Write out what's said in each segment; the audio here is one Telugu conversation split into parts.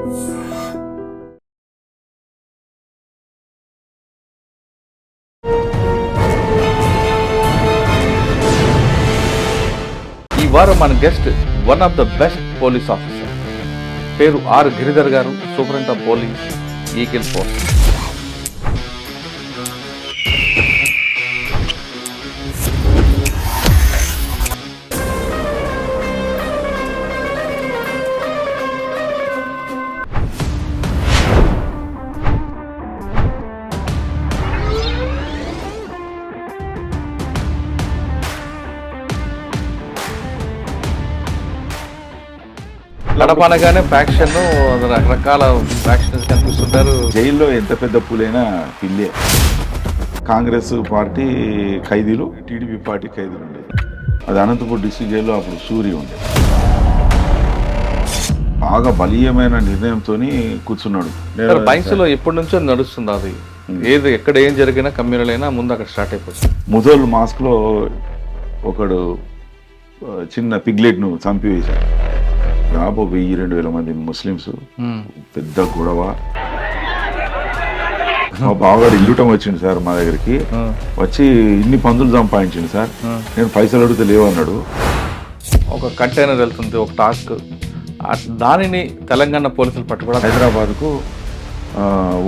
ఈ వారం మన guest one of the best police officer, పేరు ఆర్ గిరిధర్ గారు, superintendent of police, Eagle Force. గడపనగానే ఫ్యాక్షన్, రకరకాల ఫ్యాక్షన్స్ కనిపిస్తుంటారు. జైల్లో ఎంత పెద్ద పూలైనా పిల్లే. కాంగ్రెస్ పార్టీ ఖైదీలు, టీడీపీ పార్టీ ఖైదీలు ఉండేది. అది అనంతపూర్ డిస్ట్రిక్ట్ జైల్లో అప్పుడు సూర్య ఉండేది. బాగా బలీయమైన నిర్ణయంతో కూర్చున్నాడు. బైక్స్లో ఎప్పటి నుంచో నడుస్తుంది అది. ఏది ఎక్కడ ఏం జరిగినా కమ్యూనల్ అయినా ముందు అక్కడ స్టార్ట్ అయిపోతుంది. ముదోల్ మాస్క్లో ఒకడు చిన్న పిగ్లెట్ను చంపివేశాడు. దాదాపు 1000-2000 మంది ముస్లిమ్స్. పెద్ద గొడవ. మా బావగాడు ఇల్లుటం వచ్చిండు సార్ మా దగ్గరికి. వచ్చి ఇన్ని పందులు సంపాదించిండు సార్, నేను పైసలు అడిగితే లేవన్నాడు. ఒక కంటైనర్ వెళ్తుంది, ఒక టాస్క్, దానిని తెలంగాణ పోలీసులు పట్టుకోవడం. హైదరాబాద్కు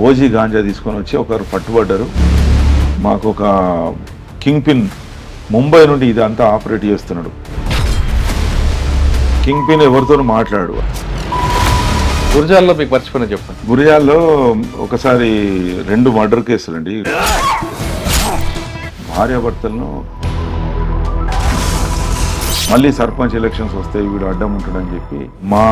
ఓజీ గాంజా తీసుకొని వచ్చి ఒకరు పట్టుబడ్డారు. మాకు ఒక కింగ్ పిన్ ముంబై నుండి ఇదంతా ఆపరేట్ చేస్తున్నాడు. కింగ్ పిన్ ఎవరితో మాట్లాడు. గురజాల్లో మీకు మర్చిపోయిన చెప్పండి. గురజాల్లో ఒకసారి 2 మర్డర్ కేసులండి. భార్యాభర్తలను మళ్ళీ సర్పంచ్ ఎలక్షన్స్ వస్తాయి, వీడు అడ్డం ఉంటాడని చెప్పి మా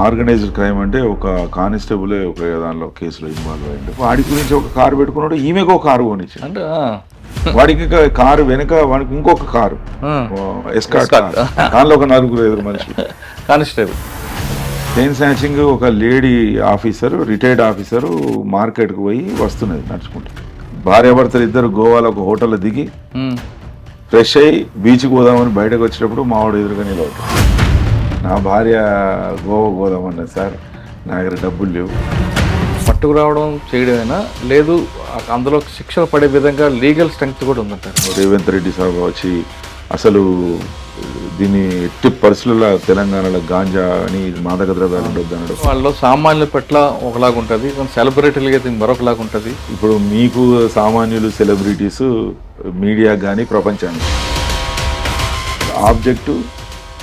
ఆర్గనైజ్డ్ క్రైమ్ అంటే ఒక కానిస్టేబులే ఒక దానిలో కేసులో ఇన్వాల్వ్ అయ్యింది. వాడి గురించి ఒక కారు పెట్టుకున్నాడు, ఈమెకు ఒక కారు కొనిచ్చి అంటే వాడికి కారు వెనక వాడికి ఇంకొక కారు ఎస్కార్ట్, దానిలో ఒక 4 మనుషులు. Constable chain snatching. ఒక లేడీ ఆఫీసర్, రిటైర్డ్ ఆఫీసరు మార్కెట్కి పోయి వస్తున్నది నడుచుకుంటూ. భార్యాభర్తలు ఇద్దరు గోవాలో ఒక హోటల్లో దిగి ఫ్రెష్ అయ్యి బీచ్కి పోదామని బయటకు వచ్చేటప్పుడు మావాడు ఎదురుగా నిలబడ్డాడు. నా భార్య గోవా పోదామన్నది సార్, నా దగ్గర డబ్బులు లేవు. పట్టుకురావడం చేయడమేనా, లేదు అందులో శిక్షలు పడే విధంగా లీగల్ స్ట్రెంగ్త్ కూడా ఉందంటారు. రేవంత్ రెడ్డి సాబ్ వచ్చి అసలు దీన్ని ఎట్టి పరిస్థితుల్లో తెలంగాణలో గాంజా అని మాదక ద్రవ్యాలు ఉండొద్దు అన్నాడు. వాళ్ళలో సామాన్యుల పట్ల ఒకలాగా ఉంటుంది, సెలబ్రిటీలుగా దీనికి మరొకలాగా ఉంటుంది. ఇప్పుడు మీకు సామాన్యులు, సెలబ్రిటీస్, మీడియా కానీ ప్రపంచానికి ఆబ్జెక్టు,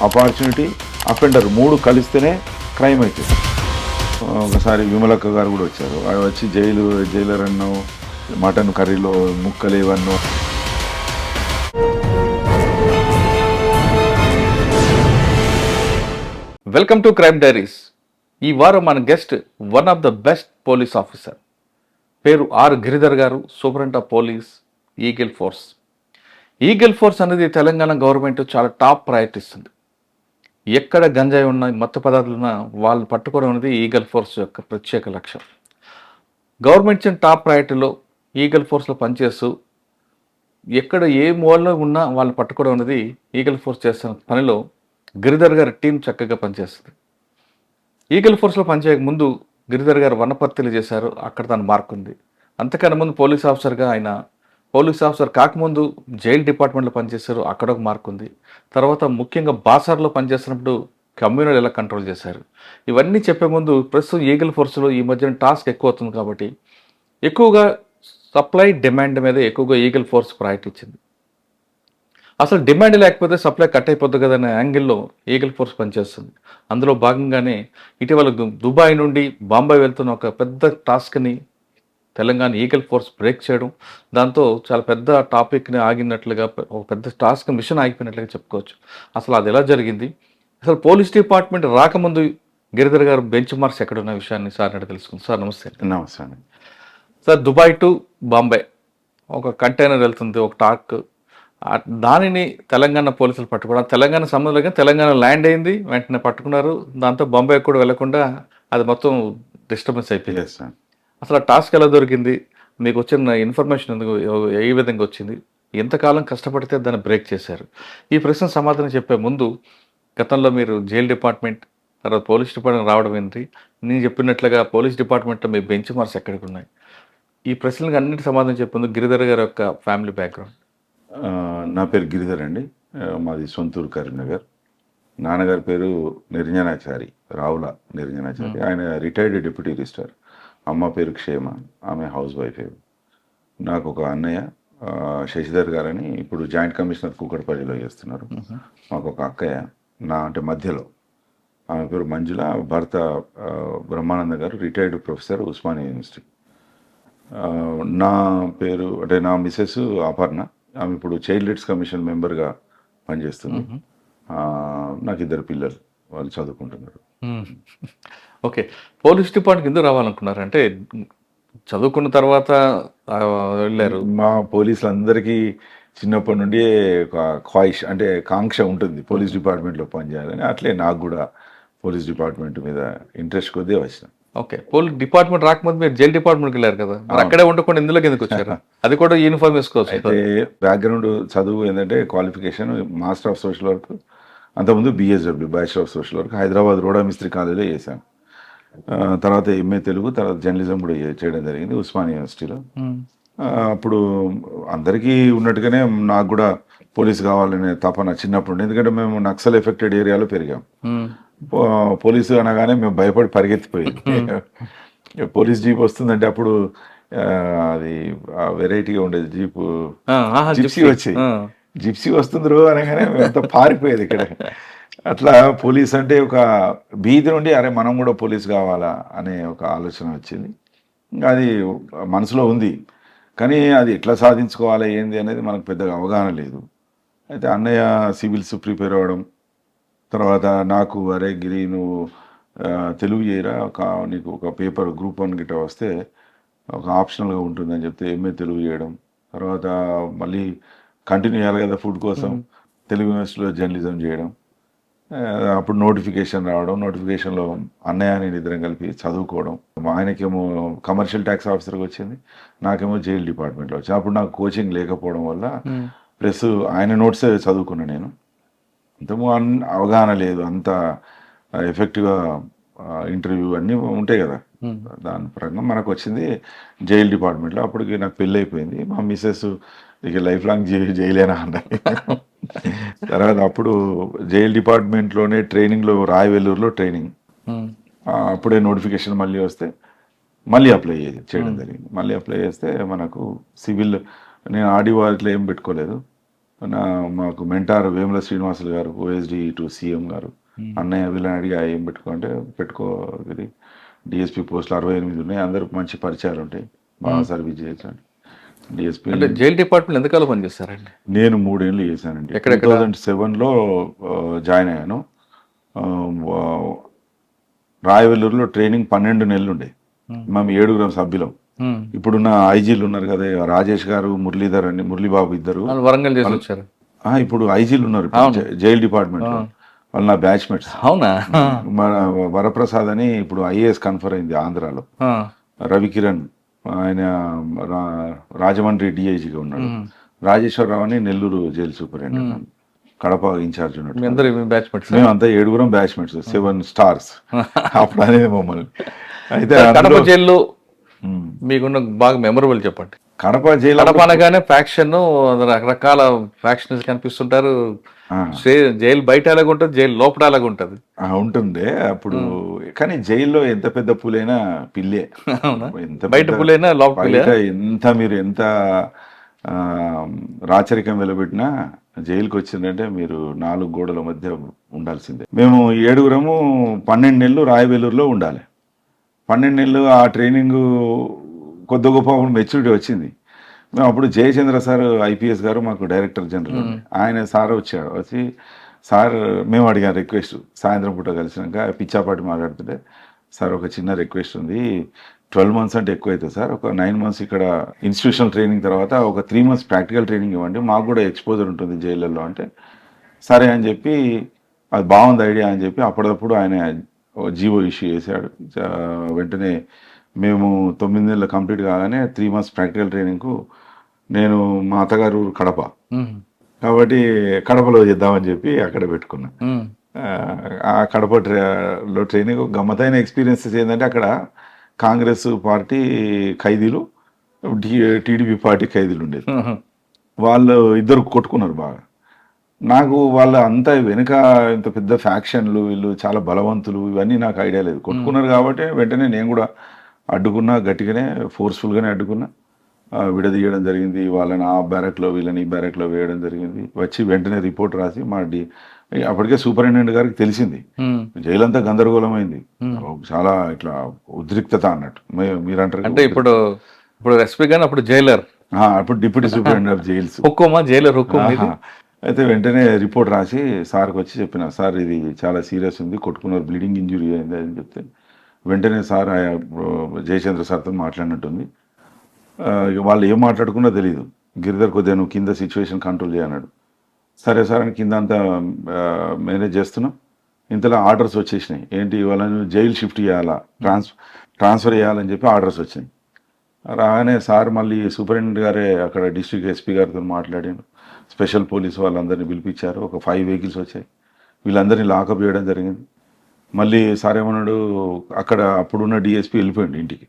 ఆపర్చునిటీ, అఫెండర్ 3 కలిస్తేనే క్రైమ్ అవుతుంది. ఒకసారి విమలక్క గారు కూడా వచ్చారు. అవి వచ్చి జైలర్ అన్నాం, మటన్ కర్రీలో ముక్కలేవన్నో. Welcome to Crime Diaries. ఈ వారం మన guest one of the best police officer, పేరు ఆర్ గిరిధర్ గారు, superintendent of police, Eagle Force. Eagle Force అనేది తెలంగాణ గవర్నమెంట్ చాలా టాప్ ప్రయారిటీ ఇస్తుంది. ఎక్కడ గంజాయి ఉన్న, మత్తు పదార్థాలు ఉన్నా వాళ్ళు పట్టుకోవడం అనేది ఈగల్ ఫోర్స్ యొక్క ప్రత్యేక లక్ష్యం. గవర్నమెంట్ ఇచ్చిన టాప్ ప్రయారిటీలో ఈగల్ ఫోర్స్లో పనిచేస్తూ ఎక్కడ ఏ మూలలో ఉన్నా వాళ్ళు పట్టుకోవడం అనేది ఈగల్ ఫోర్స్ చేస్తున్న పనిలో గిరిధర్ గారి టీం చక్కగా పనిచేస్తుంది. ఈగల్ ఫోర్స్లో పనిచేయక ముందు గిరిధర్ గారు వనపర్తిలు చేశారు, అక్కడ తన మార్క్ ఉంది. అంతకన్నా ముందు పోలీస్ ఆఫీసర్గా ఆయన, పోలీస్ ఆఫీసర్ కాకముందు జైల్ డిపార్ట్మెంట్లో పనిచేశారు, అక్కడ ఒక మార్క్ ఉంది. తర్వాత ముఖ్యంగా బాసార్లో పనిచేస్తున్నప్పుడు కమ్యూనల్ ఎలా కంట్రోల్ చేశారు. ఇవన్నీ చెప్పే ముందు ప్రస్తుతం ఈగిల్ ఫోర్స్లో ఈ మధ్యన టాస్క్ ఎక్కువ అవుతుంది కాబట్టి ఎక్కువగా సప్లై డిమాండ్ మీద ఎక్కువగా ఈగిల్ ఫోర్స్ ప్రయారిటీ ఇచ్చింది. అసలు డిమాండ్ లేకపోతే సప్లై కట్ అయిపోద్ది కదనే యాంగిల్లో ఈగిల్ ఫోర్స్ పనిచేస్తుంది. అందులో భాగంగానే ఇటీవల దుబాయ్ నుండి బాంబే వెళ్తున్న ఒక పెద్ద టాస్క్ని తెలంగాణ ఈగిల్ ఫోర్స్ బ్రేక్ చేయడం, దాంతో చాలా పెద్ద టాపిక్ని ఆగినట్లుగా, ఒక పెద్ద టాస్క్ మిషన్ ఆగిపోయినట్లుగా చెప్పుకోవచ్చు. అసలు అది ఎలా జరిగింది, అసలు పోలీస్ డిపార్ట్మెంట్ రాకముందు గిరిధర్ గారు బెంచ్ మార్క్స్ ఎక్కడున్న విషయాన్ని సార్ అడిగి తెలుసుకుంది. సార్ నమస్తే. నమస్తే అండి. సార్, దుబాయ్ టు బాంబే ఒక కంటైనర్ వెళ్తుంది, ఒక టాక్, దానిని తెలంగాణ పోలీసులు పట్టుకోవడం, తెలంగాణ సంబంధంలో తెలంగాణ ల్యాండ్ అయింది, వెంటనే పట్టుకున్నారు. దాంతో బాంబే కూడా వెళ్లకుండా అది మొత్తం డిస్టర్బెన్స్ అయిపోయింది. అసలు ఆ టాస్క్ ఎలా దొరికింది, మీకు వచ్చిన ఇన్ఫర్మేషన్ ఎందుకు, ఏ విధంగా వచ్చింది, ఎంతకాలం కష్టపడితే దాన్ని బ్రేక్ చేశారు? ఈ ప్రశ్న సమాధానం చెప్పే ముందు గతంలో మీరు జైల్ డిపార్ట్మెంట్, తర్వాత పోలీస్ డిపార్ట్మెంట్ రావడం ఏంటి, నేను చెప్పినట్లుగా పోలీస్ డిపార్ట్మెంట్లో మీ బెంచ్ మార్క్స్ ఎక్కడికి ఉన్నాయి? ఈ ప్రశ్నలకు అన్నిటి సమాధానం చెప్పేందుకు గిరిధర్ గారి యొక్క ఫ్యామిలీ బ్యాక్గ్రౌండ్. ఆ, నా పేరు గిరిధర్ అండి. మాది సొంతూరు కరీంనగర్. నాన్నగారి పేరు నిరంజనాచారి, రావుల నిరంజనాచారి. ఆయన రిటైర్డ్ డిప్యూటీ రిజిస్ట్రార్. అమ్మ పేరు క్షేమ, ఆమె హౌస్ వైఫ్. నాకు ఒక అన్నయ్య శశిధర్ గారని ఇప్పుడు జాయింట్ కమిషనర్ కూకట్పల్లిలో చేస్తున్నారు. మాకు ఒక అక్కయ్య, నా అంటే మధ్యలో, ఆమె పేరు మంజుల. భర్త బ్రహ్మానంద గారు, రిటైర్డ్ ప్రొఫెసర్, ఉస్మానియా యూనివర్సిటీ. నా పేరు అంటే నా మిసెస్ అపర్ణ, ఆమె ఇప్పుడు చైల్డ్ రైట్స్ కమిషన్ మెంబర్గా పనిచేస్తుంది. నాకు ఇద్దరు పిల్లలు, వాళ్ళు చదువుకుంటున్నారు. ఓకే, పోలీస్ డిపార్ట్మెంట్ ఎందుకు రావాలనుకున్నారు? అంటే చదువుకున్న తర్వాత వెళ్ళారు. మా పోలీసులందరికీ చిన్నప్పటి నుండి ఒక ఖ్వాయిష్ అంటే కాంక్ష ఉంటుంది పోలీస్ డిపార్ట్మెంట్లో పనిచేయాలని. అట్లే నాకు కూడా పోలీస్ డిపార్ట్మెంట్ మీద ఇంట్రెస్ట్ కొద్దిగా వచ్చిన. ఓకే, పోలీస్ డిపార్ట్మెంట్ రాకముందు మీరు జైల్ డిపార్ట్మెంట్కి వెళ్ళారు కదా, మరి అక్కడే ఉండకుండా ఇందులోకి ఎందుకు వచ్చారు? అది కూడా యూనిఫామ్ వేసుకోవచ్చు. అయితే బ్యాక్గ్రౌండ్ చదువు ఏంటంటే qualification master of social work, అంతకుముందు BSW bachelor of social work Hyderabad Roda Mistry కాలేజీలో చేశాను. తర్వాత ఎంఏ తెలుగు, తర్వాత జర్నలిజం కూడా చేయడం జరిగింది ఉస్మానియా యూనివర్సిటీలో. అప్పుడు అందరికీ ఉన్నట్టుగానే నాకు కూడా పోలీస్ కావాలనే తపన చిన్నప్పుడు ఉండే. ఎందుకంటే మేము నక్సల్ ఎఫెక్టెడ్ ఏరియాలో పెరిగాం. పోలీసు అనగానే మేము భయపడి పరిగెత్తిపోయింది. పోలీస్ జీప్ వస్తుందంటే అప్పుడు అది వెరైటీగా ఉండేది జీపు, జిప్సీ వచ్చేది. జిప్సీ వస్తుంది అనగానే అంత పారిపోయేది ఇక్కడ. అట్లా పోలీస్ అంటే ఒక భీతి నుండి అరే మనం కూడా పోలీస్ కావాలా అనే ఒక ఆలోచన వచ్చింది. ఇంకా అది మనసులో ఉంది, కానీ అది ఎట్లా సాధించుకోవాలి ఏంది అనేది మనకు పెద్దగా అవగాహన లేదు. అయితే అన్నయ్య సివిల్స్ ప్రిపేర్ అవ్వడం, తర్వాత నాకు అరే గిరి నువ్వు తెలుగు చేయరా, నీకు ఒక పేపర్ గ్రూప్ 1 గిట్ట వస్తే ఒక ఆప్షనల్గా ఉంటుందని చెప్తే ఎంఏ తెలుగు చేయడం. తర్వాత మళ్ళీ కంటిన్యూ చేయాలి కదా ఫుడ్ కోసం, తెలుగు యూనివర్సిటీలో జర్నలిజం చేయడం. అప్పుడు నోటిఫికేషన్ రావడం, నోటిఫికేషన్లో అన్నయ్య నేను ఇద్దరం కలిపి చదువుకోవడం. ఆయనకేమో కమర్షియల్ ట్యాక్స్ ఆఫీసర్గా వచ్చింది, నాకేమో జైల్ డిపార్ట్మెంట్లో వచ్చింది. అప్పుడు నాకు కోచింగ్ లేకపోవడం వల్ల ప్లస్ ఆయన నోట్సే చదువుకున్నాను నేను. ఇంతకు అవగాహన లేదు, అంత ఎఫెక్టివ్గా ఇంటర్వ్యూ అన్నీ ఉంటాయి కదా, దాని పరంగా మనకు వచ్చింది జైల్ డిపార్ట్మెంట్లో. అప్పటికి నాకు పెళ్ళి అయిపోయింది. మా మిస్సెస్ ఇక లైఫ్ లాంగ్ జైలేనా అన్నది. తర్వాత అప్పుడు జైల్ డిపార్ట్మెంట్లోనే ట్రైనింగ్లో రాయవెల్లూరులో ట్రైనింగ్, అప్పుడే నోటిఫికేషన్ మళ్ళీ వస్తే మళ్ళీ అప్లై చేయడం జరిగింది. మళ్ళీ అప్లై చేస్తే మనకు సివిల్, నేను ఆడియో వాటిలో ఏం పెట్టుకోలేదు. మాకు మెంటార్ వేముల శ్రీనివాసులు గారు, ఓఎస్డి టు సీఎం గారు, అన్నయ్య వీళ్ళని అడిగా ఏం పెట్టుకోంటే పెట్టుకోగలి డిఎస్పీ పోస్టులు 68 ఉన్నాయి, అందరూ మంచి పరిచయాలు ఉంటాయి, బాగా సర్వీస్ చేయొచ్చు. డిఎస్పీ అంటే జైల్ డిపార్ట్మెంట్ ఎంతకాలం పనిచేస్తారండి? నేను 3 ఏళ్ళు చేశానండి. 2007లో జాయిన్ అయ్యాను. రాయవెల్లూరులో ట్రైనింగ్ 12 నెలలు ఉండే. మేము 7 సభ్యులం. ఇప్పుడున్న ఐజీలు ఉన్నారు కదా, రాజేష్ గారు, మురళీధర్ అని, మురళీబాబు ఇద్దరు వరంగల్ చేసి వచ్చారు. ఇప్పుడు ఐజీలు ఉన్నారు జైల్ డిపార్ట్మెంట్ లో, వాళ్ళు నా బ్యాచ్మేట్స్. అవునా? మన వరప్రసాద్ అని ఇప్పుడు ఐఏఎస్ కన్ఫర్ అయింది ఆంధ్రాలో. రవికిరణ్ ఆయన రాజమండ్రి డిఐజీగా ఉన్నాడు. రాజేశ్వరరావు అని Nellore jail superintendent, Kadapa incharge ఉన్నాడు. మేము అంతా 7 బ్యాచ్మేట్స్, 7 స్టార్స్ అప్పుడు అనేది మమ్మల్ని. అయితే కడప జైల్లో మీకున్న బాగా మెమరబుల్ చెప్పండి. కడప జైలు, కడప అనగానే ఫ్యాక్షన్, రకరకాల ఫ్యాక్షన్స్ కనిపిస్తుంటారు. జైలు బయట అలాగ ఉంటుంది, జైలు లోపల అలాగ ఉంటుంది. ఉంటుండే అప్పుడు. కానీ జైల్లో ఎంత పెద్ద పూలైనా పిల్లే, ఎంత బయట పూలైనా లోపల. ఎంత మీరు ఎంత రాచరికం వెలబెట్టినా జైలుకి వచ్చిందంటే మీరు 4 గోడల మధ్య ఉండాల్సిందే. మేము 7 12 నెలలు రాయవెల్లూరులో ఉండాలి. 12 నెలలు ఆ ట్రైనింగ్ కొద్ది గొప్ప మెచ్యూరిటీ వచ్చింది. మేము అప్పుడు జయచంద్ర సార్ ఐపీఎస్ గారు మాకు డైరెక్టర్ జనరల్, ఆయన సార్ వచ్చాడు. వచ్చి సార్ మేము అడిగాను రిక్వెస్ట్, సాయంత్రం పూట కలిసినాక పిచ్చాపాటి మాట్లాడుతుంటే, సార్ ఒక చిన్న రిక్వెస్ట్ ఉంది, 12 months అంటే ఎక్కువ అవుతుంది సార్, ఒక 9 months ఇక్కడ ఇన్స్టిట్యూషనల్ ట్రైనింగ్ తర్వాత ఒక 3 months ప్రాక్టికల్ ట్రైనింగ్ ఇవ్వండి, మాకు కూడా ఎక్స్పోజర్ ఉంటుంది జైళ్ళల్లో అంటే. సరే అని చెప్పి, అది బాగుంది ఐడియా అని చెప్పి అప్పుడప్పుడు ఆయన జీవో ఇష్యూ చేశాడు. వెంటనే మేము 9 నెలలు కంప్లీట్ కాగానే 3 months ప్రాక్టికల్ ట్రైనింగ్కు నేను, మా అత్తగారు కడప కాబట్టి కడపలో చేద్దామని చెప్పి అక్కడ పెట్టుకున్నా. ఆ కడప లో ట్రైనింగ్ గమ్మతైన ఎక్స్పీరియన్సెస్ ఏంటంటే అక్కడ కాంగ్రెస్ పార్టీ ఖైదీలు టీడీపీ పార్టీ ఖైదీలు ఉండేది. వాళ్ళు ఇద్దరు కొట్టుకున్నారు బాగా. నాకు వాళ్ళ అంతా వెనుక ఇంత పెద్ద ఫ్యాక్షన్లు, వీళ్ళు చాలా బలవంతులు, ఇవన్నీ నాకు ఐడియా లేదు. కొట్టుకున్నారు కాబట్టి వెంటనే నేను కూడా అడ్డుకున్నా, గట్టిగానే ఫోర్స్ఫుల్గానే అడ్డుకున్నా. విడదీయడం జరిగింది. వాళ్ళని ఆ బ్యారక్లో, వీళ్ళని ఈ బ్యారక్లో వేయడం జరిగింది. వచ్చి వెంటనే రిపోర్ట్ రాసి అప్పటికే సూపరింటెండెంట్ గారికి తెలిసింది. జైలంతా గందరగోళమైంది. చాలా ఇట్లా ఉద్రిక్తత అన్నట్టు మీరు అంటారు. అంటే ఇప్పుడు ఎస్పీ గాని అప్పుడు జైలర్, అప్పుడు డిప్యూటీ సూపరింటెండెంట్ ఆఫ్ జైల్స్ హుక్కుమా జైలర్ హుక్కుం ఇది. అయితే వెంటనే రిపోర్ట్ రాసి సార్కి వచ్చి చెప్పిన, సార్ ఇది చాలా సీరియస్ ఉంది, కొట్టుకున్నారు, బ్లీడింగ్ ఇంజురీ అయింది అని చెప్తే వెంటనే సార్ జయచంద్ర సార్తో మాట్లాడినట్టుంది. ఇక వాళ్ళు ఏం మాట్లాడుకున్నా తెలియదు. గిరిధర్ కొద్దిగా నువ్వు కింద సిచ్యువేషన్ కంట్రోల్ చేయన్నాడు. సరే సార్ అని కింద అంతా మేనేజ్ చేస్తున్నాం. ఇంతలో ఆర్డర్స్ వచ్చేసినాయి. ఏంటి, వాళ్ళని జైలు షిఫ్ట్ చేయాలా, ట్రాన్స్ఫర్ చేయాలని చెప్పి ఆర్డర్స్ వచ్చినాయి. రాగానే సార్ మళ్ళీ సూపరింటెండెంట్ గారే అక్కడ డిస్ట్రిక్ట్ ఎస్పీ గారితో మాట్లాడాను. స్పెషల్ పోలీస్ వాళ్ళందరినీ పిలిపించారు. ఒక 5 వెహికల్స్ వచ్చాయి. వీళ్ళందరినీ లాకప్ చేయడం జరిగింది. మళ్ళీ సార్ ఏమన్నాడు, అక్కడ అప్పుడున్న డిఎస్పీ వెళ్ళిపోయాడు ఇంటికి.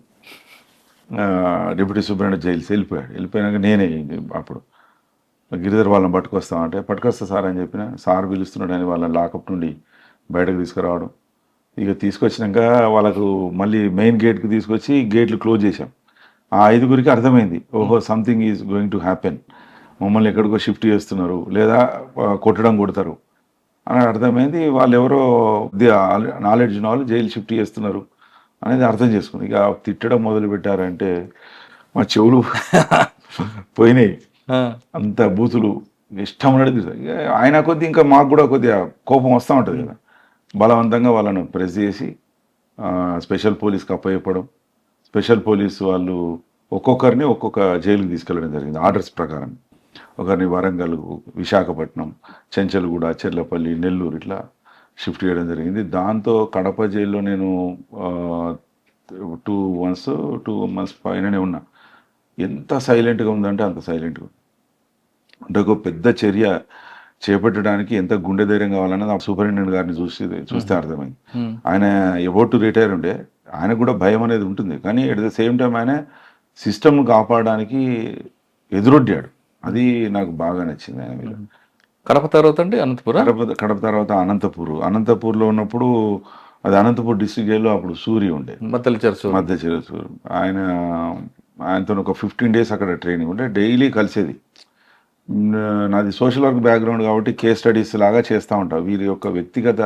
డిప్యూటీ సూపరింటెండెంట్ జైల్స్ వెళ్ళిపోయినాక నేనే అప్పుడు గిరిధర్ వాళ్ళని పట్టుకొస్తా సార్ అని చెప్పిన. సార్ పిలుస్తున్నాడని వాళ్ళని లాకప్ నుండి బయటకు తీసుకురావడం. ఇక తీసుకొచ్చినాక వాళ్ళకు మళ్ళీ మెయిన్ గేట్కి తీసుకొచ్చి గేట్లు క్లోజ్ చేశాం. ఆ 5గురికి అర్థమైంది, ఓహో something is going to happen, మమ్మల్ని ఎక్కడికో షిఫ్ట్ చేస్తున్నారు లేదా కొడతారు అని అర్థమైంది. వాళ్ళు ఎవరో నాలెడ్జ్ ఉన్న వాళ్ళు జైలు షిఫ్ట్ చేస్తున్నారు అనేది అర్థం చేసుకుని ఇక తిట్టడం మొదలు పెట్టారంటే మా చెవులు పోయినాయి. అంత బూతులు ఇష్టం ఉన్నది. ఆయన కొద్ది ఇంకా మాకు కూడా కొద్దిగా కోపం వస్తూ ఉంటుంది కదా. బలవంతంగా వాళ్ళను ప్రెస్ చేసి స్పెషల్ పోలీస్కి అప్పచెప్పడం. స్పెషల్ పోలీసు వాళ్ళు ఒక్కొక్కరిని ఒక్కొక్క జైలుకి తీసుకెళ్ళడం జరిగింది ఆర్డర్స్ ప్రకారం. ఒకరిని వరంగల్, విశాఖపట్నం, చెంచల్గూడ, చెర్లపల్లి, నెల్లూరు ఇట్లా షిఫ్ట్ చేయడం జరిగింది. దాంతో కడప జైల్లో నేను 2 months పైననే ఉన్నా. ఎంత సైలెంట్గా ఉందంటే అంత సైలెంట్గా. అంటే ఒక పెద్ద చర్య చేపట్టడానికి ఎంత గుండె ధైర్యం కావాలన్నది ఆ సూపరింటెండెంట్ గారిని చూస్తే అర్థమైంది. ఆయన అబౌట్ టు రిటైర్ ఉండే, ఆయన కూడా భయం అనేది ఉంటుంది. కానీ అట్ ద సేమ్ టైం ఆయన సిస్టమ్ కాపాడడానికి ఎదురొడ్డాడు. అది నాకు బాగా నచ్చింది ఆయన మీద. కడప తర్వాత అండి అనంతపురం. కడప తర్వాత అనంతపూర్లో ఉన్నప్పుడు అది అనంతపూర్ డిస్ట్రిక్ట్ జైల్లో అప్పుడు సూరి ఉండే, మధ్యచర సూరి. ఆయనతో ఒక 15 days అక్కడ ట్రైనింగ్ ఉంటే డైలీ కలిసేది. నాది సోషల్ వర్క్ బ్యాక్గ్రౌండ్ కాబట్టి కేస్ స్టడీస్ లాగా చేస్తూ ఉంటా. వీరి యొక్క వ్యక్తిగత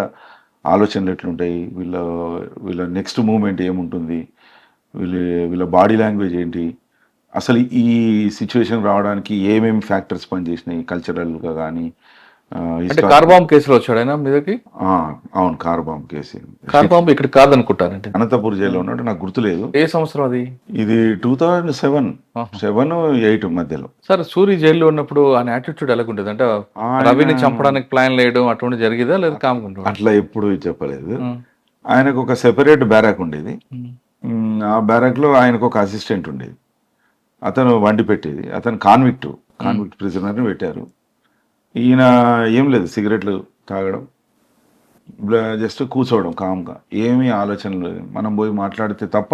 ఆలోచనలు ఎట్లుంటాయి, వీళ్ళ నెక్స్ట్ మూమెంట్ ఏముంటుంది, వీళ్ళ బాడీ లాంగ్వేజ్ ఏంటి, అసలు ఈ సిచ్యువేషన్ రావడానికి ఏమేమి ఫ్యాక్టర్స్ పనిచేసినాయి కల్చరల్గా కానీ. కార్ బాంబ్ కేసులో వచ్చాడు ఆయన మీదకి. అవును, car bomb case. Car bomb ఇక్కడ కాదనుకుంటానండి, అనంతపూర్ జైల్లో ఉన్నాడు, నాకు గుర్తులేదు ఏ సంవత్సరం అది. ఇది 2007-8 మధ్యలో. సార్ సూరి జైల్లో ఉన్నప్పుడు ఆయన యాటిట్యూడ్ ఎలాగుండేది అంటే రవిని చంపడానికి ప్లాన్ వేయడం అటువంటి జరిగేదా లేదా కాముకుంటా? అట్లా ఎప్పుడు చెప్పలేదు. ఆయనకు ఒక సెపరేట్ బ్యారాక్ ఉండేది. ఆ బ్యారాక్ లో ఆయనకు ఒక అసిస్టెంట్ ఉండేది. అతను వండి పెట్టేది. అతను కాన్విక్ట్ ప్రిజనర్ని పెట్టారు. ఈయన ఏం లేదు, సిగరెట్లు తాగడం, జస్ట్ కూర్చోవడం కామ్గా, ఏమీ ఆలోచన లేదు. మనం పోయి మాట్లాడితే తప్ప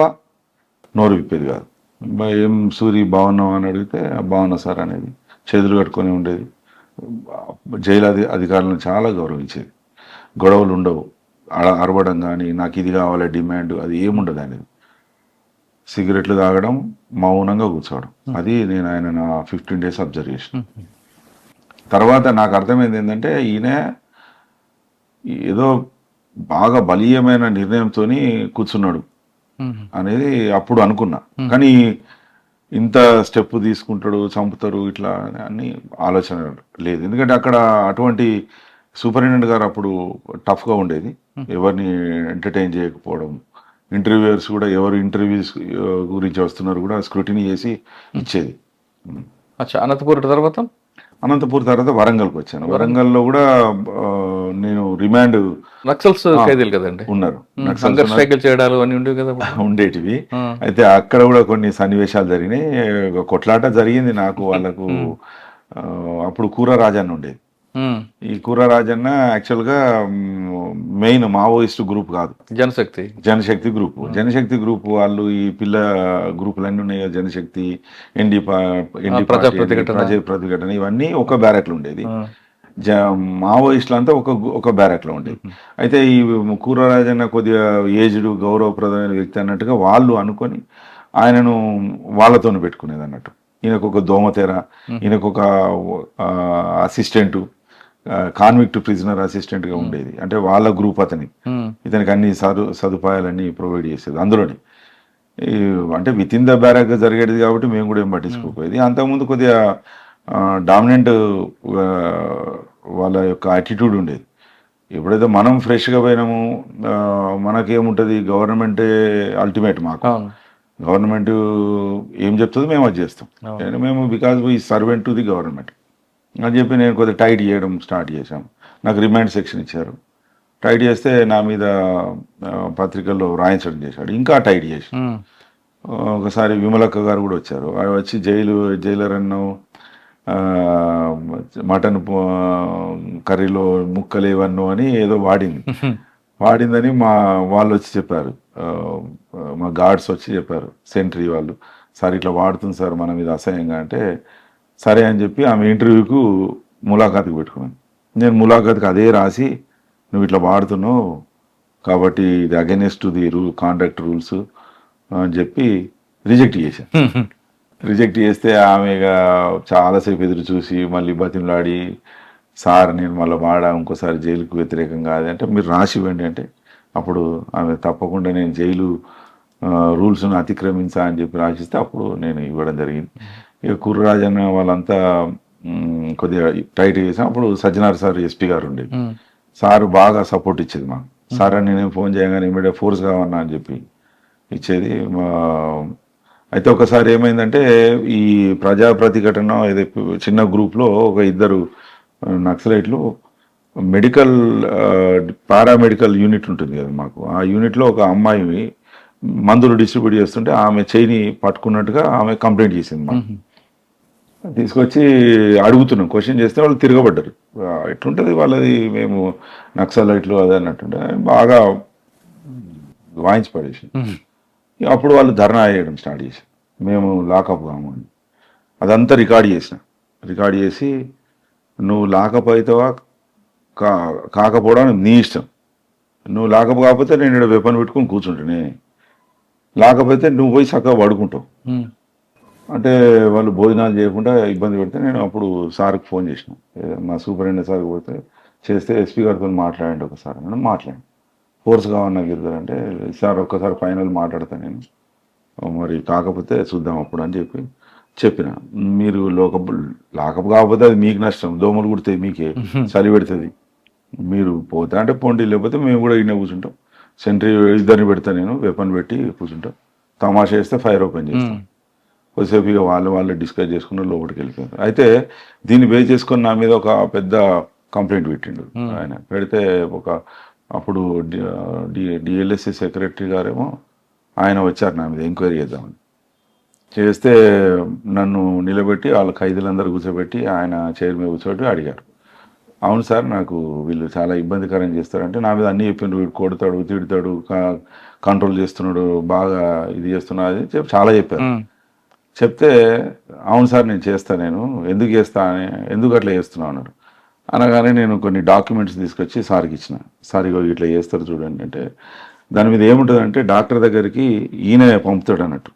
నోరు విప్పేది కాదు. ఏం సూరి బాగున్నావు అని అడిగితే బాగున్నా సార్ అనేది, చేతులు కట్టుకొని ఉండేది. జైలు అధికారులను చాలా గౌరవించేది. గొడవలు ఉండవు, అరవడం కానీ నాకు ఇది కావాలి డిమాండ్ అది ఏముండదు అనేది. సిగరెట్లు తాగడం, మౌనంగా కూర్చోవడం, అది నేను ఆయన నా 15 days అబ్జర్వేషన్. తర్వాత నాకు అర్థమైంది ఏంటంటే ఈయన ఏదో బాగా బలీయమైన నిర్ణయంతో కూర్చున్నాడు అనేది అప్పుడు అనుకున్నా. కానీ ఇంత స్టెప్ తీసుకుంటాడు, చంపుతారు ఇట్లా అని ఆలోచన లేదు. ఎందుకంటే అక్కడ అటువంటి సూపరింటెండెంట్ గారు అప్పుడు టఫ్గా ఉండేది, ఎవరిని ఎంటర్టైన్ చేయకపోవడం. ఇంటర్వ్యూయర్స్ కూడా ఎవరు ఇంటర్వ్యూస్ గురించి వస్తున్నారు కూడా స్క్రూటినీ చేసి ఇచ్చేది. అనంతపూర్ తర్వాత వరంగల్కి వచ్చాను. వరంగల్లో కూడా నేను రిమాండ్ నక్సల్స్ ఖైదీలు కదండి ఉన్నారు, చేయడాలు అన్ని ఉండేవి కదా ఉండేటివి. అయితే అక్కడ కూడా కొన్ని సన్నివేశాలు జరిగినాయి, కొట్లాట జరిగింది నాకు వాళ్ళకు. అప్పుడు కూర రాజాన్ని ఉండేది, ఉమ్. ఈ కుర్ర రాజన్న యాక్చువల్గా మెయిన్ మావోయిస్ట్ గ్రూప్ కాదు, జనశక్తి. జనశక్తి గ్రూప్. జనశక్తి గ్రూప్ వాళ్ళు ఈ పిల్ల గ్రూపులు అన్నీ ఉన్నాయి కదా, జనశక్తి, ఎన్డీ ఎన్డీ ప్రజా పార్టీ, ప్రతిఘటన. ప్రజా ప్రతిఘటన, ఇవన్నీ ఒక బ్యారెక్లో ఉండేది. ఆ. మావోయిస్టులు అంతా ఒక బ్యారెక్లో ఉండేది. అయితే ఈ కూర రాజన్న కొద్దిగా ఏజ్డ్ గౌరవప్రదమైన వ్యక్తి అన్నట్టుగా వాళ్ళు అనుకొని ఆయనను వాళ్ళతో పెట్టుకునేది అన్నట్టు. ఈయనకు ఒక దోమతెర, ఈయనకు ఒక అసిస్టెంటు, కాన్విక్ట్ ప్రిజనర్ అసిస్టెంట్గా ఉండేది. అంటే వాళ్ళ గ్రూప్ అతని, ఉమ్. ఇతనికి అన్ని సదుపాయాలన్నీ ప్రొవైడ్ చేసేది అందులోనే. ఈ అంటే విత్ ఇన్ ద బ్యారక్ జరిగేది కాబట్టి మేము కూడా ఏం పట్టించుకోకపోయేది. అంతకుముందు కొద్దిగా డామినెంట్ వాళ్ళ యొక్క యాటిట్యూడ్ ఉండేది. ఎప్పుడైతే మనం ఫ్రెష్గా పోయినాము, మనకేముంటుంది, గవర్నమెంటే అల్టిమేట్ మాకు. అవును. గవర్నమెంట్ ఏం చెప్తుందో మేము అది చేస్తాం. అవును. మేము because we servant to the government అని చెప్పి నేను కొద్దిగా టైట్ చేయడం స్టార్ట్ చేశాను. నాకు రిమాండ్ సెక్షన్ ఇచ్చారు. టైట్ చేస్తే నా మీద పత్రికల్లో రాయించడం చేశాడు, ఇంకా టైట్ చేసి. ఉమ్. ఒకసారి విమలక్క గారు కూడా వచ్చారు. ఆవిడ వచ్చి జైలర్ అన్నావు, మటన్ కర్రీలో ముక్కలేవన్ను అని ఏదో వాడిందని వాళ్ళు వచ్చి చెప్పారు. మా గార్డ్స్ వచ్చి చెప్పారు, సెంట్రీ వాళ్ళు, సార్ ఇట్లా వాడుతుంది సార్ మన మీద అసహ్యంగా. అంటే సరే అని చెప్పి ఆమె ఇంటర్వ్యూకు ములాఖాతుకు పెట్టుకున్నాను. నేను ములాఖాతుకు అదే రాసి, నువ్వు ఇట్లా వాడుతున్నావు కాబట్టి ఇది against to the contract rules అని చెప్పి రిజెక్ట్ చేశాను. రిజెక్ట్ చేస్తే ఆమె చాలాసేపు ఎదురు చూసి మళ్ళీ బతిమలాడి, సార్ నేను మళ్ళీ ఇంకోసారి జైలుకు వ్యతిరేకం కాదు అంటే మీరు రాసి ఇవ్వండి అంటే, అప్పుడు ఆమె తప్పకుండా నేను జైలు రూల్స్ను అతిక్రమించా అని చెప్పి రాసిస్తే అప్పుడు నేను ఇవ్వడం జరిగింది. ఇక కుర్రరాజన్న వాళ్ళంతా కొద్దిగా టైట్ చేసాం. అప్పుడు సజ్జనార్ సార్ ఎస్పీ గారు ఉండేది. సారు బాగా సపోర్ట్ ఇచ్చేది మాకు. సార్ అని నేను ఫోన్ చేయగానే ఇమీడియట్ ఫోర్స్ కావన్నా అని చెప్పి ఇచ్చేది. అయితే ఒకసారి ఏమైందంటే, ఈ ప్రజా ప్రతిఘటన ఏదో చిన్న గ్రూప్లో ఒక ఇద్దరు నక్సలైట్లు మెడికల్ పారామెడికల్ యూనిట్ ఉంటుంది కదా మాకు, ఆ యూనిట్లో ఒక అమ్మాయి మందులు డిస్ట్రిబ్యూట్ చేస్తుంటే ఆమె చేయిని పట్టుకున్నట్టుగా ఆమె కంప్లైంట్ చేసింది మాకు. తీసుకొచ్చి అడుగుతున్నాం, క్వశ్చన్ చేస్తే వాళ్ళు తిరగబడ్డారు. ఎట్లుంటుంది వాళ్ళది, మేము నక్సలైట్లు అదే అన్నట్టుంటే బాగా వాయించి పడేసి అప్పుడు వాళ్ళు ధర్నా చేయడం స్టార్ట్ చేశారు, మేము లాకప్ కాము అని. అదంతా రికార్డ్ చేసి నువ్వు లాకప్ అవుతావా కాకపోవడం నీ ఇష్టం, నువ్వు లాకప్ కాకపోతే నేను ఇక్కడ వెపన్ పెట్టుకుని కూర్చుంటానే, లాకపోతే నువ్వు పోయి చక్కగా పడుకుంటావు అంటే వాళ్ళు భోజనాలు చేయకుండా ఇబ్బంది పెడితే నేను అప్పుడు సార్కి ఫోన్ చేసిన, మా సూపరింటెండెంట్ సార్కి పోతే చేస్తే ఎస్పీ గారితో మాట్లాడండి ఒకసారి నేను మాట్లాడి, ఫోర్స్ కావన్నా గిరిదారు అంటే, సార్ ఒక్కసారి ఫైనల్ మాట్లాడతాను నేను, మరి కాకపోతే చూద్దాం అప్పుడు అని చెప్పిన. మీరు లాకప్ కాకపోతే అది మీకు నష్టం, దోమలు కుడితే మీకే చలి పెడుతుంది, మీరు పోతా అంటే పోండి, లేకపోతే మేము కూడా ఇన్నే కూర్చుంటాం, సెంట్రీ ఇద్దరిని పెడతా నేను, వెపన్ పెట్టి కూర్చుంటాం, తమాషా చేస్తే ఫైర్ ఓపెన్ చేస్తాం. కొద్దిసేపు ఇక వాళ్ళు డిస్కస్ చేసుకుని లోపలికి వెళ్ళిపోయారు. అయితే దీన్ని బేస్ చేసుకొని నా మీద ఒక పెద్ద కంప్లైంట్ పెట్టిండు ఆయన. పెడితే అప్పుడు డిఎల్ఎస్సి సెక్రటరీ గారేమో ఆయన వచ్చారు నా మీద ఎంక్వైరీ చేద్దామని. చేస్తే నన్ను నిలబెట్టి వాళ్ళ ఖైదీలందరూ కూర్చోబెట్టి ఆయన చైర్ మీద కూర్చోబెట్టి అడిగారు, అవును సార్ నాకు వీళ్ళు చాలా ఇబ్బందికరం చేస్తారంటే, నా మీద అన్నీ చెప్పిండు, వీడు కొడతాడు, తిడతాడు, కంట్రోల్ చేస్తున్నాడు, బాగా ఇది చేస్తున్నాడు అది చాలా చెప్పారు. చెప్తే అవును సార్ నేను చేస్తాను, నేను ఎందుకు అట్లా చేస్తున్నావు అన్నారు. అనగానే నేను కొన్ని డాక్యుమెంట్స్ తీసుకొచ్చి సార్కి ఇచ్చిన, సార్ ఇట్లా చేస్తారు చూడండి అంటే, దాని మీద ఏముంటుందంటే డాక్టర్ దగ్గరికి ఈయనే పంపుతాడు అన్నట్టు,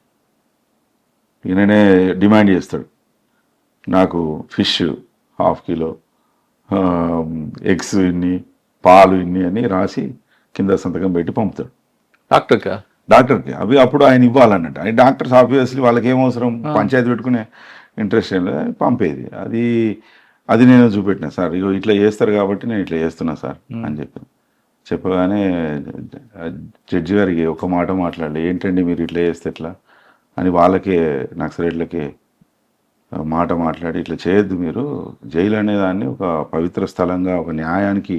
ఈయననే డిమాండ్ చేస్తాడు, నాకు ఫిష్ 1/2 కిలో, ఎగ్స్ ఇన్ని, పాలు ఇన్ని అని రాసి కింద సంతకం పెట్టి పంపుతాడు డాక్టర్కి. అవి అప్పుడు ఆయన ఇవ్వాలన్నట్టు. ఆయన డాక్టర్స్ ఆబ్వియస్లీ వాళ్ళకి ఏమవసరం, పంచాయతీ పెట్టుకునే ఇంట్రెస్ట్ ఏం లేదు, పంపేది. అది నేను చూపెట్టిన, సార్ ఇట్లా చేస్తారు కాబట్టి నేను ఇట్లా చేస్తున్నా సార్ అని చెప్పగానే జడ్జి గారికి ఒక మాట మాట్లాడలే, ఏంటండి మీరు ఇట్లా చేస్తే ఎట్లా అని వాళ్ళకే నక్సలైట్లకే మాట్లాడి, ఇట్లా చేయొద్దు మీరు, జైలు అనేదాన్ని ఒక పవిత్ర స్థలంగా, ఒక న్యాయానికి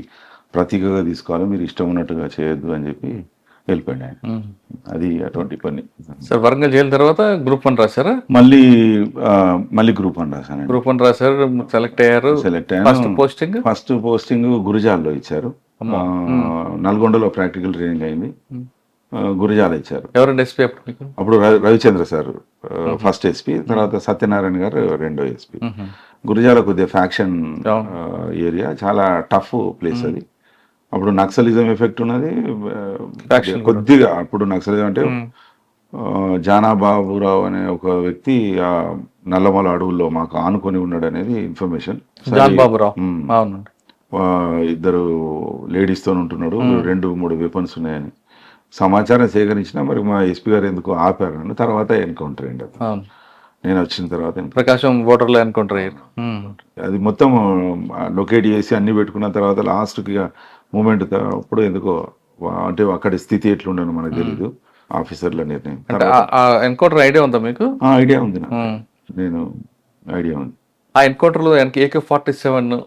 ప్రతీకగా తీసుకోవాలి, మీరు ఇష్టం ఉన్నట్టుగా చేయొద్దు అని చెప్పి వెళ్ళిపోయింది ఆయన. అది అటువంటి పని. సార్ వరంగల్ జైలు తర్వాత గ్రూప్ 1 రాశారా? మళ్ళీ మళ్ళీ గ్రూప్ 1 రాశాను. గ్రూప్ 1 రాశారు, సెలెక్ట్ అయ్యారు. సెలెక్ట్ ఫస్ట్ అయ్యాను. పోస్టింగ్ ఫస్ట్ పోస్టింగ్ గురిజాల్లో ఇచ్చారు. నల్గొండలో ప్రాక్టికల్ ట్రైనింగ్ అయింది. గురిజాల ఇచ్చారు. ఎవరండి ఎస్పీ అప్పుడు మీకు? అప్పుడు రవిచంద్ర సార్ ఫస్ట్ ఎస్పీ, తర్వాత సత్యనారాయణ గారు రెండో ఎస్పీ. గురిజాల కొద్దిగా ఫ్యాక్షన్ ఏరియా, చాలా టఫ్ ప్లేస్ అది. అప్పుడు నక్సలిజం ఎఫెక్ట్ ఉన్నది కొద్దిగా. అప్పుడు నక్సలిజం అంటే జానాబాబురావు అనే ఒక వ్యక్తి ఆ నల్లమల అడవుల్లో మాకు ఆనుకొని ఉన్నాడు అనేది ఇన్ఫర్మేషన్. ఇద్దరు లేడీస్ తో ఉంటున్నాడు, 2-3 వెపన్స్ ఉన్నాయని సమాచారం సేకరించిన. మరి మా ఎస్పీ గారు ఎందుకు ఆపారు, తర్వాత ఎన్కౌంటర్ అయింది. నేను వచ్చిన తర్వాత ప్రకాశం ఓటర్లో ఎన్కౌంటర్ అయ్యారు. అది మొత్తం లొకేట్ చేసి అన్ని పెట్టుకున్న తర్వాత లాస్ట్కి మూమెంట్ అప్పుడు ఎందుకో అంటే అక్కడి స్థితి ఎట్లుండను మనకు తెలీదు. ఆఫీసర్ల నిర్ణయం. ఎన్కౌంటర్ ఐడియా ఉందా మీకు? ఐడియా ఉంది నేను ఐడియా ఉంది. ఆ ఎన్కౌంటర్ లో AK-47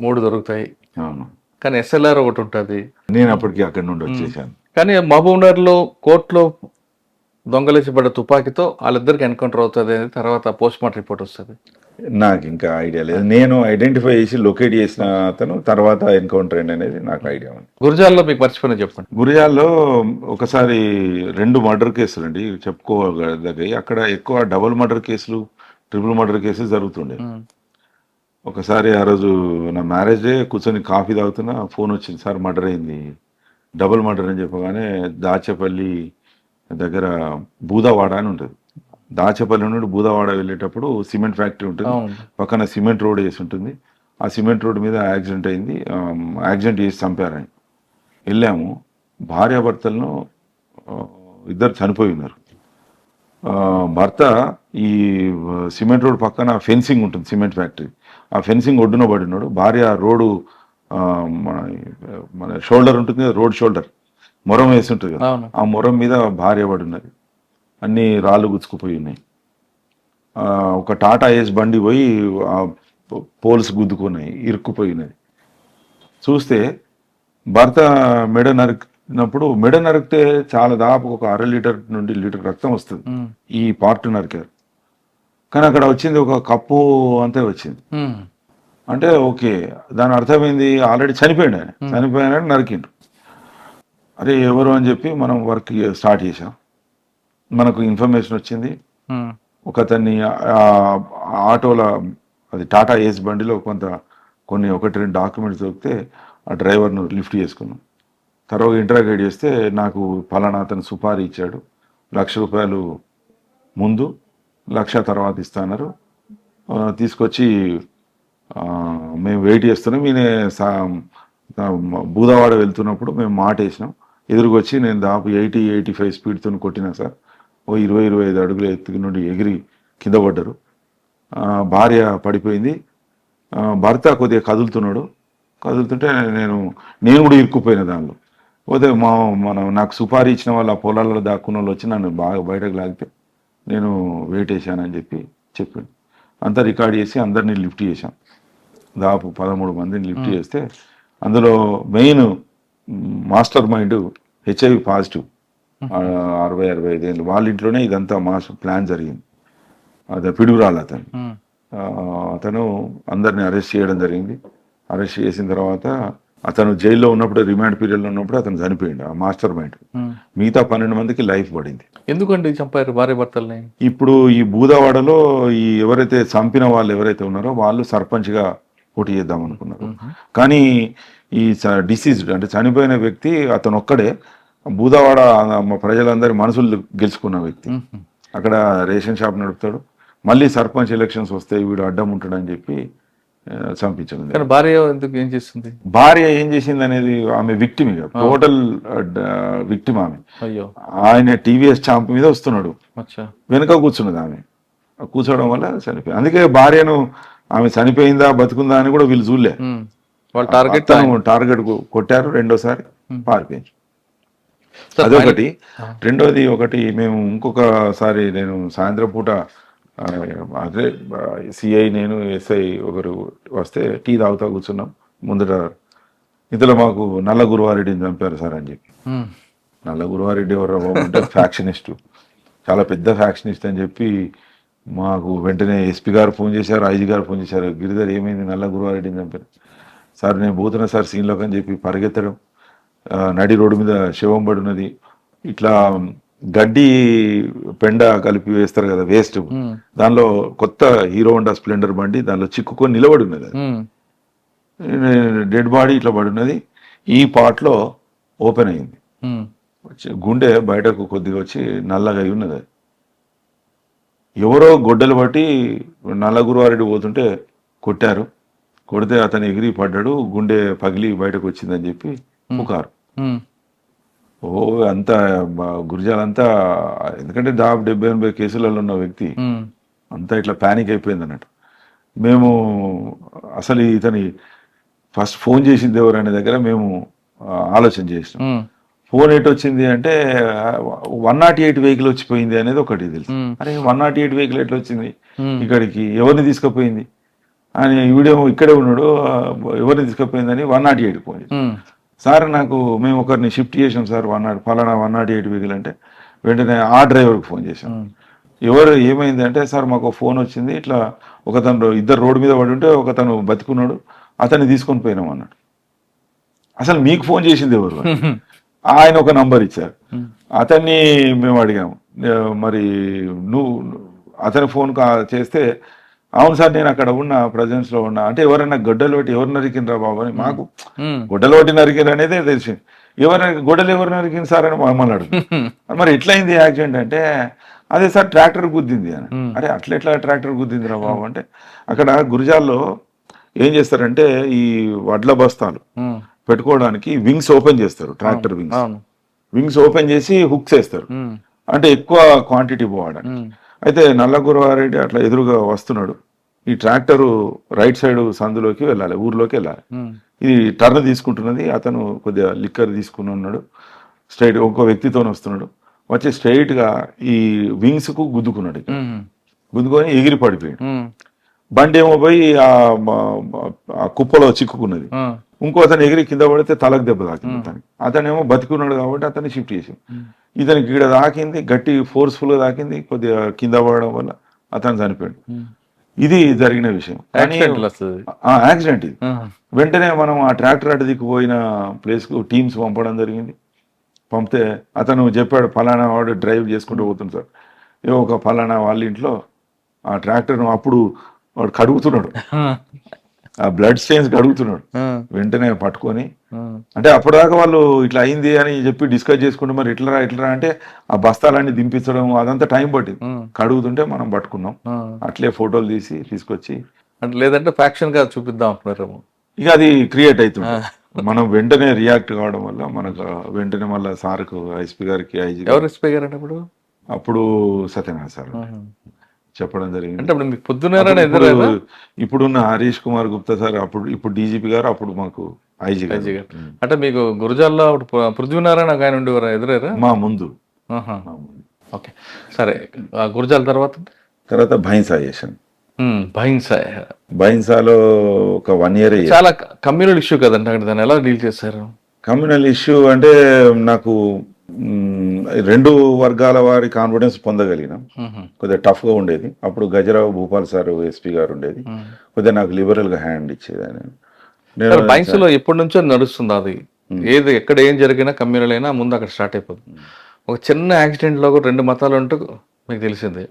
3 దొరుకుతాయి. అవును, కానీ SLR ఒకటి ఉంటుంది. నేను అప్పటికి అక్కడి నుండి వచ్చేసాను. కానీ మహబూబ్నగర్ లో కోర్టులో దొంగలేసిపడ్డ తుపాకీతో వాళ్ళిద్దరికి ఎన్కౌంటర్ అవుతుంది అనేది తర్వాత పోస్ట్ మార్టం రిపోర్ట్ వస్తుంది. నాకు ఇంకా ఐడియా లేదు. నేను ఐడెంటిఫై చేసి లొకేట్ చేసిన అతను తర్వాత ఎన్కౌంటర్ అయింది అనేది నాకు ఐడియా ఉంది. గురిజాల్లో మీకు మర్చిపోయినా చెప్పండి. గురిజాల్లో ఒకసారి 2 మర్డర్ కేసులు అండి చెప్పుకోదగ్గ. అక్కడ ఎక్కువ డబుల్ మర్డర్ కేసులు, ట్రిపుల్ మర్డర్ కేసులు జరుగుతుండే. ఒకసారి ఆ రోజు నా మ్యారేజ్ డే కూర్చొని కాఫీ తాగుతున్నా ఫోన్ వచ్చింది, సార్ మర్డర్ అయింది, డబుల్ మర్డర్ అని చెప్పగానే దాచేపల్లి దగ్గర బూదావాడ అని ఉంటుంది. దాచేపల్లి నుండి బూదావాడ వెళ్ళేటప్పుడు సిమెంట్ ఫ్యాక్టరీ ఉంటుంది, పక్కన సిమెంట్ రోడ్ వేసి ఉంటుంది. ఆ సిమెంట్ రోడ్ మీద యాక్సిడెంట్ అయింది. యాక్సిడెంట్ చేసి చంపారని వెళ్ళాము. భార్యాభర్తలను ఇద్దరు చనిపోయి ఉన్నారు. భర్త ఈ సిమెంట్ రోడ్ పక్కన ఫెన్సింగ్ ఉంటుంది, సిమెంట్ ఫ్యాక్టరీ, ఆ ఫెన్సింగ్ ఒడ్డున పడి ఉన్నాడు. భార్య రోడ్డు మన షోల్డర్ ఉంటుంది, రోడ్ షోల్డర్ మొరం వేసి ఉంటుంది కదా, ఆ మొరం మీద భార్య పడి ఉన్నది. అన్ని రాళ్ళు గుచ్చుకుపోయి ఉన్నాయి. ఒక టాటా ఏస్ బండి పోయి ఆ పోల్స్ గుద్దుకున్నాయి, ఇరుక్కుపోయినది. చూస్తే భర్త మెడ నరికినప్పుడు, మెడ నరికితే చాలా దాదాపు ఒక 1/2 లీటర్ నుండి లీటర్ రక్తం వస్తుంది ఈ పార్ట్ నరికారు. కానీ అక్కడ వచ్చింది ఒక కప్పు అంతే వచ్చింది. అంటే ఓకే, దాని అర్థమైంది ఆల్రెడీ చనిపోయాడు ఆయన, చనిపోయాడని నరికిండు. అరే ఎవరు అని చెప్పి మనం వర్క్ స్టార్ట్ చేసాం. మనకు ఇన్ఫర్మేషన్ వచ్చింది, ఒక అతన్ని ఆటోలో, అది టాటా ఏస్ బండిలో కొన్ని 1-2 డాక్యుమెంట్స్ దొరికితే ఆ డ్రైవర్ను లిఫ్ట్ చేసుకున్నాం. తర్వాత ఇంటరాగేట్ చేస్తే నాకు ఫలానా అతను సుపారీ ఇచ్చాడు, ₹1,00,000 ముందు, 1,00,000 తర్వాత ఇస్తున్నారు, తీసుకొచ్చి మేము వెయిట్ చేస్తున్నాం. ఈయన బూదవాడ వెళ్తున్నప్పుడు మేము మాట వేసినాం, ఎదురుకొచ్చి నేను దాదాపు 80-85 స్పీడ్తో కొట్టినా సార్. ఓ 20-25 అడుగుల ఎత్తు నుండి ఎగిరి కింద పడ్డారు. భార్య పడిపోయింది, భర్త కొద్దిగా కదులుతుంటే నేను కూడా ఇరుక్కుపోయిన దానిలో. పోతే నాకు సుపారీ ఇచ్చిన వాళ్ళు ఆ పొలాల్లో దాక్కున్న వాళ్ళు వచ్చి నన్ను బాగా బయటకు లాగితే నేను వెయిట్ వేసానని చెప్పిండు. అంతా రికార్డ్ చేసి అందరినీ లిఫ్ట్ చేశాం. దాదాపు 13 మందిని లిఫ్ట్ చేస్తే అందులో main master mind HIV positive, 60-65 ఏళ్ళు, వాళ్ళ ఇంట్లోనే ఇదంతా మాస్టర్ ప్లాన్ జరిగింది. అదే పిడుగురాలు అతను అందరిని అరెస్ట్ చేయడం జరిగింది. అరెస్ట్ చేసిన తర్వాత అతను జైల్లో ఉన్నప్పుడు, రిమాండ్ పీరియడ్లో ఉన్నప్పుడు అతను చనిపోయిండు, ఆ మాస్టర్ మైండ్. మిగతా 12 మందికి లైఫ్ పడింది. ఎందుకండి చంపారు భార్య భర్తల్ని? ఇప్పుడు ఈ బూదవాడలో ఈ ఎవరైతే చంపిన వాళ్ళు ఎవరైతే ఉన్నారో వాళ్ళు సర్పంచ్గా పోటీ చేద్దాం అనుకున్నారు. కానీ ఈ డిసీజ్డ్ అంటే చనిపోయిన వ్యక్తి అతను ఒక్కడే బూదవాడ ప్రజలందరి మనసులు గెలుచుకున్న వ్యక్తి. అక్కడ రేషన్ షాప్ నడుపుతాడు, మళ్ళీ సర్పంచ్ ఎలక్షన్స్ వస్తాయి, వీడు అడ్డం ఉంటాడని చెప్పి చంపించడం. భార్య ఎందుకు ఏం చేస్తుంది? భార్య ఏం చేసింది అనేది, ఆమె విక్టిమ్, టోటల్ విక్టిమ్ ఆమె. ఆయన టీవీఎస్ చాంప్ మీద వస్తున్నాడు, వెనుక కూర్చున్నది ఆమె. కూర్చోవడం వల్ల చనిపోయింది. అందుకే భార్యను ఆమె చనిపోయిందా బతుకుందా అని కూడా వీళ్ళు చూడలే. టార్గెట్ కొట్టారు, రెండోసారి పారిపోయింది. అదొకటి. రెండోది మేము ఇంకొకసారి, నేను సాయంత్రం పూట అదే సిఐ, నేను ఎస్ఐ ఒకరు వస్తే టీ తాగుతా కూర్చున్నాం ముందట. ఇందులో మాకు నల్ల గురువారెడ్డిని చంపారు సార్ అని చెప్పి నల్ల గురువారెడ్డి ఎవరు బాబు అంటే ఫ్యాక్షనిస్ట్, చాలా పెద్ద ఫ్యాక్షనిస్ట్ అని చెప్పి మాకు వెంటనే ఎస్పీ గారు ఫోన్ చేశారు, ఐజీ గారు ఫోన్ చేశారు, గిరిధర్ ఏమైంది, నల్ల గురువారెడ్డిని చంపారు. సార్ నేను పోతున్నా సార్ సీన్లోకి అని చెప్పి పరిగెత్తడం, నడి రోడ్డు మీద శవం పడి ఉన్నది, ఇట్లా గడ్డి పెండ కలిపి వేస్తారు కదా వేస్ట్, దానిలో కొత్త హీరో హోండా స్ప్లెండర్ బండి దానిలో చిక్కుకొని నిలబడి ఉన్నది, డెడ్ బాడీ ఇట్లా పడి ఉన్నది, ఈ పార్ట్లో ఓపెన్ అయింది, గుండె బయటకు కొద్దిగా వచ్చి నల్లగా అయి ఉన్నది. ఎవరో గొడ్డలు బట్టి నల్ల గురువారెడ్డి పోతుంటే కొట్టారు, కొడితే అతను ఎగిరి పడ్డాడు, గుండె పగిలి బయటకు వచ్చిందని చెప్పి పుకారు. ఓ అంతా గురిజాలంతా, ఎందుకంటే దాదాపు 70-80 కేసులలో ఉన్న వ్యక్తి అంతా ఇట్లా ప్యానిక్ అయిపోయింది అన్నట్టు. మేము అసలు ఇతని ఫస్ట్ ఫోన్ చేసింది ఎవరు అనే దగ్గర మేము ఆలోచన చేసినాం. ఫోన్ ఎటు వచ్చింది అంటే 108 వెహికల్ వచ్చిపోయింది అనేది ఒకటి తెలుసు. అరే 108 వెహికల్ ఎట్లా వచ్చింది ఇక్కడికి, ఎవరిని తీసుకుపోయింది అని, వీడియో ఇక్కడే ఉన్నాడు, ఎవరిని తీసుకుపోయిందని 108 పోయింది. సార్ నాకు మేము ఒకరిని షిఫ్ట్ చేసాం సార్, ఫలానా 108 వెహికల్ అంటే వెంటనే ఆ డ్రైవర్కి ఫోన్ చేశాం. ఎవరు ఏమైంది అంటే, సార్ మాకు ఫోన్ వచ్చింది, ఇట్లా ఒకతను ఇద్దరు రోడ్డు మీద పడి ఉంటే ఒకతను బతికున్నాడు, అతన్ని తీసుకొని పోయినాం అన్నాడు. అసలు మీకు ఫోన్ చేసింది ఎవరు? ఆయన ఒక నంబర్ ఇచ్చారు, అతన్ని మేము అడిగాము, మరి నువ్వు అతని ఫోన్ చేస్తే, అవును సార్ నేను అక్కడ ఉన్నా, ప్రజెన్స్ లో ఉన్నా అంటే, ఎవరైనా గొడ్డలు పెట్టి ఎవరు నరికినరా బాబు అని, మాకు గొడ్డలు పెట్టి నరికిన అనేది తెలిసింది, గొడ్డలు ఎవరు నరికింది సార్ అని మమ్మల్ని అడుగు. మరి ఎట్లయింది యాక్సిడెంట్ అంటే, అదే సార్ ట్రాక్టర్ గుద్దింది అని. అరే ఎట్లా ట్రాక్టర్ గుద్దిందిరా బాబు అంటే, అక్కడ గురిజాల్లో ఏం చేస్తారంటే ఈ వడ్ల బస్తాలు పెట్టుకోవడానికి వింగ్స్ ఓపెన్ చేస్తారు, ట్రాక్టర్ వింగ్స్ ఓపెన్ చేసి హుక్స్ వేస్తారు, అంటే ఎక్కువ క్వాంటిటీ పోవడానికి. అయితే నల్ల గురువారెడ్డి అట్లా ఎదురుగా వస్తున్నాడు, ఈ ట్రాక్టరు రైట్ సైడ్ సందులోకి వెళ్ళాలి, ఊర్లోకి వెళ్ళాలి, ఇది టర్న్ తీసుకుంటున్నది, అతను కొద్దిగా లిక్కర్ తీసుకుని ఉన్నాడు, స్ట్రైట్ ఇంకో వ్యక్తితో వస్తున్నాడు, వచ్చి స్ట్రైట్ గా ఈ వింగ్స్ కు గుద్దుకున్నాడు, గుద్దుకొని ఎగిరి పడిపోయాడు. బండి ఏమో పోయి ఆ కుప్పలో చిక్కుకున్నది, ఇంకో అతను ఎగిరి కింద పడితే తలకు దెబ్బ తాకింది, అతనేమో బతికున్నాడు కాబట్టి అతన్ని షిఫ్ట్ చేసి, ఇతనికి గీడ తాకింది, గట్టి ఫోర్స్ఫుల్ గా తాకింది, కొద్దిగా కింద పడడం వల్ల అతను చనిపోయాడు. ఇది జరిగిన విషయం, యాక్సిడెంట్ ఇది. వెంటనే మనం ఆ ట్రాక్టర్ అటు దిక్కుపోయిన ప్లేస్ కు టీమ్స్ పంపడం జరిగింది. పంపితే అతను చెప్పాడు, ఫలానా వాడు డ్రైవ్ చేసుకుంటూ పోతుంది సార్, ఒక ఫలానా వాళ్ళ ఇంట్లో ఆ ట్రాక్టర్ అప్పుడు వాడు కడుగుతున్నాడు, ఆ బ్లడ్ స్టెయిన్స్ కడుగుతున్నాడు, వెంటనే పట్టుకొని, అంటే అప్పటిదాకా వాళ్ళు ఇట్లా అయింది అని చెప్పి డిస్కస్ చేసుకుంటే, మరి ఇట్లా అంటే ఆ బస్తాలన్నీ దింపించడం అదంతా టైం పట్టింది, కడుగుతుంటే మనం పట్టుకున్నాం, అట్లే ఫోటోలు తీసి తీసుకొచ్చి, అంటే లేదంటే ఫ్యాక్షన్ గా చూపిద్దాం అంటున్నారేమో, ఇక అది క్రియేట్ అవుతుంది. మనం వెంటనే రియాక్ట్ కావడం వల్ల మనకు వెంటనే మళ్ళీ సార్కు, ఎస్పీ గారికి, ఐజీ ఎవరు ఎస్పీ గారు అంటే అప్పుడు సత్యనారాయణ సార్ చెప్పడం జరిగింది. అంటే ఇప్పుడు మీకు పొద్దున్న ఇప్పుడున్న హరీష్ కుమార్ గుప్తా సార్, ఇప్పుడు డీజీపీ గారు, అప్పుడు మాకు ఐజీ గారు. అంటే మీకు గురజాల్లో అప్పుడు పృథ్వీనారాయణ ఆయన ఉండేవారు, ఎదురేరా మా ముందు. ఓకే సరే, గురజాల తర్వాత భైన్సా చేశాను. భైన్సాలో ఒక 1 year చాలా కమ్యూనల్ ఇష్యూ కదండి, అక్కడ దాన్ని ఎలా డీల్ చేశారు? కమ్యూనల్ ఇష్యూ అంటే నాకు 2 వర్గాల వారి కాన్ఫిడెన్స్ పొందగలిగిన, కొద్దిగా టఫ్ గా ఉండేది. అప్పుడు గజరావు భూపాల్ సార్ ఎస్పీ గారు ఉండేది, కొద్దిగా నాకు లిబరల్ గా హ్యాండ్ ఇచ్చేది ఆయన. బైన్స్ లో ఎప్పటి నుంచో నడుస్తుంది అది, ఏది ఎక్కడ ఏం జరిగినా కమ్యూనల్ అయినా ముందు అక్కడ స్టార్ట్ అయిపోతుంది. ఒక చిన్న యాక్సిడెంట్ లో 2 మతాలు ఉంటూ మీకు తెలిసిందే.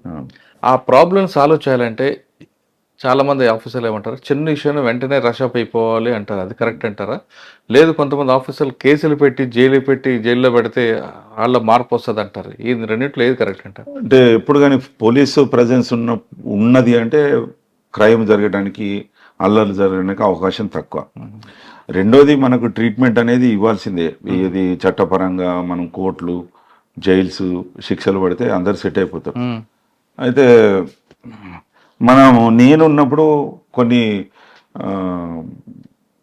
ఆ ప్రాబ్లమ్ సాల్వ్ చేయాలంటే చాలా మంది ఆఫీసర్లు ఏమంటారు, చిన్న ఇష్యూని వెంటనే రష్ అప్ అయిపోవాలి అంటారు, అది కరెక్ట్ అంటారా? లేదు కొంతమంది ఆఫీసర్లు కేసులు పెట్టి జైల్లో పెడితే వాళ్ళ మార్పు వస్తుంది అంటారు, ఈ రెండింటిలో ఏది కరెక్ట్ అంటారు? అంటే ఎప్పుడు కానీ పోలీసు ప్రజెన్స్ ఉన్నది అంటే క్రైమ్ జరగడానికి, అల్లర్లు జరగడానికి అవకాశం తక్కువ. రెండోది మనకు ట్రీట్మెంట్ అనేది ఇవ్వాల్సిందే, ఇది చట్టపరంగా మనం కోర్టులు, జైల్స్, శిక్షలు పడితే అందరు సెట్ అయిపోతారు. అయితే నేనున్నప్పుడు కొన్ని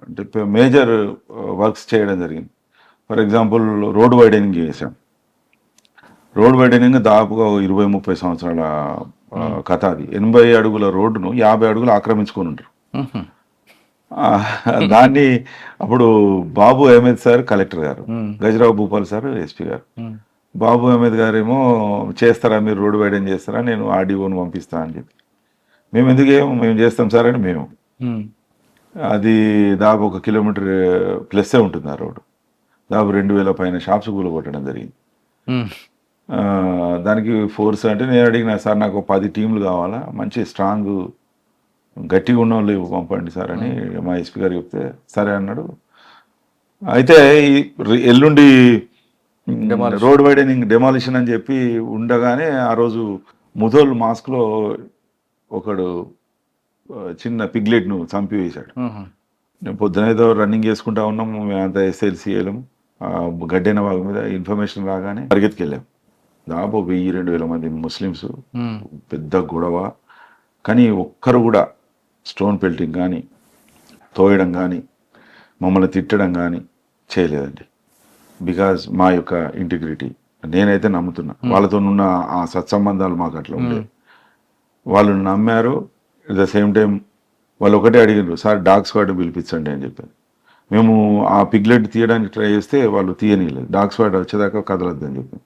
అంటే మేజర్ వర్క్స్ చేయడం జరిగింది. ఫర్ ఎగ్జాంపుల్ రోడ్ వైడనింగ్ చేసాం. రోడ్ వైడనింగ్ దాదాపుగా 20-30 సంవత్సరాల కథ అది. 80 అడుగుల రోడ్డును 50 అడుగులు ఆక్రమించుకొని ఉంటారు. దాన్ని అప్పుడు బాబు అహ్మద్ సార్ కలెక్టర్ గారు, ఉమ్, గజరావు భూపాల్ సార్ ఎస్పీ గారు. ఉమ్, బాబు అహ్మద్ గారేమో చేస్తారా మీరు రోడ్డు వైడన్ చేస్తారా, నేను ఆర్డీఓని పంపిస్తా అని చెప్పి, మేము ఎందుకు మేము చేస్తాం సార్ అని మేము. ఉమ్, అది దాదాపు 1 కిలోమీటర్ ప్లస్సే ఉంటుంది ఆ రోడ్డు. దాదాపు 2000 పైన షాప్స్ కూలగొట్టడం జరిగింది. ఉమ్, ఆ, దానికి ఫోర్స్ అంటే నేను అడిగిన సార్ నాకు 10 టీంలు కావాలా, మంచి స్ట్రాంగ్ గట్టిగా ఉన్న వాళ్ళు పంపండి సార్ అని మా ఎస్పీ గారు చెప్తే సరే అన్నాడు. అయితే ఈ ఎల్లుండి Demolition. రోడ్ వైడనింగ్ డెమాలిషన్ అని చెప్పి ఉండగానే ఆ రోజు ముధోల్ మాస్క్లో ఒకడు చిన్న పిగ్లెట్ను చంపివేశాడు. ఉహు, నేను పొద్దున ఏదో రన్నింగ్ చేసుకుంటా ఉన్నాము, మేమంతా ఎస్ఎల్సి వెళ్ళాము. గడ్డైన భాగం మీద ఇన్ఫర్మేషన్ రాగానే పరిగెత్తుకెళ్ళాం. దాదాపు 1000-2000 మంది ముస్లిమ్స్, ఉమ్, పెద్ద గొడవ. కానీ ఒక్కరు కూడా స్టోన్ పెల్టింగ్ కానీ తోయడం కానీ మమ్మల్ని తిట్టడం కానీ చేయలేదండి. బికాజ్ మా యొక్క ఇంటిగ్రిటీ నేనైతే నమ్ముతున్నా. వాళ్ళతో ఉన్న ఆ సత్సంబంధాలు మాకు అట్లా ఉండేవి. వాళ్ళు నమ్మారు. ఎట్ ద సేమ్ టైం వాళ్ళు ఒకటే అడిగారు, సార్ డాగ్ స్క్వాడ్ పిలిపించండి అని చెప్పారు. మేము ఆ పిగ్లెట్ తీయడానికి ట్రై చేస్తే వాళ్ళు తీయనీయలేదు. డాగ్ స్క్వాడ్ వచ్చేదాకా కదలొద్దు అని చెప్పి,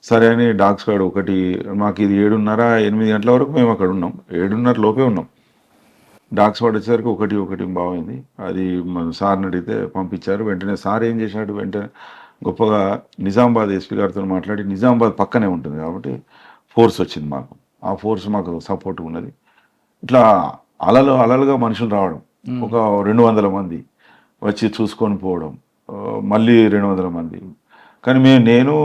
సరే అని డాగ్ స్క్వాడ్ ఒకటి, మాకు ఇది 7:30-8 గంటల వరకు మేము అక్కడ ఉన్నాం. 7:30 లోపే ఉన్నాం. డాగ్ స్క్వాడ్ వచ్చేసరికి ఒకటి బాగుంది. అది మన సార్ని అడిగితే పంపించారు. వెంటనే సార్ ఏం చేశాడు, వెంటనే గొప్పగా నిజామాబాద్ ఎస్పీ గారితో మాట్లాడి, నిజామాబాద్ పక్కనే ఉంటుంది కాబట్టి ఫోర్స్ వచ్చింది మాకు. ఆ ఫోర్స్ మాకు సపోర్ట్ ఉన్నది. ఇట్లా అలలుగా మనుషులు రావడం, ఒక 200 మంది వచ్చి చూసుకొని పోవడం, మళ్ళీ 200 మంది. కానీ నేను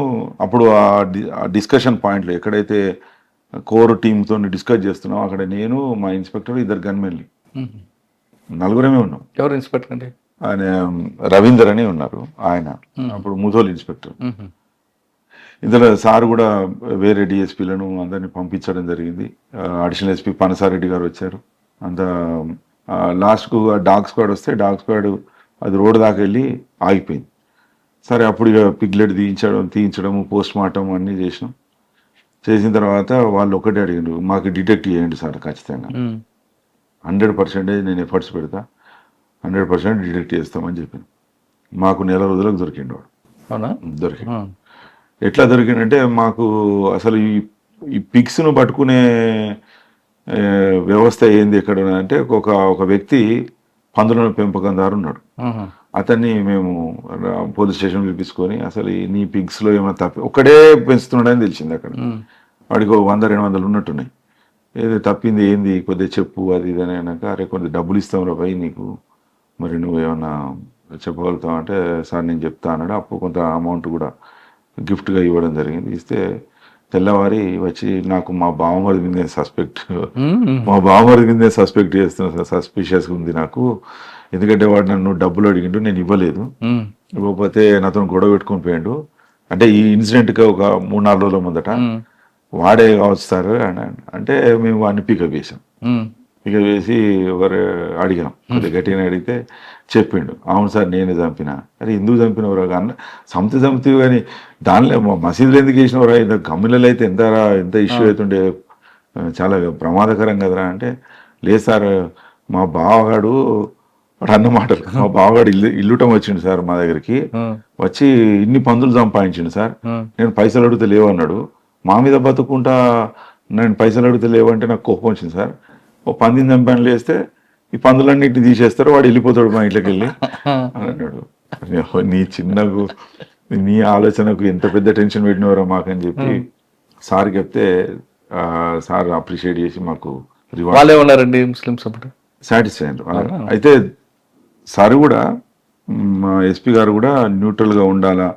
అప్పుడు ఆ డిస్కషన్ పాయింట్లు ఎక్కడైతే కోర్ టీంతో డిస్కస్ చేస్తున్నాం, అక్కడ నేను, మా ఇన్స్పెక్టర్, 2 గన్మెన్లు, ఉహు. 4 ఉన్నాం. ఎవరు ఇన్స్పెక్టర్ అండి? ఆయన రవీందర్ అని ఉన్నారు, ఆయన అప్పుడు ముధోల్ ఇన్స్పెక్టర్. ఉహు, ఇందులో సార్ కూడా వేరే డిఎస్పీలను అందరినీ పంపించడం జరిగింది. అడిషనల్ ఎస్పీ పనసారెడ్డి గారు వచ్చారు. అంత లాస్ట్కు డాగ్ స్క్వాడ్ వస్తే డాగ్ స్క్వాడ్ అది రోడ్ దాకా వెళ్ళి ఆగిపోయింది. సరే అప్పుడు ఇక పిగ్లెట్ తీయించడం పోస్ట్ మార్టం అన్నీ చేసినాం. చేసిన తర్వాత వాళ్ళు ఒకటే అడిగారు, మాకు డిటెక్ట్ చేయండి సార్ ఖచ్చితంగా, ఉమ్, 100% నేను ఎఫర్ట్స్ పెడతా, 100% డిటెక్ట్ చేస్తామని చెప్పింది. మాకు 1 నెల రోజులకు దొరికిండు వాడు. అవునా? దొరికింది. ఉమ్, ఎట్లా దొరికిందంటే మాకు అసలు ఈ పిగ్స్ను పట్టుకునే ఆ, వ్యవస్థ ఏంది ఎక్కడ అంటే, ఒక వ్యక్తి పందుల పెంపకందారు ఉన్నాడు. ఉహు, అతన్ని మేము పోలీస్ స్టేషన్ పిలిపించుకొని, అసలు నీ పిగ్స్లో ఏమైనా ఒక్కడే పెంచుతున్నాడని తెలిసింది అక్కడ. ఉమ్, వాడికి 100-200 ఉన్నట్టున్నాయి. ఏది తప్పింది ఏంది కొద్దిగా చెప్పు అది ఇది అని అన్నాక, అరే కొద్దిగా డబ్బులు ఇస్తాం రా భయ్ నీకు, మరి నువ్వు ఏమన్నా చెప్పగలుగుతావు అంటే, సార్ నేను చెప్తా అన్నాడు. అప్పుడు కొంత అమౌంట్ కూడా గిఫ్ట్గా ఇవ్వడం జరిగింది. ఇస్తే తెల్లవారి వచ్చి నాకు మా బావమరి మీదే సస్పెక్ట్ చేస్తున్నా సార్, సస్పిషియస్గా ఉంది నాకు, ఎందుకంటే వాడు నన్ను డబ్బులు అడిగిండు, నేను ఇవ్వలేదు, ఉమ్, ఇవ్వకపోతే నాతో గొడవ పెట్టుకొని పోయిండు. అంటే ఈ ఇన్సిడెంట్కి ఒక 3-4 రోజుల ముందట ఉమ్, వాడే కావచ్చు సార్ అని అంటే, మేము వాడిని పికప్ చేసాం. ఉమ్, పికప్ చేసి ఒకరు అడిగాం, కొద్దిగా గట్టిగా అడిగితే చెప్పిండు, అవును సార్ నేనే చంపిన. అరే ఎందుకు చంపినవరా అన్న, చంపుతీవి కానీ దానిలో మసీదులు ఎందుకు వేసినవరా, ఇంత గమ్మిలలో అయితే ఎంత ఇష్యూ అవుతుండే, చాలా ప్రమాదకరం కదరా అంటే, లేదు సార్ మా బావగాడు వాడు అన్న మాటలు, మా బావగాడు ఇల్లుటం వచ్చిండు సార్ మా దగ్గరికి, వచ్చి ఇన్ని పందులు సంపాదించిండు సార్, నేను పైసలు అడిగితే లేవన్నాడు, మా మీద బతుకుంటా నేను పైసలు అడిగితే లేవంటే నాకు కోపం వచ్చింది సార్, ఓ పందిని చంపాను లేస్తే ఈ పందులన్నింటినీ తీసేస్తారు, వాడు వెళ్ళిపోతాడు మా ఇంట్లోకి వెళ్ళి అని అన్నాడు. నీ ఆలోచనకు ఎంత పెద్ద టెన్షన్ పెట్టినవరా మాకని చెప్పి సార్ చెప్తే, సార్ అప్రిషియేట్ చేసి మాకు వాళ్ళే ఉన్నారండి ముస్లిమ్స్ అప్పుడు సాటిస్ఫై అయ్యారు. అయితే సార్ కూడా, మా ఎస్పీ గారు కూడా న్యూట్రల్గా ఉండాలా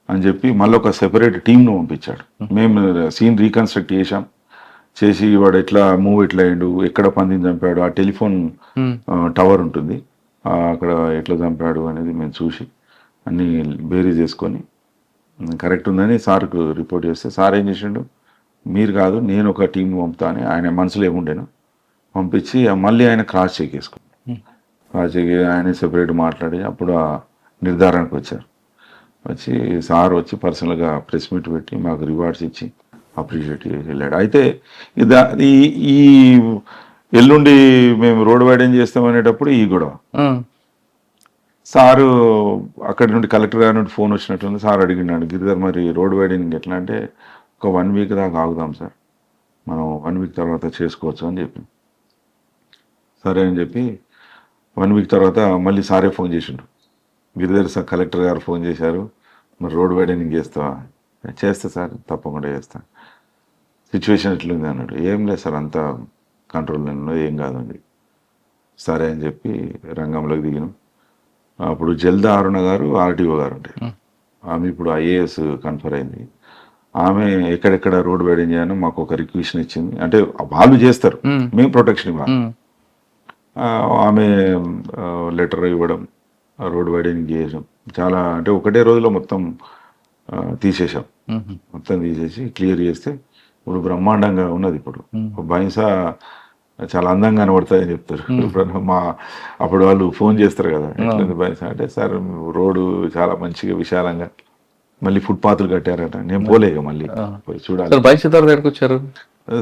అని చెప్పి మళ్ళీ ఒక సెపరేట్ టీంను పంపించాడు. మేము సీన్ రీకన్స్ట్రక్ట్ చేసి వాడు ఎట్లా అయ్యాడు, ఎక్కడ పందిని చంపాడు, ఆ టెలిఫోన్ టవర్ ఉంటుంది అక్కడ ఎట్లా చంపాడు అనేది మేము చూసి అన్నీ బేరీ చేసుకొని కరెక్ట్ ఉందని సార్కు రిపోర్ట్ చేస్తే, సార్ ఏం చేసిండు, మీరు కాదు నేను ఒక టీం పంపుతా అని ఆయన మనసులో ఏముండేను పంపించి మళ్ళీ ఆయన క్రాస్ చెక్ చేసుకుని, క్రాస్ చెక్ ఆయన సెపరేట్ మాట్లాడి అప్పుడు ఆ నిర్ధారణకు వచ్చారు. వచ్చి సార్ వచ్చి పర్సనల్గా ప్రెస్ మీట్ పెట్టి మాకు రివార్డ్స్ ఇచ్చి అప్రిషియేట్ చేసి వెళ్ళాడు. అయితే ఈ ఎల్లుండి మేము రోడ్ వైడెన్ చేస్తామనేటప్పుడు ఈ గొడవ. ఉమ్, సారు అక్కడి నుండి కలెక్టర్ గారి నుండి ఫోన్ వచ్చినట్టుంది. సార్ అడిగినాడు, గిరిధర్ మరి రోడ్ వైడెనింగ్ ఎట్లా అంటే, ఒక 1 వీక్ దాకా ఆగుదాం సార్, మనం 1 వీక్ తర్వాత చేసుకోవచ్చు అని చెప్పి. సరే అని చెప్పి 1 వీక్ తర్వాత మళ్ళీ సారే ఫోన్ చేసిండు. గిరిధర్ సార్ కలెక్టర్ గారు ఫోన్ చేశారు, మరి రోడ్ వైడెనింగ్ చేస్తావా? చేస్తా సార్, తప్పకుండా చేస్తా. సిచ్యువేషన్ ఎట్లుంది అన్నాడు. ఏం లేదు సార్, అంతా కంట్రోల్లో ఉన్నది, ఏం కాదండి. సరే అని చెప్పి రంగంలోకి దిగినాం. అప్పుడు జల్దా అరుణ గారు ఆర్టీఓ గారు ఉంటాయి. ఆమె ఇప్పుడు ఐఏఎస్ కన్ఫర్ అయింది. ఆమె ఎక్కడెక్కడ రోడ్ వైడెన్ చేయాలో మాకు ఒక రిక్వెషన్ ఇచ్చింది. అంటే వాళ్ళు చేస్తారు, మేము ప్రొటెక్షన్ ఇవ్వాలి. ఉమ్, ఆమె లెటర్ ఇవ్వడం, రోడ్ వైడెనింగ్ చేయడం చాలా, అంటే ఒకటే రోజులో మొత్తం తీసేసాం. ఉమ్, మొత్తం తీసేసి క్లియర్ చేస్తే ఇప్పుడు బ్రహ్మాండంగా ఉన్నది. ఇప్పుడు బైన్సా చాలా అందంగా కనబడతాయని చెప్తారు. ఇప్పుడు అప్పుడు వాళ్ళు ఫోన్ చేస్తారు కదా, ఎట్లుంది బైన్సా అంటే, సార్ రోడ్డు చాలా మంచిగా విశాలంగా, మళ్ళీ ఫుట్పాత్లు కట్టారట. నేను పోలేక మళ్ళీ పోయి చూడాలి. సార్ బైక్ సిద్ధార్థ ఎక్కడికి వచ్చారు?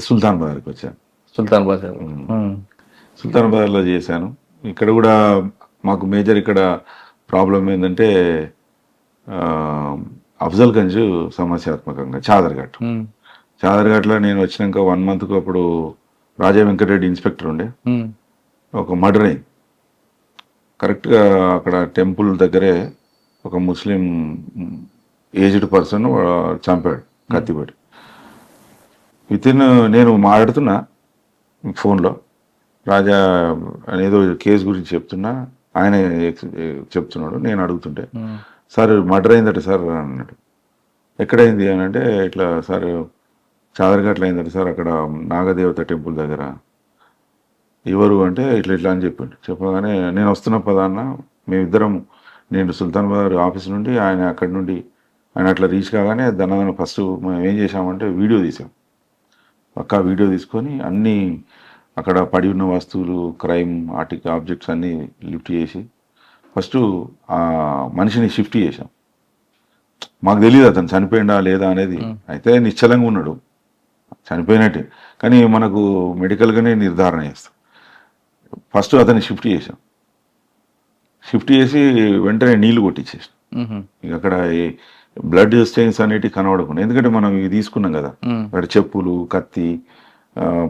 సుల్తాన్ బజార్కి వచ్చాను. సుల్తాన్ బాజార్. సుల్తాన్ బజార్లో చేశాను. ఇక్కడ కూడా మాకు మేజర్ ఇక్కడ ప్రాబ్లం ఏంటంటే అఫ్జల్గంజ్ సమస్యాత్మకంగా చాదర్ఘాట్. చాదర్ఘాట్లో నేను వచ్చినాక 1 మంత్కు అప్పుడు రాజా వెంకటరెడ్డి ఇన్స్పెక్టర్ ఉండే, ఒక మర్డర్ అయింది కరెక్ట్గా అక్కడ టెంపుల్ దగ్గరే. ఒక ముస్లిం ఏజ్డ్ పర్సన్ చంపాడు కత్తిపడి. నేను మాట్లాడుతున్నా ఫోన్లో, రాజా అనేదో కేసు గురించి చెప్తున్నా, ఆయన చెప్తున్నాడు, నేను అడుగుతుంటే, సార్ మర్డర్ అయిందట సార్ అన్నాడు. ఎక్కడైంది అని అంటే, ఇట్లా సార్ చాదర్ఘాట్లో అయిందట సార్, అక్కడ నాగదేవత టెంపుల్ దగ్గర. ఎవరు అంటే ఇట్లా ఇట్లా అని చెప్పిండు. చెప్పగానే నేను వస్తున్న పదాన్న, మేమిద్దరం, నేను సుల్తాన్ బజార్ ఆఫీస్ నుండి ఆయన అక్కడి నుండి ఆయన అట్లా రీచ్ కాగానే దాని ఫస్ట్ మేము ఏం చేసామంటే వీడియో తీసాం. పక్కా వీడియో తీసుకొని అన్నీ అక్కడ పడి ఉన్న వస్తువులు, క్రైమ్ ఆబ్జెక్ట్స్ అన్నీ లిఫ్ట్ చేసి ఫస్ట్ ఆ మనిషిని షిఫ్ట్ చేసాం. మాకు తెలియదు అతను చనిపోయిందా లేదా అనేది. అయితే నిశ్చలంగా ఉన్నాడు, చనిపోయినట్టే, కానీ మనకు మెడికల్గానే నిర్ధారణ చేస్తాం. ఫస్ట్ అతన్ని షిఫ్ట్ చేసాం. షిఫ్ట్ చేసి వెంటనే నీళ్లు కొట్టించేసాం. ఇక అక్కడ బ్లడ్ స్టెయిన్స్ అనేటివి కనబడకుండా, ఎందుకంటే మనం ఇవి తీసుకున్నాం కదా, అక్కడ చెప్పులు, కత్తి,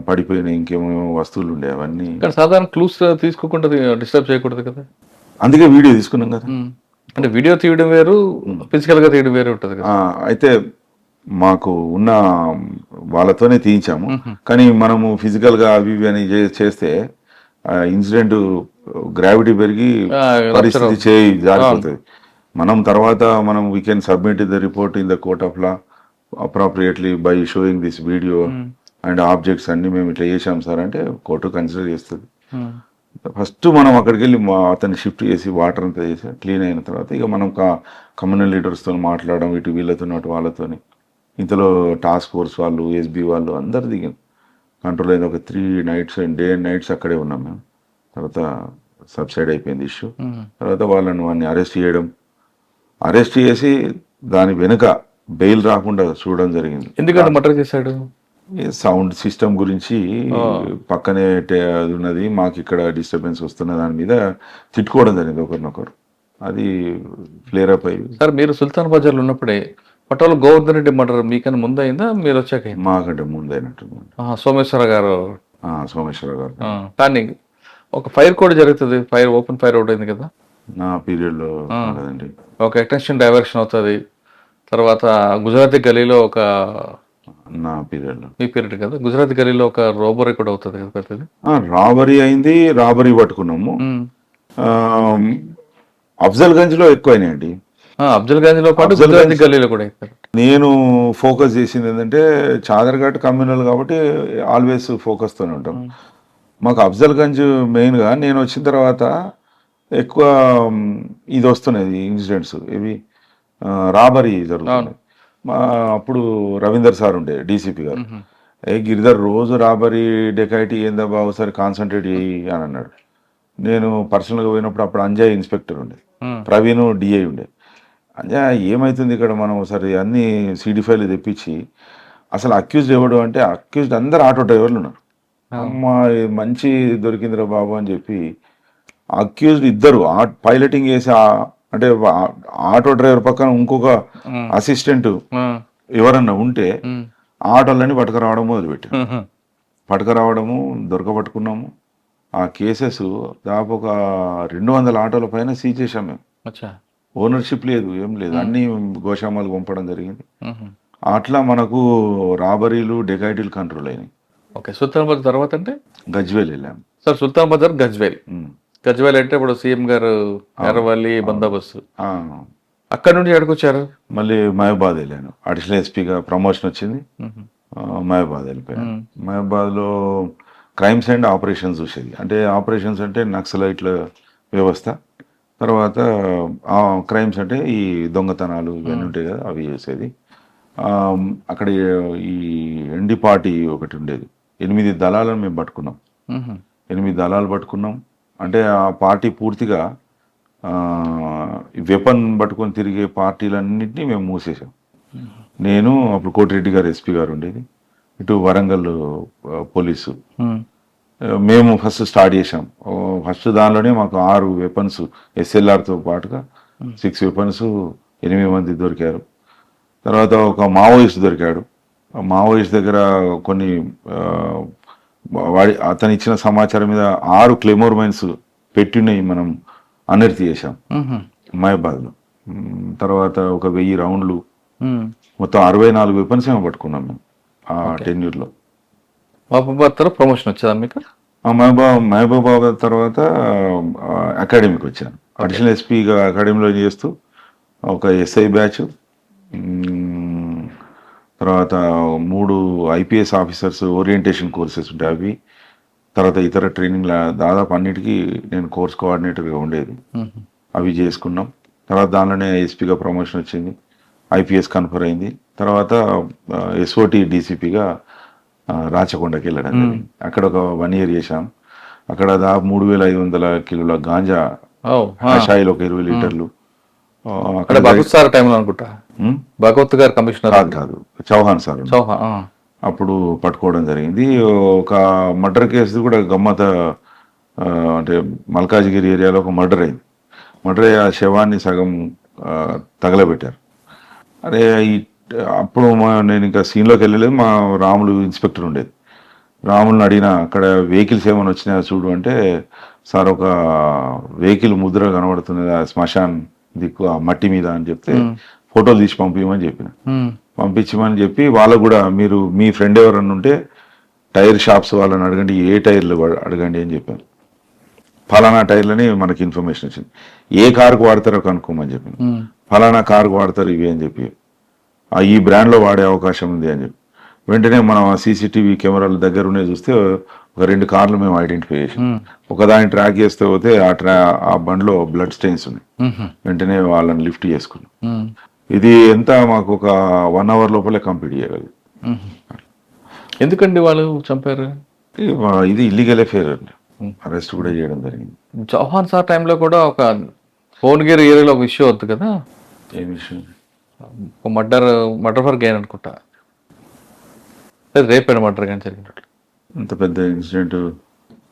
పడిపోయిన ఇంకేమో వస్తువులు ఉండే, అవన్నీ. సాధారణ క్లూస్ తీసుకోకుండా డిస్టర్బ్ చేయకూడదు కదా, అందుకే వీడియో తీసుకున్నాం కదా. అంటే వీడియో తీయడం వేరు, ఫిజికల్ గా తీయడం వేరు ఉంటుంది కదా. అయితే మాకు ఉన్న వాళ్ళతోనే తీయించాము, కానీ మనము ఫిజికల్ గా అవి ఇవి అని చేస్తే ఇన్సిడెంట్ గ్రావిటీ పెరిగి పరిస్థితి చేయి జారిపోతుంది. మనం తర్వాత we can submit the report in the court of law appropriately by sowing this video and objects అన్ని మేము ఇట్లా చేసాం సార్ అంటే కోర్టు కన్సిడర్ చేస్తుంది. ఫస్ట్ మనం అక్కడికి వెళ్ళి అతన్ని షిఫ్ట్ చేసి వాటర్ అంతా చేసి క్లీన్ అయిన తర్వాత ఇక మనం కమ్యూనల్ లీడర్స్తో మాట్లాడడం, ఇటు వీళ్ళతో అటు వాళ్ళతోని. ఇంతలో టాస్క్ ఫోర్స్ వాళ్ళు, ఎస్బీ వాళ్ళు అందరు దిగాం. కంట్రోల్ అయింది. ఒక 3 nights డే అండ్ నైట్స్ అక్కడే ఉన్నాం మేము. తర్వాత సబ్సైడ్ అయిపోయింది ఇష్యూ. తర్వాత వాళ్ళని అరెస్ట్ చేయడం, అరెస్ట్ చేసి దాని వెనుక బెయిల్ రాకుండా చూడడం జరిగింది. ఎందుకంటే మర్డర్ చేశాడు? సౌండ్ సిస్టమ్ గురించి పక్కనే అది ఉన్నది, మాకు ఇక్కడ డిస్టర్బెన్స్ వస్తున్న దాని మీద తిట్టుకోవడం జరిగింది ఒకరినొకరు. అది ఫ్లేర్ అప్ అయ్యి. సార్ మీరు సుల్తాన్ బజార్లో ఉన్నప్పుడే పట్టోలు గోవర్ధన్ రెడ్డి మర్డర్ మీకన్నా ముందు అయిందా, మీరు వచ్చాక? మాకంటే ముందు అయినట్టు. సోమేశ్వర గారు. సోమేశ్వర గారు. కానీ ఒక ఫైర్ కూడా జరుగుతుంది, ఓపెన్ ఫైర్ అవుట్ అయింది కదా నా పీరియడ్లో కదండి. ఒక ఎక్స్టెన్షన్ డైవర్షన్ అవుతుంది. తర్వాత గుజరాతీ గలీలో ఒక, నా పీరియడ్లో, మీ పీరియడ్ కదా, గుజరాతీ గలీలో ఒక రాబరీ కూడా అవుతుంది కదా పెద్దది. రాబరీ అయింది, రాబరీ పట్టుకున్నాము. అఫ్జల్గంజ్ లో ఎక్కువైనాయండి. అఫ్జల్గంజ్ లో పాటు గుజరాతీ గలీలో కూడా అవుతారు. నేను ఫోకస్ చేసింది ఏంటంటే చాదర్ఘాట్ కమ్యూనల్ కాబట్టి ఆల్వేస్ ఫోకస్తోనే ఉంటాం. మాకు అఫ్జల్గంజ్ మెయిన్గా నేను వచ్చిన తర్వాత ఎక్కువ ఇది వస్తున్నది ఇన్సిడెంట్స్, ఇవి రాబరీ జరుగుతుంది. అప్పుడు రవీందర్ సార్ ఉండే డీసీపీ గారు, గిరిధర్ రోజు రాబరీ డెకైటీ ఏందబ్బా ఒకసారి కాన్సన్ట్రేట్ చేయి అని అన్నాడు. నేను పర్సనల్గా పోయినప్పుడు అప్పుడు అంజయ్ ఇన్స్పెక్టర్ ఉండే, ప్రవీణ్ డిఐ ఉండే. అంజయ్ ఏమవుతుంది ఇక్కడ, మనం ఒకసారి అన్ని CD5 తెప్పించి, అసలు అక్యూజ్డ్ ఎవడు అంటే అక్యూజ్డ్ అందరు ఆటో డ్రైవర్లు ఉన్నారు. అమ్మ ఇది మంచి దొరికిందిరా బాబు అని చెప్పి అక్యూజ్డ్ ఇద్దరు పైలటింగ్ చేసి అంటే ఆటో డ్రైవర్ పక్కన ఇంకొక అసిస్టెంట్ ఎవరన్నా ఉంటే ఆటోలని పట్టుకురావడం మొదలుపెట్టారు. పట్టుకురావడము దొరకబట్టుకున్నాము. ఆ కేసెస్ దాదాపు ఒక 200 ఆటోల పైన సీజ్ చేశాం మేము. ఓనర్షిప్ లేదు, ఏం లేదు, అన్ని గోశామాలు పంపడం జరిగింది. అట్లా మనకు రాబరీలు డెకాయిటీలు కంట్రోల్ అయినాయి. ఓకే, సుల్తాన్ బజార్ తర్వాత అంటే గజ్వేల్ వెళ్ళాము సార్. సుల్తాన్ బజార్ గజ్వేల్. గజ్వేల్ అంటే ఇప్పుడు సీఎం గారు ఎర్రవల్లి బందోబస్తు. అక్కడ నుండి ఎక్కడికి వచ్చారు? మళ్ళీ మహబాద్ వెళ్ళాను. అడిషనల్ ఎస్పీగా ప్రమోషన్ వచ్చింది. మహబాద్ వెళ్ళిపోయాను. మహబాద్లో క్రైమ్స్ అండ్ ఆపరేషన్స్ చూసేది. అంటే ఆపరేషన్స్ అంటే నక్సలైట్ల వ్యవస్థ, తర్వాత క్రైమ్స్ అంటే ఈ దొంగతనాలు ఇవన్నీ ఉంటాయి కదా, అవి చేసేది. అక్కడ ఈ ఎండి పార్టీ ఒకటి ఉండేది. 8 దళాలను మేము పట్టుకున్నాం. 8 దళాలు పట్టుకున్నాం. అంటే ఆ పార్టీ పూర్తిగా వెపన్ పట్టుకొని తిరిగే పార్టీలన్నింటినీ మేము మూసేసాం. నేను అప్పుడు కోటిరెడ్డి గారు ఎస్పీ గారు ఉండేది, ఇటు వరంగల్ పోలీసు. మేము ఫస్ట్ స్టార్ట్ చేసాం. ఫస్ట్ దానిలోనే మాకు 6 వెపన్స్ SLRతో పాటుగా 6 వెపన్స్, 8 మంది దొరికారు. తర్వాత ఒక మావోయిస్ట్ దొరికాడు. మావోయిస్ట్ దగ్గర కొన్ని అతను ఇచ్చిన సమాచారం మీద 6 క్లెమోర్ మైన్స్ పెట్టినవి మనం అనర్తి చేశాం మహబాద్లో. తర్వాత ఒక 1000 రౌండ్లు, మొత్తం 64 వెపన్స్ ఏమో పట్టుకున్నాం మేము ఆ టెన్యూర్లో. మహబూబాబాద్ ప్రమోషన్ వచ్చేదా మీకు? మహబూబాబాద్ తర్వాత అకాడమీకి వచ్చాను. అడిషనల్ ఎస్పీగా అకాడమీలో చేస్తూ ఒక SI బ్యాచ్, తర్వాత 3 IPS ఆఫీసర్స్ ఓరియంటేషన్ కోర్సెస్ ఉంటాయి అవి, తర్వాత ఇతర ట్రైనింగ్ దాదాపు అన్నిటికీ నేను కోర్స్ కోఆర్డినేటర్గా ఉండేది. అవి చేసుకున్నాం. తర్వాత దానిలోనే ఎస్పీగా ప్రమోషన్ వచ్చింది. IPS కన్ఫర్ అయింది. తర్వాత SOT DCPగా రాచకొండకి వెళ్ళడం జరిగింది. అక్కడ ఒక 1 year చేశాం. అక్కడ దాదాపు 3500 కిలోల గాంజా, షాయిలు ఒక 20 లీటర్లు. అక్కడ భగవత్ సార్ టైంలో అనుకుంటా, భగవత్ గారు కమిషనర్ కాదు, చౌహాన్ సార్ అప్పుడు పట్టుకోవడం జరిగింది. ఒక మర్డర్ కేసు కూడా గమ్మత, అంటే మల్కాజ్గిరి ఏరియాలో ఒక మర్డర్ అయింది. మర్డర్ అయ్యి ఆ శవాన్ని సగం తగలబెట్టారు. అరే అప్పుడు నేను ఇంకా సీన్లోకి వెళ్ళలేదు. మా రాములు ఇన్స్పెక్టర్ ఉండేది. రాములను అడిగిన అక్కడ వెహికల్స్ ఏమైనా వచ్చినాయో చూడు అంటే, సార్ ఒక వెహికల్ ముద్ర కనబడుతున్నది ఆ శ్మశాన్ దిక్కు ఆ మట్టి మీద అని చెప్తే, ఫోటోలు తీసి పంపించమని చెప్పిన. పంపించమని చెప్పి వాళ్ళకు కూడా, మీరు మీ ఫ్రెండ్ ఎవరన్నా ఉంటే టైర్ షాప్స్ వాళ్ళని అడగండి, ఏ టైర్లు అడగండి అని చెప్పాను. ఫలానా టైర్లని మనకి ఇన్ఫర్మేషన్ వచ్చింది. ఏ కారుకు వాడతారో కనుక్కోమని చెప్పాను. ఫలానా కారుకు వాడతారు ఇవి అని చెప్పి, ఈ బ్రాండ్లో వాడే అవకాశం ఉంది అని చెప్పి, వెంటనే మనం CCTV కెమెరాల దగ్గర ఉన్నాయి చూస్తే ఒక 2 కార్లు మేము ఐడెంటిఫై చేసాం. ఒకదాన్ని ట్రాక్ చేస్తే పోతే ఆ బండ్లో బ్లడ్ స్టెయిన్స్ ఉన్నాయి. వెంటనే వాళ్ళని లిఫ్ట్ చేసుకున్నాం. ఇది ఎంత మాకు ఒక 1 hour లోపలే కంప్లీట్ చేయగలదు. ఎందుకండి వాళ్ళు చంపారు? ఇది ఇల్లీగల్ ఎఫైర్ అండి. అరెస్ట్ కూడా చేయడం జరిగింది. చౌహాన్ సార్ టైంలో కూడా ఒక భువనగిరి ఏరియాలో ఒక ఇష్యూ వద్దు కదా, ఏం విషయం? ఒక మర్డర్ ఫర్ గెయిన్ అనుకుంటా, రేప్ అండ్ మర్డర్ కానీ జరిగినట్లు. అంత పెద్ద ఇన్సిడెంట్.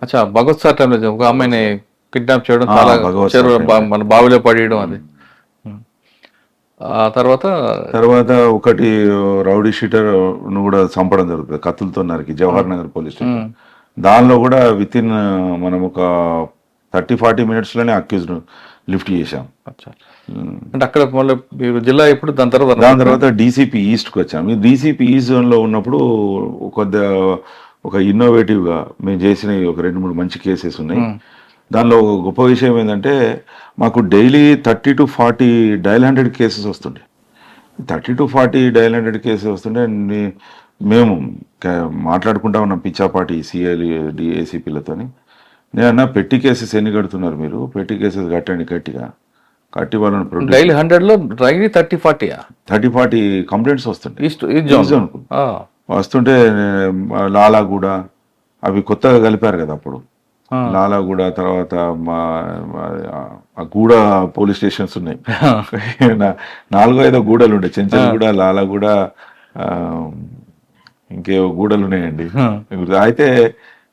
అచ్చా, భగవత్ సార్ టైంలో ఒక అమ్మాయిని కిడ్నాప్ చేయడం, మన బావిలో పడేయడం, అది. ఆ తర్వాత ఒకటి రౌడీ షీటర్ కూడా చంపడం జరుగుతుంది కత్తులతో నరికి, జవహర్ నగర్ పోలీస్ స్టేషన్. దానిలో కూడా విత్ ఇన్ మనం ఒక 30-40 minutesలోనే అక్యూజ్డ్ లిఫ్ట్ చేశాం. అంటే అక్కడ మళ్ళీ జిల్లా ఇప్పుడు దాని తర్వాత DCP ఈస్ట్కి వచ్చాము. DCP ఈస్ట్ జోన్లో ఉన్నప్పుడు ఒక ఇన్నోవేటివ్గా మేము చేసిన ఒక 2-3 మంచి కేసెస్ ఉన్నాయి. దానిలో ఒక గొప్ప విషయం ఏంటంటే, మాకు డైలీ 30 to 40 డయల్ 100 కేసెస్ వస్తుండే. 30 to 40 డయల్ 100 కేసెస్ వస్తుండే. మేము మాట్లాడుకుంటా ఉన్నాం పిచ్చాపాటి CIలు ACPలతోని. నేనన్నా పెట్టి కేసెస్ ఎన్ని కడుతున్నారు మీరు, పెట్టి కేసెస్ కట్టండి, కట్టి వాళ్ళని డైలీ 100లో 30-40 కంప్లైంట్స్ వస్తుంటాయి. వస్తుంటే లాలాగూడ అవి కొత్తగా కలిపారు కదా అప్పుడు, లాలాగూడ, తర్వాత గూడ పోలీస్ స్టేషన్స్ ఉన్నాయి. 4-5 గూడలు ఉండే, చెంచల్గూడ, లాలాగూడ, ఇంకేవో గూడలు ఉన్నాయండి. అయితే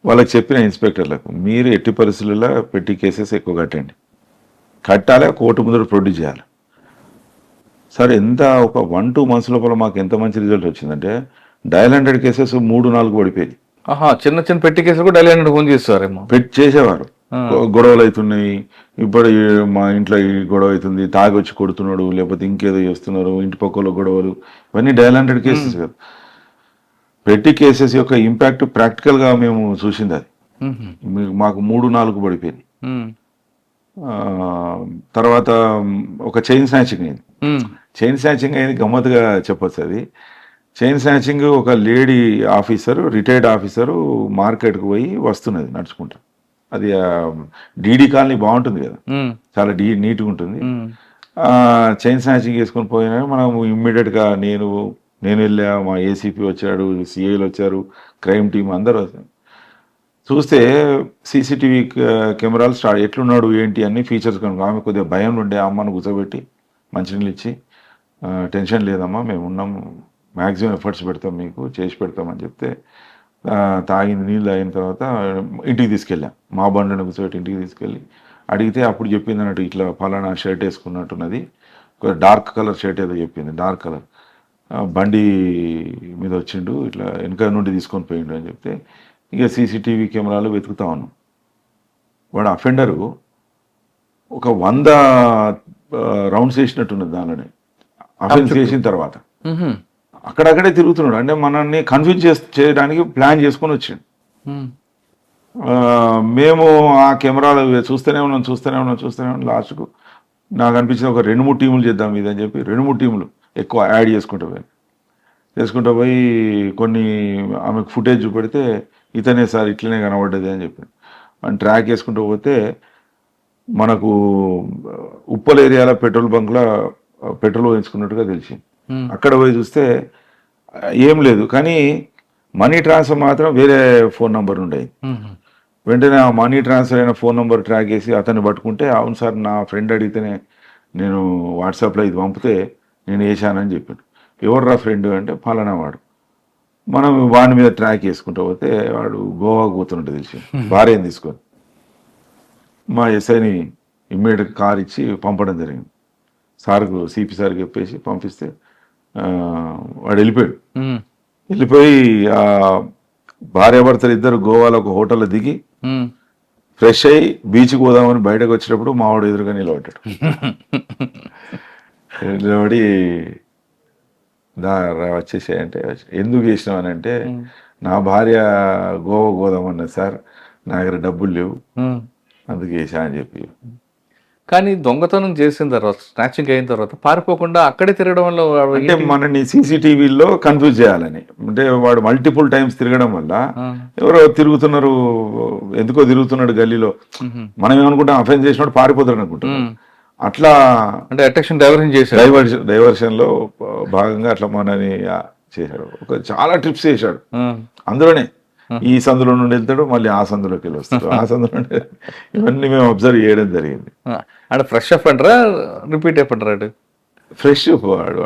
వాళ్ళకి చెప్పిన ఇన్స్పెక్టర్లకు, మీరు ఎట్టి పరిస్థితుల్లో పెట్టి కేసెస్ ఎక్కువ కట్టండి, కట్టాలి, కోర్టు ముందర ప్రొడ్యూస్ చేయాలి. సార్ ఎంత ఒక 1-2 months లోపల మాకు ఎంత మంచి రిజల్ట్ వచ్చిందంటే డయల్ 100 కేసెస్ 3-4 పడిపోయింది. ఆహా, చిన్న చిన్న పెట్టి కేసులు కూడా డైలీ 100 ఫోన్ చేస్తారేమో. చేసేవారు. గొడవలు అవుతున్నాయి, ఇప్పుడు మా ఇంట్లో ఈ గొడవ అవుతుంది, తాగి వచ్చి కొడుతున్నాడు, లేకపోతే ఇంకేదో చేస్తున్నారు, ఇంటి పక్కలో గొడవలు, ఇవన్నీ డయల్ 100 కేసెస్ కదా. పెట్టి కేసెస్ యొక్క ఇంపాక్ట్ ప్రాక్టికల్గా మేము చూసింది అది. మాకు 3-4 పడిపోయింది. ఆ, తర్వాత ఒక చైన్ స్నాచింగ్ అయింది. చైన్ స్నాచింగ్ అయింది గమ్మత్తుగా చెప్పొచ్చు. అది చైన్ స్నాచింగ్ ఒక లేడీ ఆఫీసరు, రిటైర్డ్ ఆఫీసరు మార్కెట్కి పోయి వస్తున్నది నడుచుకుంటా. అది డీడీ కాలనీ బాగుంటుంది కదా, చాలా నీట్గా ఉంటుంది. చైన్ స్నాచింగ్ వేసుకొని పోయినా మనం ఇమ్మీడియట్గా నేను వెళ్ళా, మా ఏసీపీ వచ్చాడు, సిఐలు వచ్చారు, క్రైమ్ టీం అందరూ వచ్చారు. చూస్తే సీసీటీవీ కెమెరాలు స్టార్ట్, ఎట్లున్నాడు ఏంటి అన్ని ఫీచర్స్ కనుక ఆమె కొద్దిగా భయం ఉండే, అమ్మను కూర్చోబెట్టి మంచినీళ్ళు ఇచ్చి, టెన్షన్ లేదమ్మా మేము ఉన్నాం, మ్యాక్సిమం ఎఫర్ట్స్ పెడతాం, మీకు చేసి పెడతామని చెప్తే తాగింది. నీళ్ళు తాగిన తర్వాత ఇంటికి తీసుకెళ్ళాం, మా బండిని కూర్చోబెట్టి ఇంటికి తీసుకెళ్ళి అడిగితే అప్పుడు చెప్పింది అన్నట్టు, ఇట్లా ఫలానా షర్ట్ వేసుకున్నట్టున్నది, డార్క్ కలర్ షర్ట్ ఏదో చెప్పింది, డార్క్ కలర్, బండి మీద వచ్చిండు, ఇట్లా వెనక నుండి తీసుకొని పోయిండు అని చెప్తే ఇక సీసీటీవీ కెమెరాలు వెతుకుతా ఉన్నాం. వాడు అఫెండరు ఒక 100 రౌండ్స్ వేసినట్టున్నది దానిలోనే, అఫెన్స్ చేసిన తర్వాత అక్కడక్కడే తిరుగుతున్నాడు. అంటే మనల్ని కన్ఫ్యూజ్ చేయడానికి ప్లాన్ చేసుకొని వచ్చాడు. మేము ఆ కెమెరాలు చూస్తూనే ఉన్నాం. లాస్ట్కు నాకు అనిపించింది ఒక 2-3 టీములు చేద్దాం ఇదని చెప్పి 2-3 టీములు ఎక్కువ యాడ్ చేసుకుంటూ పోయి కొన్ని ఆమెకు ఫుటేజ్ చూపెడితే ఇతనే సార్ ఇట్లనే కనబడ్డది అని చెప్పి మనం ట్రాక్ చేసుకుంటూ పోతే మనకు ఉప్పల్ ఏరియాలో పెట్రోల్ బంక్లో పెట్రోల్ వేయించుకున్నట్టుగా తెలిసింది. అక్కడ పోయి చూస్తే ఏం లేదు, కానీ మనీ ట్రాన్స్ఫర్ మాత్రం వేరే ఫోన్ నంబర్ ఉండేది. వెంటనే ఆ మనీ ట్రాన్స్ఫర్ అయిన ఫోన్ నెంబర్ ట్రాక్ చేసి అతన్ని పట్టుకుంటే, అవును సార్ నా ఫ్రెండ్ అడిగితేనే నేను వాట్సాప్లో ఇది పంపితే నేను వేసానని చెప్పాడు. ఎవర్రా ఫ్రెండ్ అంటే ఫలానా వాడు. మనం వాడి మీద ట్రాక్ చేసుకుంటూ పోతే వాడు గోవాకు పోతున్నట్టు తెలిసి భార్యను తీసుకొని మా ఎస్ఐని ఇమ్మీడియట్ కార్ ఇచ్చి పంపడం జరిగింది. సార్కు సిపి సార్కి చెప్పేసి పంపిస్తే వాడు వెళ్ళిపోయి ఆ భార్యాభర్తలు ఇద్దరు గోవాలో ఒక హోటల్లో దిగి ఫ్రెష్ అయ్యి బీచ్కి పోదామని బయటకు వచ్చేటప్పుడు మావాడు ఎదురుగా నిలబడ్డాడు. నిలబడి వచ్చేసాయంటే ఎందుకు చేసినామని అంటే, నా భార్య గోవా పోదామన్నది సార్, నా దగ్గర డబ్బులు లేవు అందుకు వేసా అని చెప్పి. కానీ దొంగతనం చేసిన తర్వాత, స్నాచింగ్ అయిన తర్వాత పారిపోకుండా అక్కడే తిరగడం వల్ల అంటే మనని సీసీటీవీలో కన్ఫ్యూజ్ చేయాలని, అంటే వాడు మల్టిపుల్ టైమ్స్ తిరగడం వల్ల ఎవరో తిరుగుతున్నారు, ఎందుకో తిరుగుతున్నాడు గల్లీలో, మనం ఏమనుకుంటాం అఫెన్స్ చేసినప్పుడు పారిపోతాడు అనుకుంటాం. అట్లా అంటే అట్రాక్షన్ డైవర్షన్ లో భాగంగా అట్లా మనని చేశాడు. చాలా ట్రిప్స్ చేశాడు. అందులోనే ఈ సందులో నుండి వెళ్తాడు, మళ్ళీ ఆ సందులోకి వెళ్ళి వస్తాడు, ఆ సందులో నుండి, ఇవన్నీ మేము అబ్జర్వ్ చేయడం జరిగింది. అంటే ఫ్రెష్ అప్ అంటారా, రిపీట్ అయిపోంటారా? ఫ్రెష్ వాడు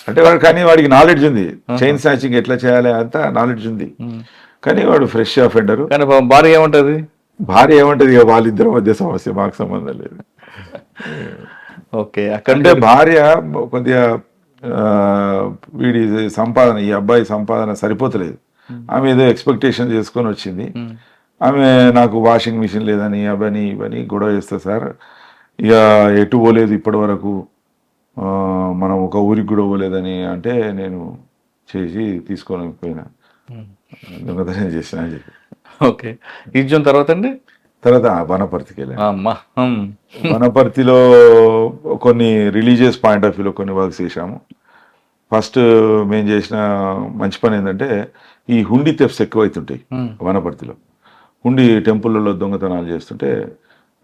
అంటే వాడు, కానీ వాడికి నాలెడ్జ్ ఉంది, చైన్ స్నాచింగ్ ఎట్లా చేయాలి అంత నాలెడ్జ్ ఉంది, కానీ వాడు ఫ్రెష్ అఫెండర్. కానీ భార్య ఏమంటది? ఇక వాళ్ళిద్దరి మధ్య సమస్య, మాకు సంబంధం లేదు. ఓకే, అంటే భార్య కొద్దిగా వీడి సంపాదన, ఈ అబ్బాయి సంపాదన సరిపోతలేదు, ఆమె ఏదో ఎక్స్పెక్టేషన్ చేసుకొని వచ్చింది. ఆమె నాకు వాషింగ్ మిషన్ లేదని అవని ఇవని గొడవ చేస్తా సార్, ఇక ఎటు పోలేదు ఇప్పటి వరకు, మనం ఒక ఊరికి కూడా పోలేదని అంటే నేను చేసి తీసుకొని పోయినా, దొంగతనం చేసిన అని చెప్పి. ఓకే, ఇజ్జం తర్వాత అండి, తర్వాత వనపర్తికి వెళ్ళాను. వనపర్తిలో కొన్ని రిలీజియస్ పాయింట్ ఆఫ్ వ్యూలో కొన్ని వర్క్స్ చేశాము. ఫస్ట్ మేము చేసిన మంచి పని ఏంటంటే, ఈ హుండీ థెఫ్ట్స్ ఎక్కువైతుంటాయి వనపర్తిలో. హుండీ టెంపుల్లో దొంగతనాలు చేస్తుంటే,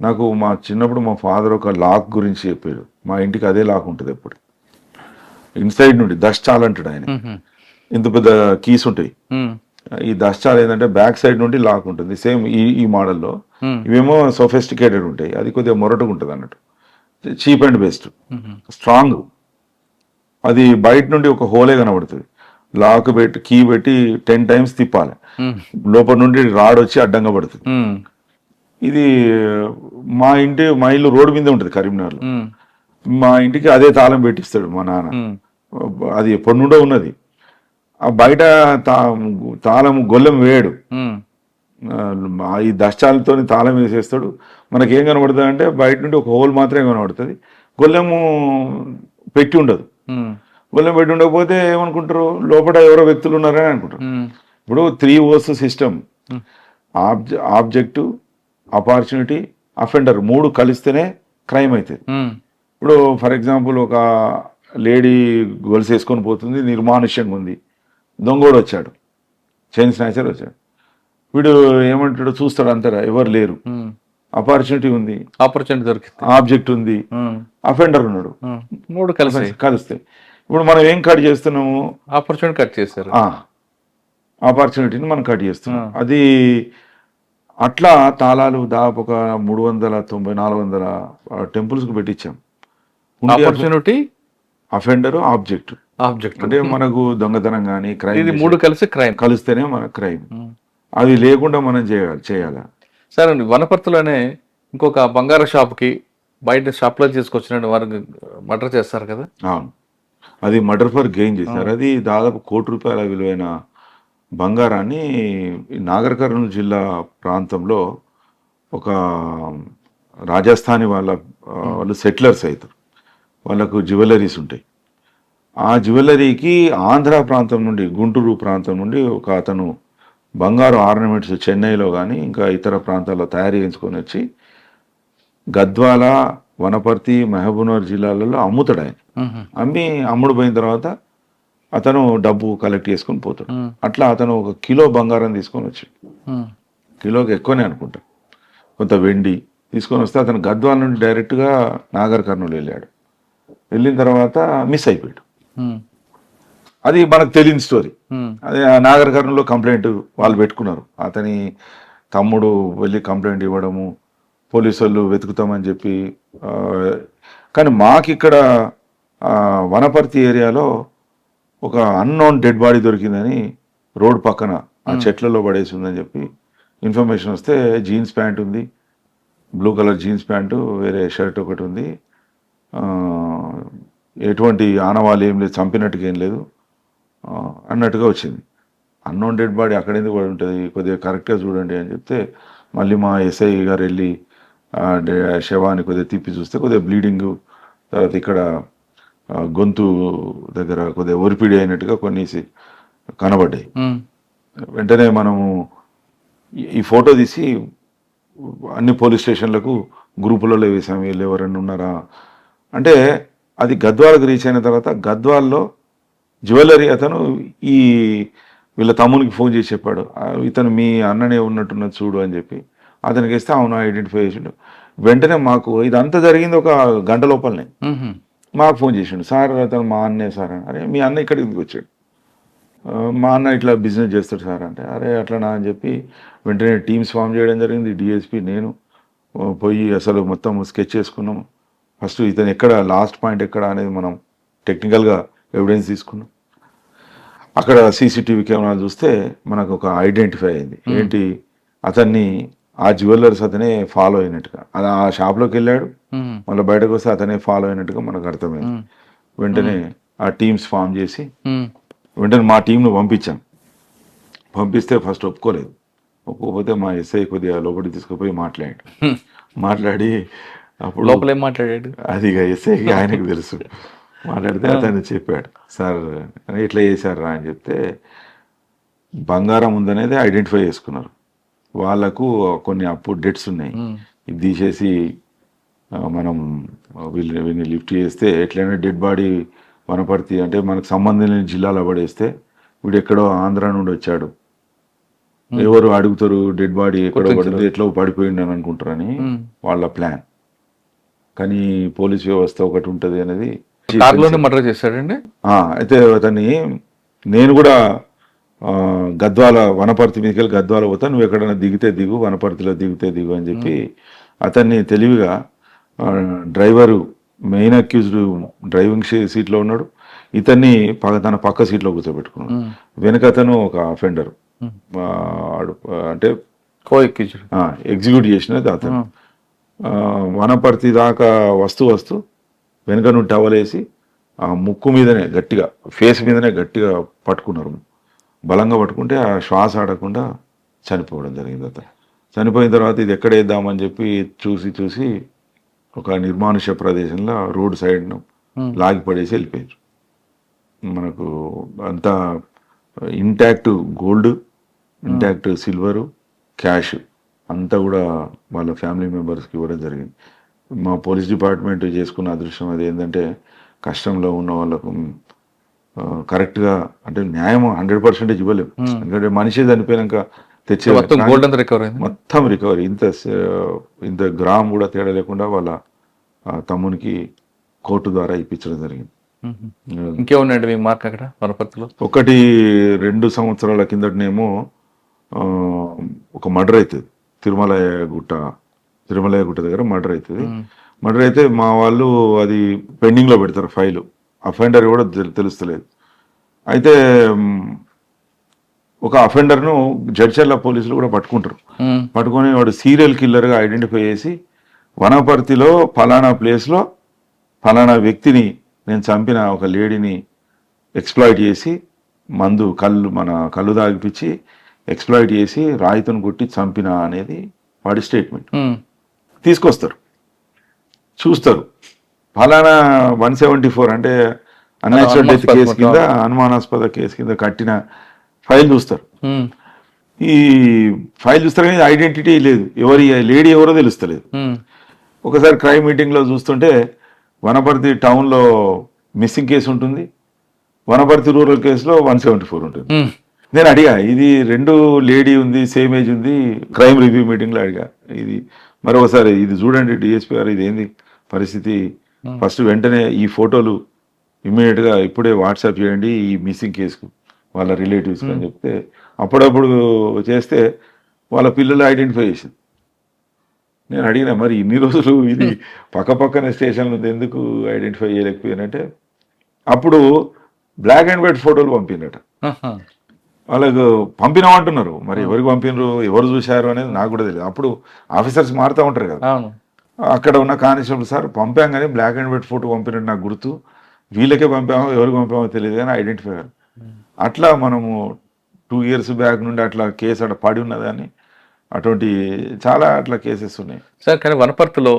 నాకు మా చిన్నప్పుడు మా ఫాదర్ ఒక లాక్ గురించి చెప్పాడు. మా ఇంటికి అదే లాక్ ఉంటుంది ఎప్పుడు, ఇన్సైడ్ నుండి దష్టాల్ అంటాడు ఆయన. ఇంత పెద్ద కీస్ ఉంటాయి. ఈ దష్టాల్ ఏంటంటే బ్యాక్ సైడ్ నుండి లాక్ ఉంటుంది, సేమ్ ఈ మోడల్లో. ఇవేమో సొఫిస్టికేటెడ్ ఉంటాయి, అది కొద్దిగా మొరటుగా ఉంటుంది అన్నట్టు, చీప్ అండ్ బెస్ట్, స్ట్రాంగ్. అది బయట నుండి ఒక హోలే కనబడుతుంది, లాక్ పెట్టి కీ పెట్టి 10 టైమ్స్ తిప్పాలి. ఉమ్, లోపల నుండి రాడ్ వచ్చి అడ్డంగా పడుతుంది. ఉమ్, ఇది మా ఇల్లు రోడ్డు మీద ఉంటుంది కరీంనగర్లో. ఉమ్, మా ఇంటికి అదే తాళం పెట్టిస్తాడు మా నాన్న. ఉమ్, అది ఎప్పటి నుండో ఉన్నది. ఆ బయట తాళం గొల్లెం వేయడు. ఉమ్, ఈ దష్టాలతో తాళం వేసేస్తాడు. మనకేం కనబడుతుంది అంటే బయట నుండి ఒక హోల్ మాత్రమే కనబడుతుంది. గొల్లెము పెట్టి ఉండదు. ఉమ్, గొల్లెం పెట్టి ఉండకపోతే ఏమనుకుంటారు, లోపల ఎవరో వ్యక్తులు ఉన్నారని అనుకుంటారు. ఉమ్, ఇప్పుడు 3 O's system, object, opportunity, offender 3 కలిస్తేనే క్రైమ్ అవుతుంది. ఉమ్, ఇప్పుడు ఫర్ ఎగ్జాంపుల్ ఒక లేడీ గొలుసు వేసుకొని పోతుంది, నిర్మానుష్యంగా ఉంది, దొంగోడు వచ్చాడు, చైన్ స్నాచర్ వచ్చాడు. వీడు ఏమంటాడు, చూస్తాడు అంటారా, ఎవరు లేరు, ఉమ్. ఆపర్చునిటీ ఉంది, ఆపర్చునిటీ దొరికింది. ఆబ్జెక్ట్ ఉంది, ఉమ్, అఫెండర్ ఉన్నాడు, ఉమ్. మూడు కలిసి కలిస్తే ఇప్పుడు మనం ఏం కట్ చేస్తున్నాము, ఆపర్చునిటీ కట్ చేశారు. ఆపర్చునిటీని మనం కట్ చేస్తున్నాం. ఆ. అది అట్లా తాళాలు దాదాపు ఒక 390-400 టెంపుల్స్కి పెట్టించాం. Opportunity, offender, object. ఆబ్జెక్ట్ అంటే మనకు దొంగతనం కానీ ఇది క్రైమ్ 3 కలిసి క్రైమ్. కలిస్తేనే మన క్రైమ్. అది లేకుండా మనం చేయాలి. సరే అండి, వనపర్తిలోనే ఇంకొక బంగారు షాప్కి బయట షాప్లో చేసుకొచ్చిన వారికి మర్డర్ చేస్తారు కదా. అవును, అది మర్డర్ ఫర్ గెయిన్ చేశారు. అది దాదాపు ₹1,00,00,000 విలువైన బంగారాన్ని ఈ నాగర్ జిల్లా ప్రాంతంలో ఒక రాజస్థానీ వాళ్ళు సెటిలర్స్ అవుతారు. వాళ్ళకు జ్యువెలరీస్ ఉంటాయి. ఆ జ్యువెలరీకి ఆంధ్ర ప్రాంతం నుండి, గుంటూరు ప్రాంతం నుండి ఒక అతను బంగారు ఆర్నమెంట్స్ చెన్నైలో కానీ ఇంకా ఇతర ప్రాంతాల్లో తయారు చేయించుకొని వచ్చి గద్వాల, వనపర్తి, మహబూబ్నగర్ జిల్లాలలో అమ్ముతాడు ఆయన. అమ్ముడు పోయిన తర్వాత అతను డబ్బు కలెక్ట్ చేసుకొని పోతాడు. అట్లా అతను 1 కిలో బంగారం తీసుకొని వచ్చాడు. కిలోకి ఎక్కువనే అనుకుంటా, కొంత వెండి తీసుకొని వస్తే అతను గద్వాల నుండి డైరెక్ట్గా నాగర్ కర్నూలు వెళ్ళాడు. వెళ్ళిన తర్వాత మిస్ అయిపోయాడు. అది మనకు తెలియని స్టోరీ. అదే నాగర్ కర్నూలులో కంప్లైంట్ వాళ్ళు పెట్టుకున్నారు. అతని తమ్ముడు వెళ్ళి కంప్లైంట్ ఇవ్వడము, పోలీసు వాళ్ళు వెతుకుతామని చెప్పి. కానీ మాకు ఇక్కడ వనపర్తి ఏరియాలో ఒక అన్నోన్ డెడ్ బాడీ దొరికిందని రోడ్ పక్కన ఆ చెట్లలో పడేసి ఉందని చెప్పి ఇన్ఫర్మేషన్ వస్తే, జీన్స్ ప్యాంట్ ఉంది, బ్లూ కలర్ జీన్స్ ప్యాంటు, వేరే షర్ట్ ఒకటి ఉంది, ఎటువంటి ఆనవాళ్ళు ఏం లేదు, చంపినట్టుగా ఏం లేదు అన్నట్టుగా వచ్చింది. అన్నోన్ డెడ్ బాడీ అక్కడ ఎందుకు పడి ఉంటుంది, కొద్దిగా కరెక్ట్గా చూడండి అని చెప్తే మళ్ళీ మా ఎస్ఐ గారు వెళ్ళి శవాన్ని కొద్దిగా తిప్పి చూస్తే కొద్దిగా బ్లీడింగ్, తర్వాత ఇక్కడ గొంతు దగ్గర కొద్దిగా ఒరిపిడి అయినట్టుగా కొన్ని కనబడ్డాయి. వెంటనే మనము ఈ ఫోటో తీసి అన్ని పోలీస్ స్టేషన్లకు గ్రూపులలో వేసాము, వీళ్ళు ఎవరైనా ఉన్నారా అంటే. అది గద్వాలకు రీచ్ అయిన తర్వాత గద్వాల్లో జ్యువెలరీ అతను వీళ్ళ తమ్మునికి ఫోన్ చేసి చెప్పాడు, ఇతను మీ అన్ననే ఉన్నట్టున్నది చూడు అని చెప్పి. అతనికి ఇస్తే అవును ఐడెంటిఫై చేసిండు. వెంటనే మాకు ఇదంతా జరిగింది 1 గంట లోపలనే మాకు ఫోన్ చేసిండు, సార్ అతను మా అన్నే సార్. అరే మీ అన్న ఇక్కడికి ఎందుకు వచ్చాడు, మా అన్న ఇట్లా బిజినెస్ చేస్తాడు సార్ అంటే, అరే అట్లనా అని చెప్పి వెంటనే టీమ్స్ ఫామ్ చేయడం జరిగింది. డిఎస్పీ నేను పోయి అసలు మొత్తం స్కెచ్ చేసుకున్నాము. ఫస్ట్ ఇతను ఎక్కడ లాస్ట్ పాయింట్ ఎక్కడ అనేది మనం టెక్నికల్గా ఎవిడెన్స్ తీసుకున్నాం. అక్కడ సీసీటీవీ కెమెరాలు చూస్తే మనకు ఒక ఐడెంటిఫై అయింది. ఏంటి, అతన్ని ఆ జ్యువెలర్స్ అతనే ఫాలో అయినట్టుగా, అది ఆ షాప్లోకి వెళ్ళాడు, మళ్ళీ బయటకు వస్తే అతనే ఫాలో అయినట్టుగా మనకు అర్థమైంది. వెంటనే ఆ టీమ్స్ ఫామ్ చేసి వెంటనే మా టీంను పంపించాం. పంపిస్తే ఫస్ట్ ఒప్పుకోకపోతే మా ఎస్ఐ కొద్దిగా లోపలికి తీసుకుపోయి మాట్లాడి అప్పుడు లోపల ఏం మాట్లాడాడు అది ఎస్ఐకి ఆయనకు తెలుసు. మాట్లాడితే అతను చెప్పాడు, సార్ ఇట్లా చేశారా అని చెప్తే బంగారం ఉందనేది ఐడెంటిఫై చేసుకున్నారు. వాళ్ళకు కొన్ని డెట్స్ ఉన్నాయి, ఇది తీసేసి మనం వీళ్ళని లిఫ్ట్ చేస్తే ఎట్లయినా డెడ్ బాడీ వనపర్తి అంటే మనకు సంబంధించిన జిల్లాలో పడేస్తే వీడు ఎక్కడో ఆంధ్ర నుండి వచ్చాడు, ఎవరు అడుగుతారు డెడ్ బాడీ ఎక్కడో పడితే ఎట్లా పడిపోయింది అని అనుకుంటారని వాళ్ళ ప్లాన్. కానీ పోలీస్ వ్యవస్థ ఒకటి ఉంటుంది అనేది. కార్లోనే మర్డర్ చేశాడండి. అయితే అతన్ని నేను కూడా గద్వాల వనపర్తి మీదకి వెళ్ళి గద్వాల పోతా, నువ్వు ఎక్కడైనా దిగితే దిగు, వనపర్తిలో దిగితే దిగు అని చెప్పి అతన్ని తెలివిగా డ్రైవరు మెయిన్ అక్యూజ్డ్ డ్రైవింగ్ సీట్లో ఉన్నాడు, ఇతన్ని తన పక్క సీట్లో కూర్చోబెట్టుకున్నాడు. వెనకతను ఒక అఫెండర్, అంటే ఎగ్జిక్యూట్ చేసినది అతను. వనపర్తి దాకా వస్తూ వెనక నుండి టవలేసి ఆ ముక్కు మీదనే గట్టిగా, ఫేస్ మీదనే గట్టిగా పట్టుకున్నారు. బలంగా పట్టుకుంటే ఆ శ్వాస ఆడకుండా చనిపోవడం జరిగింది. అతను చనిపోయిన తర్వాత ఇది ఎక్కడ వేద్దామని చెప్పి చూసి ఒక నిర్మానుష్య ప్రదేశంలో రోడ్ సైడ్ను లాగి పడేసి వెళ్ళిపోయారు. మనకు అంతా intact gold, intact silver, cash అంతా కూడా వాళ్ళ ఫ్యామిలీ మెంబర్స్కి ఇవ్వడం జరిగింది. మా పోలీస్ డిపార్ట్మెంట్ చేసుకున్న అదృష్టం అది ఏంటంటే కష్టంలో ఉన్న వాళ్ళకు కరెక్ట్గా, అంటే న్యాయం 100% ఇవ్వలేము. ఎందుకంటే మనిషి చనిపోయినాక తెచ్చే మొత్తం రికవరీ, ఇంత గ్రామ్ కూడా తేడా లేకుండా వాళ్ళ తమ్మునికి కోర్టు ద్వారా ఇప్పించడం జరిగింది. ఇంకేమున్నాయండి మీ మార్క్ అక్కడ వనపర్తిలో? 1-2 సంవత్సరాల కిందటనేమో ఒక మర్డర్ అవుతుంది తిరుమలయ్య గుట్ట దగ్గర మర్డర్ అవుతుంది. మర్డర్ అయితే మా వాళ్ళు అది పెండింగ్లో పెడతారు ఫైలు, అఫెండర్ కూడా తెలుస్తలేదు. అయితే ఒక అఫెండర్ను జడ్చర్ల పోలీసులు కూడా పట్టుకుంటారు. పట్టుకొని వాడు సీరియల్ కిల్లర్గా ఐడెంటిఫై చేసి వనపర్తిలో ఫలానా ప్లేస్లో ఫలానా వ్యక్తిని నేను చంపిన, ఒక లేడీని ఎక్స్ప్లాయిట్ చేసి కళ్ళు తాగిపించి ఎక్స్ప్లాయిట్ చేసి రాయితోని కొట్టి చంపిన అనేది వాడి స్టేట్మెంట్. తీసుకొస్తారు, చూస్తారు, ఫలానా 174 అంటే అన్యాచురల్ డెత్ కేసు కింద, అనుమానాస్పద కేసు కింద కట్టిన ఫైల్ చూస్తారు. ఈ ఫైల్ చూస్తారు కానీ ఐడెంటిటీ లేదు, లేడీ ఎవరో తెలుస్తలేదు. ఒకసారి క్రైమ్ మీటింగ్లో చూస్తుంటే వనపర్తి టౌన్లో మిస్సింగ్ కేసు ఉంటుంది, వనపర్తి రూరల్ కేసులో 174 ఉంటుంది. నేను అడిగా, ఇది 2 లేడీ ఉంది, సేమ్ ఏజ్ ఉంది. క్రైమ్ రివ్యూ మీటింగ్లో అడిగా, ఇది మరొకసారి ఇది చూడండి డిఎస్పీ గారు, ఇది ఏంది పరిస్థితి, ఫస్ట్ వెంటనే ఈ ఫోటోలు ఇమ్మీడియట్గా ఇప్పుడే వాట్సాప్ చేయండి ఈ మిస్సింగ్ కేసుకు వాళ్ళ రిలేటివ్స్కి అని చెప్తే, అప్పుడప్పుడు చేస్తే వాళ్ళ పిల్లలు ఐడెంటిఫై చేసింది. నేను అడిగిన, మరి ఇన్ని రోజులు ఇది పక్కన స్టేషన్లో ఎందుకు ఐడెంటిఫై చేయలేకపోయానంటే, అప్పుడు బ్లాక్ అండ్ వైట్ ఫోటోలు పంపినట. వాళ్ళకు పంపినామంటున్నారు, మరి ఎవరికి పంపినరు, ఎవరు చూశారు అనేది నాకు కూడా తెలియదు. అప్పుడు ఆఫీసర్స్ మారుతూ ఉంటారు కదా, అక్కడ ఉన్న కానిస్టేబుల్ సార్ పంపాం కానీ బ్లాక్ అండ్ వైట్ ఫోటో పంపినట్టు నాకు గుర్తు, వీళ్ళకే పంపామో ఎవరికి పంపామో తెలియదు కానీ ఐడెంటిఫై అయ్యారు. అట్లా మనము 2 years బ్యాక్ నుండి అట్లా కేసు అక్కడ పడి ఉన్నదని, అటువంటి చాలా అట్లా కేసెస్ ఉన్నాయి సార్. కానీ వనపర్తిలో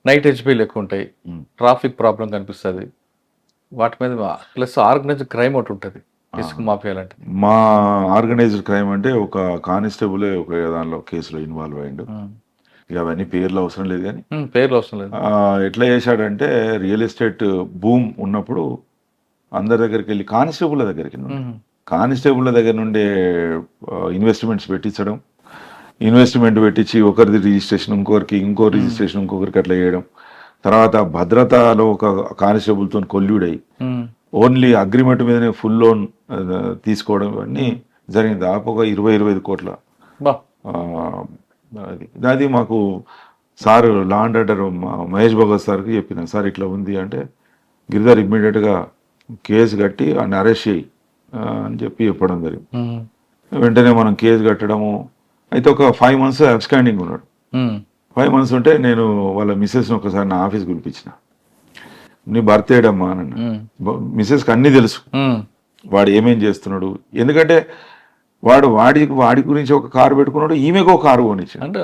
నైట్ హెచ్పీలు ఎక్కువ ఉంటాయి, ట్రాఫిక్ ప్రాబ్లం కనిపిస్తుంది, వాటి మీద ప్లస్ ఆర్గనైజ్డ్ క్రైమ్ ఒకటి ఉంటుంది, ఇసుక మాఫియా లాంటిది. మా ఆర్గనైజ్డ్ క్రైమ్ అంటే ఒక కానిస్టేబులే ఒక దానిలో కేసులో ఇన్వాల్వ్ అయ్యిండు. ఇక అవన్నీ పేర్లు అవసరం లేదు కానీ, ఎట్లా చేశాడంటే రియల్ ఎస్టేట్ బూమ్ ఉన్నప్పుడు అందరి దగ్గరికి వెళ్ళి కానిస్టేబుల్ దగ్గర నుండే ఇన్వెస్ట్మెంట్స్ పెట్టించడం, ఇన్వెస్ట్మెంట్ పెట్టించి ఒకరిది రిజిస్ట్రేషన్ ఇంకో రిజిస్ట్రేషన్ ఇంకొకరికి అట్లా చేయడం. తర్వాత భద్రతలో ఒక కానిస్టేబుల్తో కొల్యూడై ఓన్లీ అగ్రిమెంట్ మీదనే ఫుల్ లోన్ తీసుకోవడం ఇవన్నీ జరిగింది. దాదాపు ఒక 20-25 కోట్ల. అది మాకు sir law and order Mahesh Bhagwat సార్కి చెప్పిన, సార్ ఇట్లా ఉంది అంటే గిరిధర్ ఇమ్మీడియట్గా కేసు కట్టి ఆయన అరెస్ట్ చేయి అని చెప్పి చెప్పడం జరిగింది. వెంటనే మనం కేసు కట్టడము. అయితే ఒక 5 months అబ్స్కాండింగ్ ఉన్నాడు. 5 months ఉంటే నేను వాళ్ళ మిస్సెస్ని ఒకసారి నా ఆఫీస్ పిలిపించిన, నీ భర్త ఏడమ్మా అని. మిస్సెస్కి అన్నీ తెలుసు వాడు ఏమేం చేస్తున్నాడు, ఎందుకంటే వాడి గురించి ఒక కారు పెట్టుకున్నాడు, ఈమెకు ఒక కారు కొనిచ్చాడు.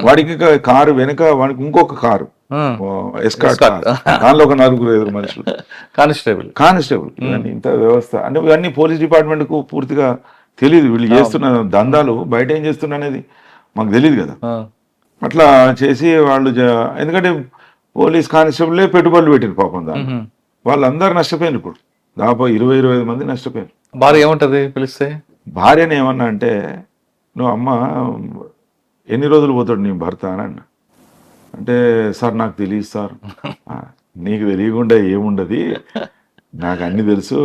వాడికి కారు వెనక వాడికి ఇంకొక కారు ఎస్కార్ట్, దానిలో ఒక 4-5 మనుషులు, కానిస్టేబుల్. ఇవన్నీ ఇంత వ్యవస్థ అంటే ఇవన్నీ పోలీస్ డిపార్ట్మెంట్ కు పూర్తిగా తెలియదు. వీళ్ళు చేస్తున్న దందాలు బయట ఏం చేస్తున్నా అనేది మాకు తెలియదు కదా. అట్లా చేసి వాళ్ళు ఎందుకంటే పోలీస్ కానిస్టేబుల్లే పెట్టుబడులు పెట్టారు పాపం దాన్ని, వాళ్ళందరూ నష్టపోయారు. ఇప్పుడు దాదాపు 20-25 మంది నష్టపోయారు. భార్య ఏమంటది పిలిస్తే? భార్యని ఏమన్నా అంటే, నువ్వు అమ్మ ఎన్ని రోజులు పోతాడు నీ భర్త అని అన్న. అంటే సార్ నాకు తెలియదు సార్. నీకు తెలియకుండా ఏముండదు, నాకు అన్ని తెలుసు,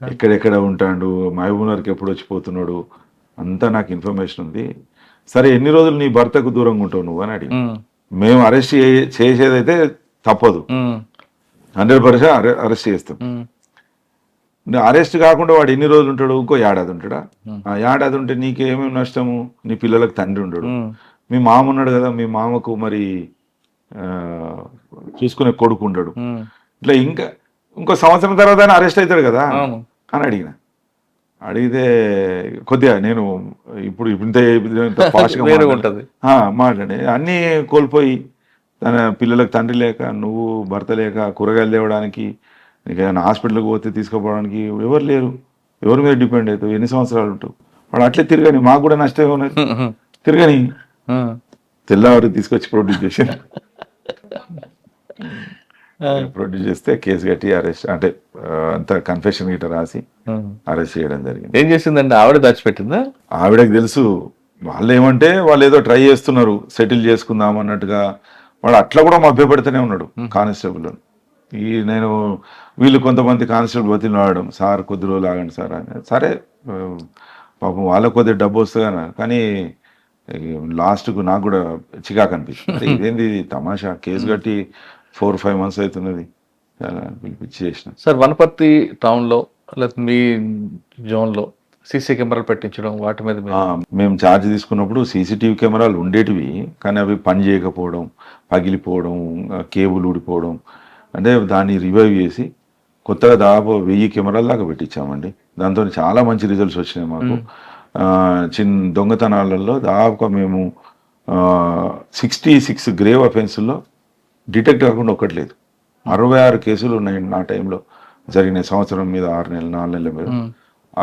ఎక్కడెక్కడ ఉంటాడు, మహబూబ్నగర్కి ఎప్పుడు వచ్చిపోతున్నాడు అంతా నాకు ఇన్ఫర్మేషన్ ఉంది. సరే ఎన్ని రోజులు నీ భర్తకు దూరంగా ఉంటావు నువ్వు అని అడిగి, మేము అరెస్ట్ చేసేదైతే తప్పదు, 100% అరెస్ట్ చేస్తాం. అరెస్ట్ కాకుండా వాడు ఎన్ని రోజులు ఉంటాడు? ఇంకో ఏడాది ఉంటాడా? ఆ ఏడాది ఉంటే నీకేమేమి నష్టము? నీ పిల్లలకు తండ్రి ఉండడు, మీ మామ ఉన్నాడు కదా, మీ మామకు మరి ఆ, చూసుకునే కొడుకు ఉండడు. ఇట్లా ఇంకో సంవత్సరం తర్వాత ఆయన అరెస్ట్ అవుతాడు కదా అని అడిగితే కొద్దిగా నేను ఇప్పుడు ఇంత ఫాస్ట్గా ఉంటుంది మాట్లాడి అన్నీ కోల్పోయి తన పిల్లలకు తండ్రి లేక, నువ్వు భర్త లేక, కూరగాయలు తేవడానికి, నీకు ఏదైనా హాస్పిటల్కి పోతే తీసుకుపోవడానికి ఎవరు లేరు, ఎవరి మీద డిపెండ్ అవుతావు, ఎన్ని సంవత్సరాలు ఉంటావు? వాడు అట్లే తిరగని, మాకు కూడా నష్టమే ఉన్నది, తిరగని తెల్లవారు తీసుకొచ్చి ప్రొడ్యూస్ చేసింది. ప్రొడ్యూస్ చేస్తే కేసు కట్టి అరెస్ట్, అంటే అంత కన్ఫెషన్ గిట్ట రాసి అరెస్ట్ చేయడం జరిగింది. ఏం చేసిందండి? ఆవిడ దాచిపెట్టిందా? ఆవిడకి తెలుసు. వాళ్ళు ఏమంటే వాళ్ళు ఏదో ట్రై చేస్తున్నారు సెటిల్ చేసుకుందాం అన్నట్టుగా. వాడు అట్లా కూడా మభ్యపెడుతూనే ఉన్నాడు కానిస్టేబుల్. నేను వీళ్ళు కొంతమంది కానిస్టేబుల్ బతిని వాడడం, సార్ కొద్ది రోజులు ఆగండి సార్ అని. సరే పాపం వాళ్ళకు కొద్దిగా డబ్బు వస్తుందన్న, కానీ లాస్ట్కు నాకు కూడా చికాకు అనిపించింది. ఇదేంది తమాషా, కేసు కట్టి 4-5 months అవుతున్నది, పిలిపించి చేసిన. సార్ వనపర్తి టౌన్లో లేకపోతే మీ జోన్లో సీసీ కెమెరాలు పెట్టించడం, వాటి మీద మేము ఛార్జ్ తీసుకున్నప్పుడు సీసీటీవీ కెమెరాలు ఉండేటివి, కానీ అవి పని చేయకపోవడం, పగిలిపోవడం, కేబుల్ ఊడిపోవడం, అంటే దాన్ని రివైవ్ చేసి కొత్తగా దాదాపు 1000 కెమెరాల దాకా పెట్టించామండి. దాంతో చాలా మంచి రిజల్ట్స్ వచ్చినాయి మాకు. దొంగతనాలలో దాదాపుగా మేము 66 గ్రేవ్ అఫెన్స్లో డిటెక్ట్ కాకుండా ఒక్కటి లేదు. 66 కేసులు ఉన్నాయి నా టైంలో జరిగిన, సంవత్సరం మీద 6 నెలలు 4 నెలల మీద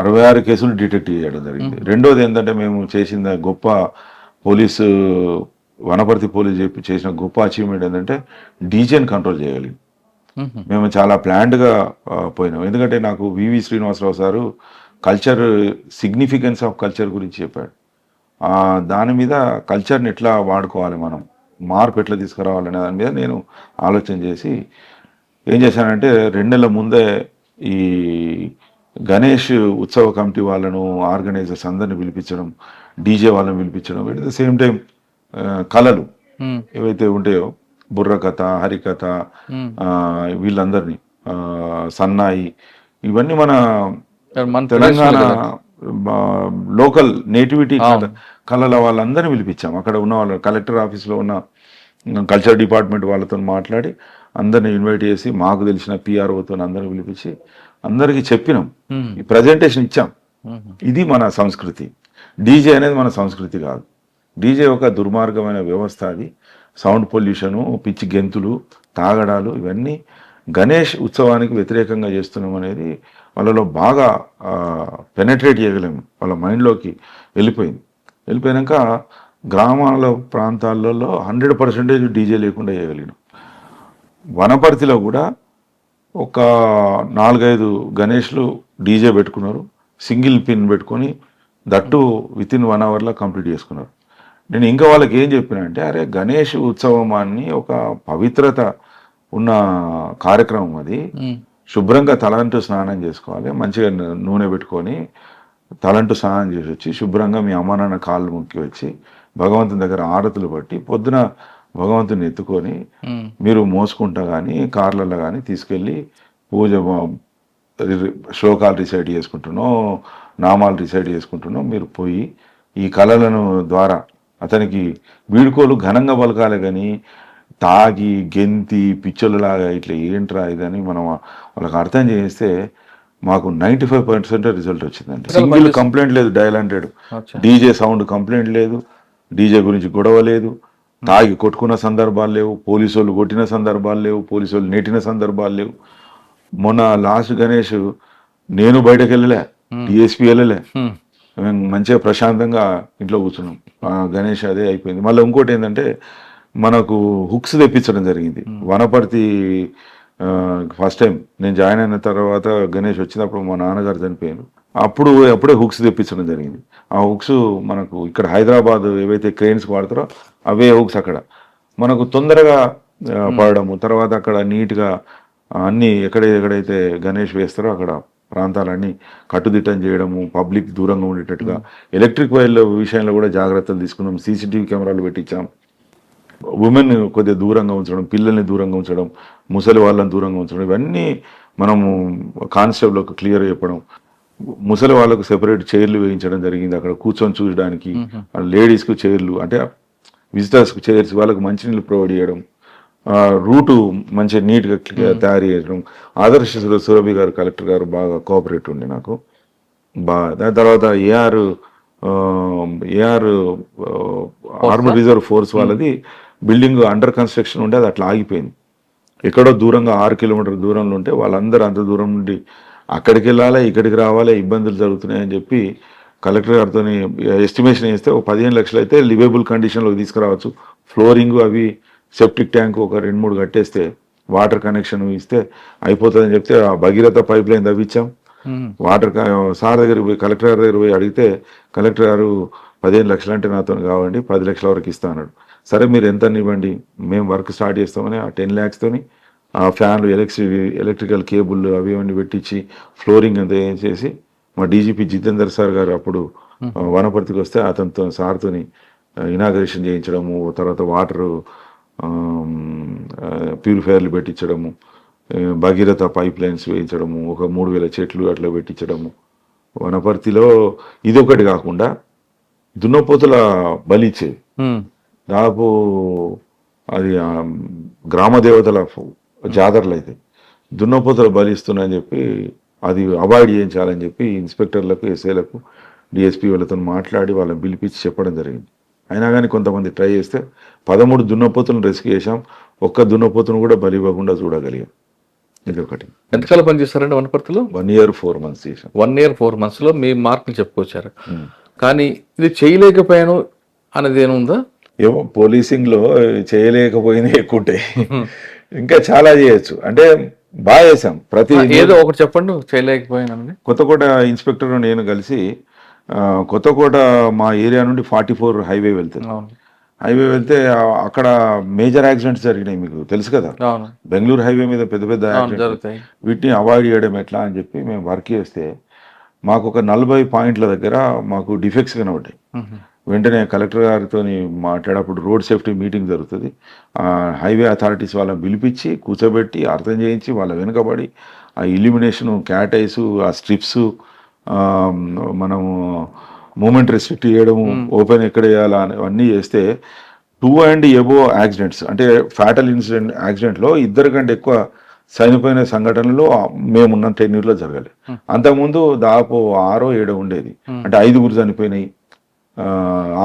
66 కేసులు డిటెక్ట్ చేయడం జరిగింది. రెండోది ఏంటంటే మేము చేసిన గొప్ప పోలీసు, వనపర్తి పోలీసు చేసిన గొప్ప అచీవ్మెంట్ ఏంటంటే డీజేని కంట్రోల్ చేయగలిగింది. మేము చాలా ప్లాన్డ్గా పోయినాం. ఎందుకంటే నాకు V V Srinivasa Rao sir culture, significance of culture గురించి చెప్పాడు. దాని మీద కల్చర్ని ఎట్లా వాడుకోవాలి, మనం మార్పు ఎట్లా తీసుకురావాలనే దాని మీద నేను ఆలోచన చేసి ఏం చేశానంటే 2 నెలల ముందే ఈ గణేష్ ఉత్సవ కమిటీ వాళ్ళను, ఆర్గనైజర్స్ అందరిని పిలిపించడం, డీజే వాళ్ళని పిలిపించడం, ఎట్ ద సేమ్ టైం కళలు ఏవైతే ఉంటాయో బుర్రకథ, హరికథ, వీళ్ళందరినీ, సన్నాయి, ఇవన్నీ మన తెలంగాణ లోకల్ నేటివిటీ కళల వాళ్ళందరినీ పిలిపించాం. అక్కడ ఉన్న వాళ్ళు కలెక్టర్ ఆఫీస్లో ఉన్న కల్చర్ డిపార్ట్మెంట్ వాళ్ళతో మాట్లాడి అందరిని ఇన్వైట్ చేసి, మాకు తెలిసిన పిఆర్ఓతో అందరిని పిలిపించి అందరికీ చెప్పినాం, ఈ ప్రజెంటేషన్ ఇచ్చాం. ఇది మన సంస్కృతి. డీజే అనేది మన సంస్కృతి కాదు. డీజే ఒక దుర్మార్గమైన వ్యవస్థ. అది సౌండ్ పొల్యూషను, పిచ్చి గెంతులు, తాగడాలు, ఇవన్నీ గణేష్ ఉత్సవానికి వ్యతిరేకంగా చేస్తున్నాం అనేది వాళ్ళలో బాగా పెనట్రేట్ చేయగలేము, వాళ్ళ మైండ్లోకి వెళ్ళిపోయినాక గ్రామాల ప్రాంతాలలో 100% డీజే లేకుండా చేయగలిగినాం. వనపర్తిలో కూడా ఒక 4-5 గణేష్లు డీజే పెట్టుకున్నారు, సింగిల్ పిన్ పెట్టుకొని, దట్టు వితిన్ 1 hourలో కంప్లీట్ చేసుకున్నారు. నేను ఇంకా వాళ్ళకి ఏం చెప్పినా అంటే, అరే గణేష్ ఉత్సవాన్ని ఒక పవిత్రత ఉన్న కార్యక్రమం, అది శుభ్రంగా తలంటూ స్నానం చేసుకోవాలి, మంచిగా నూనె పెట్టుకొని తలంటూ స్నానం చేసి వచ్చి శుభ్రంగా మీ అమ్మ నాన్న కాళ్ళు ముక్కి వచ్చి భగవంతుని దగ్గర ఆరతులు పట్టి పొద్దున భగవంతుని ఎత్తుకొని మీరు మోసుకుంటా కానీ కార్లలో కానీ తీసుకెళ్ళి పూజ శ్లోకాలు రిసైడ్ చేసుకుంటున్నాం, నామాలు రిసైడ్ చేసుకుంటున్నాం, మీరు పోయి ఈ కళలను ద్వారా అతనికి వీడుకోలు ఘనంగా పలకాలి. కానీ తాగి గెంతి పిచ్చోళ్ళలాగా ఇట్లా ఏంట్రా ఇదని మనం వాళ్ళకి అర్థం చేస్తే మాకు 95% రిజల్ట్ వచ్చిందండి. సింగిల్ కంప్లైంట్ లేదు, డయల్ 100. డీజే సౌండ్ కంప్లైంట్ లేదు, డీజే గురించి గొడవ లేదు, తాగి కొట్టుకున్న సందర్భాలు లేవు, పోలీసు వాళ్ళు కొట్టిన సందర్భాలు లేవు, పోలీసు వాళ్ళు నెట్టిన సందర్భాలు లేవు. మొన్న లాస్ట్ గణేష్ నేను బయటకు వెళ్ళలే, డిఎస్పీ వెళ్ళలే, మంచిగా ప్రశాంతంగా ఇంట్లో కూర్చున్నాం. గణేష్ అదే అయిపోయింది. మళ్ళీ ఇంకోటి ఏంటంటే మనకు హుక్స్ తెప్పించడం జరిగింది. వనపర్తి ఫస్ట్ టైం నేను జాయిన్ అయిన తర్వాత గణేష్ వచ్చినప్పుడు మా నాన్నగారు చనిపోయారు. అప్పుడే హుక్స్ తెప్పించడం జరిగింది. ఆ హుక్స్ మనకు ఇక్కడ హైదరాబాద్ ఏవైతే క్రెయిన్స్ వాడతారో అవే హుక్స్ అక్కడ మనకు తొందరగా పడడము, తర్వాత అక్కడ నీట్గా అన్నీ ఎక్కడైతే గణేష్ వేస్తారో అక్కడ ప్రాంతాలన్నీ కట్టుదిట్టం చేయడము, పబ్లిక్ దూరంగా ఉండేటట్టుగా, ఎలక్ట్రిక్ వైర్ల విషయంలో కూడా జాగ్రత్తలు తీసుకున్నాం. సీసీటీవీ కెమెరాలు పెట్టించాం. ఉమెన్ కొద్దిగా దూరంగా ఉంచడం, పిల్లల్ని దూరంగా ఉంచడం, ముసలి వాళ్ళని దూరంగా ఉంచడం, ఇవన్నీ మనము కానిస్టేబుల్కి క్లియర్ చెప్పడం, ముసలి వాళ్ళకు సెపరేట్ చైర్లు వేయించడం జరిగింది అక్కడ కూర్చొని చూడడానికి, లేడీస్కు చైర్లు అంటే విజిటర్స్కు చైర్స్, వాళ్ళకు మంచినీళ్ళు ప్రొవైడ్ చేయడం, రూటు మంచిగా నీట్గా తయారు చేయడం. ఆదర్శ సురభి గారు కలెక్టర్ గారు బాగా కోఆపరేట్ ఉండే నాకు బాగా. దాని తర్వాత ఏఆర్ ఆర్మడ్ రిజర్వ్ ఫోర్స్ వాళ్ళది బిల్డింగ్ అండర్ కన్స్ట్రక్షన్ ఉంటే అది అట్లా ఆగిపోయింది. ఎక్కడో దూరంగా 6 కిలోమీటర్ల దూరంలో ఉంటే వాళ్ళందరూ అంత దూరం నుండి అక్కడికి వెళ్ళాలి, ఇక్కడికి రావాలి, ఇబ్బందులు జరుగుతున్నాయని చెప్పి కలెక్టర్ గారితో ఎస్టిమేషన్ వేస్తే ఒక 15 లక్షలు అయితే లివేబుల్ కండిషన్లోకి తీసుకురావచ్చు. ఫ్లోరింగ్ అవి సెప్టిక్ ట్యాంక్ ఒక 2-3 కట్టేస్తే వాటర్ కనెక్షన్ ఇస్తే అయిపోతుందని చెప్తే ఆ భగీరథ పైప్ లైన్ తవ్వించాం. వాటర్ సార్ దగ్గరికి పోయి కలెక్టర్ గారి దగ్గర పోయి అడిగితే కలెక్టర్ గారు 15 లక్షలు అంటే నాతో కావండి, 10 లక్షల వరకు ఇస్తా అన్నాడు. సరే మీరు ఎంత ఇవ్వండి, మేము వర్క్ స్టార్ట్ చేస్తామని ఆ 10 ల్యాక్స్తోని ఆ ఫ్యాన్లు, ఎలక్ట్రికల్ కేబుల్ అవి ఇవన్నీ పెట్టించి ఫ్లోరింగ్ అంతా ఏం చేసి మా డీజీపీ జితేందర్ సార్ గారు అప్పుడు వనపర్తికి వస్తే అతనితో సార్తోని ఇనాగరేషన్ చేయించడము, తర్వాత వాటర్ ప్యూరిఫైయర్లు పెట్టించడము, భగీరథ పైప్ లైన్స్ వేయించడము, ఒక 3000 చెట్లు అట్లా పెట్టించడము వనపర్తిలో. ఇది ఒకటి కాకుండా దున్నపోతుల బలి ఇచ్చేది దాదాపు అది గ్రామ దేవతల జాతరలు అయితే దున్నపోతుల బలి ఇస్తున్నాయని చెప్పి అది అవాయిడ్ చేయించాలని చెప్పి ఇన్స్పెక్టర్లకు, ఎస్ఐలకు, డిఎస్పీ వాళ్ళతో మాట్లాడి వాళ్ళని పిలిపించి చెప్పడం జరిగింది. అయినా కానీ కొంతమంది ట్రై చేస్తే 13 దున్నపోతులను రెస్క్యూ చేశాం. ఒక్క దున్నపోతును కూడా బలి ఇవ్వకుండా చూడగలిగాం. ఇది ఒకటి. ఎంతకాలం పనిచేస్తారండి వనపర్తిలో? 1 year 4 months చేశాం. 1 year 4 months లో మీ మార్కులు చెప్పుకొచ్చారు. కానీ ఇది చేయలేకపోయాను అనేది ఏముందా? ఏమో పోలీసింగ్ లో చేయలేకపోయినా ఎక్కువ ఉంటాయి, ఇంకా చాలా చేయొచ్చు. అంటే బాగా చేసాం. ప్రతి ఏదో ఒకటి చెప్పండి చేయలేకపోయానని. కొత్తకోట ఇన్స్పెక్టర్ నేను కలిసి కొత్తకోట మా ఏరియా నుండి 44 హైవే వెళ్తుంది. హైవే వెళ్తే అక్కడ మేజర్ యాక్సిడెంట్స్ జరిగినాయి, మీకు తెలుసు కదా. బెంగళూరు హైవే మీద పెద్ద పెద్ద యాక్సిడెంట్స్, వీటిని అవాయిడ్ చేయడం ఎట్లా అని చెప్పి మేము వర్క్ చేస్తే మాకు ఒక 40 పాయింట్ల దగ్గర మాకు డిఫెక్ట్స్ కనబడ్డాయి. వెంటనే కలెక్టర్ గారితో మాట్లాడేటప్పుడు రోడ్ సేఫ్టీ మీటింగ్ జరుగుతుంది, హైవే అథారిటీస్ వాళ్ళని పిలిపించి కూర్చోబెట్టి అర్థం చేయించి వాళ్ళ వెనుకబడి ఆ ఇల్యూమినేషను, క్యాట్ ఐసు, ఆ స్ట్రిప్స్, మనము మూమెంట్ రెస్ట్రిక్ట్ చేయడము, ఓపెన్ ఎక్కడ వేయాలా అన్నీ చేస్తే 2 and above యాక్సిడెంట్స్ అంటే ఫ్యాటల్ ఇన్సిడెంట్ యాక్సిడెంట్లో 2 కంటే ఎక్కువ చనిపోయిన సంఘటనలు మేమున్న 10 years జరగాలి. అంతకుముందు దాదాపు 6-7 ఉండేది. అంటే 5 చనిపోయినాయి,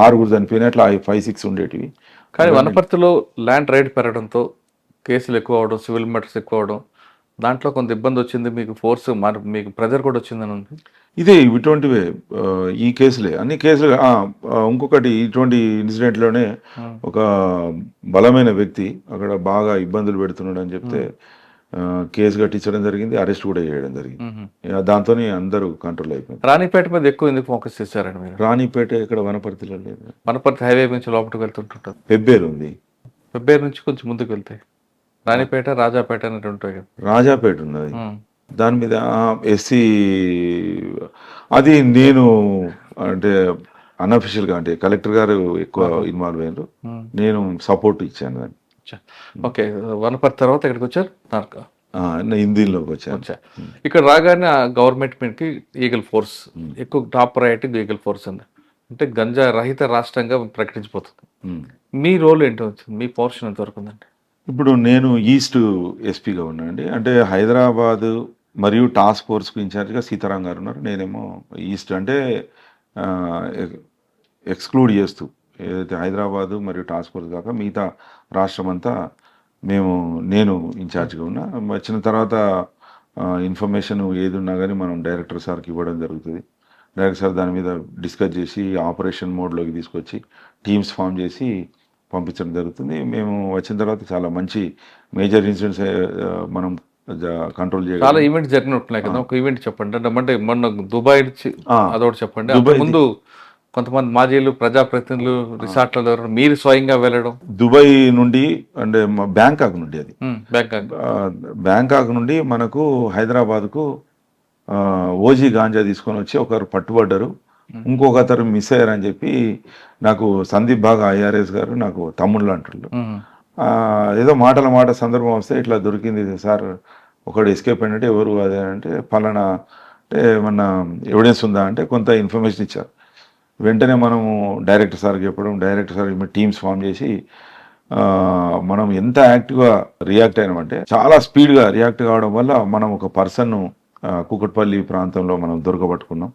6 చనిపోయినాయి, అట్లా 5-6 ఉండేటివి. కానీ వనపర్తిలో ల్యాండ్ రైడ్ పెరగడంతో కేసులు ఎక్కువ అవడం, సివిల్ మ్యాటర్స్ ఎక్కువ అవడం, దాంట్లో కొంత ఇబ్బంది వచ్చింది. మీకు ఫోర్స్ మీకు ప్రెజర్ కూడా వచ్చిందని ఉంది. ఇదే ఇటువంటివే ఈ కేసులే అన్ని కేసులు. ఇంకొకటి ఇటువంటి ఇన్సిడెంట్లోనే ఒక బలమైన వ్యక్తి అక్కడ బాగా ఇబ్బందులు పెడుతున్నాడు అని చెప్తే కేసు కట్టించడం జరిగింది, అరెస్ట్ కూడా చేయడం జరిగింది. దాంతో అందరూ కంట్రోల్ అయిపోయింది. రాణిపేట మీద ఎక్కువ ఎందుకు ఫోకస్ చేశారండి మీరు? రాణిపేట ఇక్కడ వనపర్తిలో లేదు. వనపర్తి హైవే నుంచి లోపలికి వెళ్తుంటుంటారు. పెబ్బేరు ఉంది, పెబ్బేరు నుంచి కొంచెం ముందుకు వెళ్తాయి రాణిపేట, రాజాపేట అనేది ఉంటాయి కదా. రాజాపేట ఉన్నది, దాని మీద ఎస్సీ అది నేను అంటే అన్అఫిషియల్గా అంటే కలెక్టర్ గారు ఎక్కువ ఇన్వాల్వ్ అయ్యారు, నేను సపోర్ట్ ఇచ్చాను దాన్ని. ఓకే, వనపర్తి తర్వాత ఇక్కడికి వచ్చారు, హిందీలోకి వచ్చాను. ఇక్కడ రాగానే గవర్నమెంట్ మీదకి ఈగల్ ఫోర్స్ ఎక్కువ టాప్ ప్రయారిటీ ఈగల్ ఫోర్స్ అంటే గంజా రహిత రాష్ట్రంగా ప్రకటించిపోతుంది. మీ రోల్ ఏంటో వచ్చింది, మీ పోర్షన్ ఎంతవరకు ఉందండి? ఇప్పుడు నేను ఈస్ట్ ఎస్పీగా ఉన్నానండి. అంటే హైదరాబాద్ మరియు టాస్క్ ఫోర్స్కు ఇన్ఛార్జ్గా సీతారాం గారు ఉన్నారు, నేనేమో ఈస్ట్ అంటే ఎక్స్క్లూడ్ చేస్తూ ఏదైతే హైదరాబాదు మరియు టాస్క్ ఫోర్స్ కాక మిగతా రాష్ట్రం అంతా నేను ఇన్ఛార్జ్గా ఉన్నా. వచ్చిన తర్వాత ఇన్ఫర్మేషన్ ఏది ఉన్నా కానీ మనం డైరెక్టర్ సార్కి ఇవ్వడం జరుగుతుంది. డైరెక్టర్ సార్ దాని మీద డిస్కస్ చేసి ఆపరేషన్ మోడ్లోకి తీసుకొచ్చి టీమ్స్ ఫామ్ చేసి పంపించడం జరుగుతుంది. మేము వచ్చిన తర్వాత చాలా మంచి మేజర్ ఇన్సిడెంట్స్ మనం కంట్రోల్ చేయాలి. చాలా ఈవెంట్స్ జరిగినట్టున్నాయి కదా, ఒక ఈవెంట్ చెప్పండి. అంటే మొన్న దుబాయ్ అదొకటి చెప్పండి. ముందు కొంతమంది మాజీలు, ప్రజాప్రతినిధులు రిసార్ట్ల మీరు స్వయంగా వెళ్ళడం, దుబాయ్ నుండి అంటే బ్యాంకాక్ నుండి, అది బ్యాంకాక్ నుండి మనకు హైదరాబాద్కు ఓజీ గాంజా తీసుకొని వచ్చి ఒకరు పట్టుబడ్డారు, ఇంకొక అతను మిస్ అయ్యారని చెప్పి నాకు సందీప్ బాగా ఐఆర్ఎస్ గారు నాకు తమ్ముళ్ళు అంటారు. ఏదో మాట సందర్భం వస్తే ఇట్లా దొరికింది సార్, ఒకడు ఎస్కేప్ అయినట్టే ఎవరు అదే అంటే పలానా అంటే ఏమన్నా ఎవిడెన్స్ ఉందా అంటే కొంత ఇన్ఫర్మేషన్ ఇచ్చారు. వెంటనే మనము డైరెక్టర్ సార్కి చెప్పడం, డైరెక్టర్ సార్ టీమ్స్ ఫామ్ చేసి మనం ఎంత యాక్టివ్గా రియాక్ట్ అయినామంటే చాలా స్పీడ్గా రియాక్ట్ కావడం వల్ల మనం ఒక పర్సన్ను కూకట్పల్లి ప్రాంతంలో మనం దొరకబట్టుకున్నాం.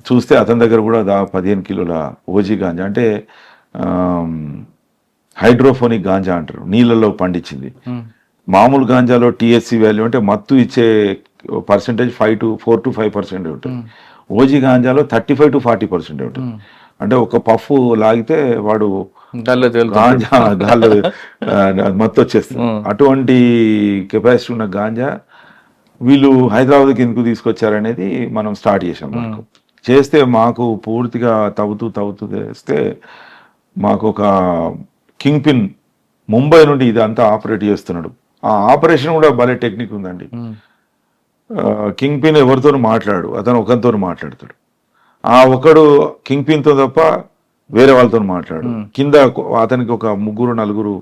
చూస్తే అతని దగ్గర కూడా 15 కిలోల ఓజీ గాంజా అంటే హైడ్రోఫోనిక్ గాంజా అంటారు, నీళ్ళలో పండించింది. మామూలు గాంజాలో టీఎస్సీ వాల్యూ అంటే మత్తు ఇచ్చే పర్సెంటేజ్ 4 to 5% ఉంటుంది. ఓజీ గాంజాలో 35 to 40% ఉంటుంది. అంటే ఒక పఫ్ లాగితే వాడు గాంజా గాల్లో మత్తు వచ్చేస్తుంది. అటువంటి కెపాసిటీ ఉన్న గాంజా వీళ్ళు హైదరాబాద్కి ఎందుకు తీసుకొచ్చారనేది మనం స్టార్ట్ చేసాం. మనకు చేస్తే మాకు పూర్తిగా తవ్వుతూ చేస్తే మాకు ఒక కింగ్ పిన్ ముంబై నుండి ఇదంతా ఆపరేట్ చేస్తున్నాడు. ఆ ఆపరేషన్ కూడా భలే టెక్నిక్ ఉందండి. కింగ్ పిన్ ఎవరితో మాట్లాడు, అతను ఒకరితో మాట్లాడతాడు. ఆ ఒకడు కింగ్ పిన్తో తప్ప వేరే వాళ్ళతో మాట్లాడు. కింద అతనికి ఒక 3-4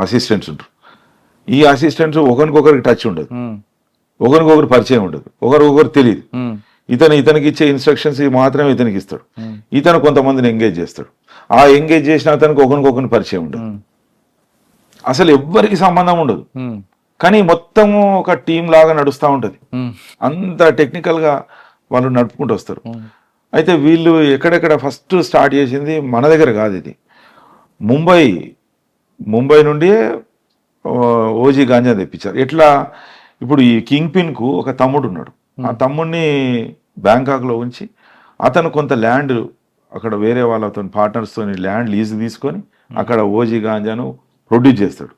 అసిస్టెంట్స్ ఉంటారు. ఈ అసిస్టెంట్స్ ఒకరికొకరికి టచ్ ఉండదు, ఒకరికొకరు పరిచయం ఉండదు, ఒకరికొకరు తెలియదు. ఇతనికి ఇచ్చే ఇన్స్ట్రక్షన్స్ మాత్రమే ఇతనికి ఇస్తాడు. ఇతను కొంతమందిని ఎంగేజ్ చేస్తాడు. ఆ ఎంగేజ్ చేసిన అతనికి ఒకరికొకరిని పరిచయం ఉండదు, అసలు ఎవ్వరికి సంబంధం ఉండదు. కానీ మొత్తము ఒక టీం లాగా నడుస్తూ ఉంటుంది. అంత టెక్నికల్గా వాళ్ళు నడుపుకుంటూ వస్తారు. అయితే వీళ్ళు ఎక్కడెక్కడ ఫస్ట్ స్టార్ట్ చేసింది మన దగ్గర కాదు, ఇది ముంబై నుండి ఓజీ గాంజా తెప్పించారు. ఎట్లా ఇప్పుడు ఈ కింగ్ పిన్కు ఒక తమ్ముడు ఉన్నాడు. ఆ తమ్ముడిని బ్యాంకాక్లో ఉంచి అతను కొంత ల్యాండ్ అక్కడ వేరే వాళ్ళతో పార్ట్నర్స్తో ల్యాండ్ లీజ్ తీసుకొని అక్కడ ఓజీ గాంజాను ప్రొడ్యూస్ చేస్తాడు.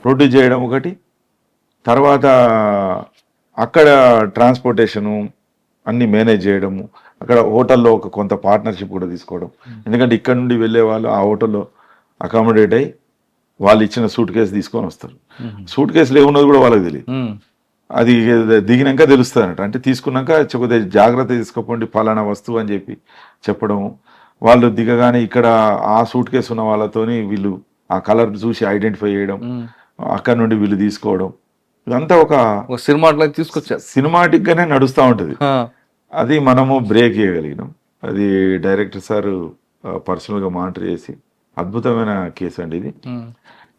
ప్రొడ్యూస్ చేయడం ఒకటి, తర్వాత అక్కడ ట్రాన్స్పోర్టేషను అన్ని మేనేజ్ చేయడము, అక్కడ హోటల్లో ఒక కొంత పార్ట్నర్షిప్ కూడా తీసుకోవడం. ఎందుకంటే ఇక్కడ నుండి వెళ్ళే వాళ్ళు ఆ హోటల్లో అకామిడేట్ అయ్యి వాళ్ళు ఇచ్చిన సూట్ కేసు తీసుకొని వస్తారు. సూట్ కేసులో ఏమున్నది కూడా వాళ్ళకి తెలియదు. అది దిగినాక తెలుస్తుంది అన్నట్టు. అంటే తీసుకున్నాక కొద్దిగా జాగ్రత్త తీసుకోకండి ఫలానా వస్తువు అని చెప్పి చెప్పడం. వాళ్ళు దిగగానే ఇక్కడ ఆ సూట్ కేసు ఉన్న వాళ్ళతోని వీళ్ళు ఆ కలర్ చూసి ఐడెంటిఫై చేయడం, అక్కడ నుండి వీళ్ళు తీసుకోవడం, ఇదంతా ఒక సినిమాటిక్ గానే నడుస్తూ ఉంటుంది. అది మనము బ్రేక్ చేయగలిగినాం. అది డైరెక్టర్ సార్ పర్సనల్గా మానిటర్ చేసి అద్భుతమైన కేసు అండి ఇది.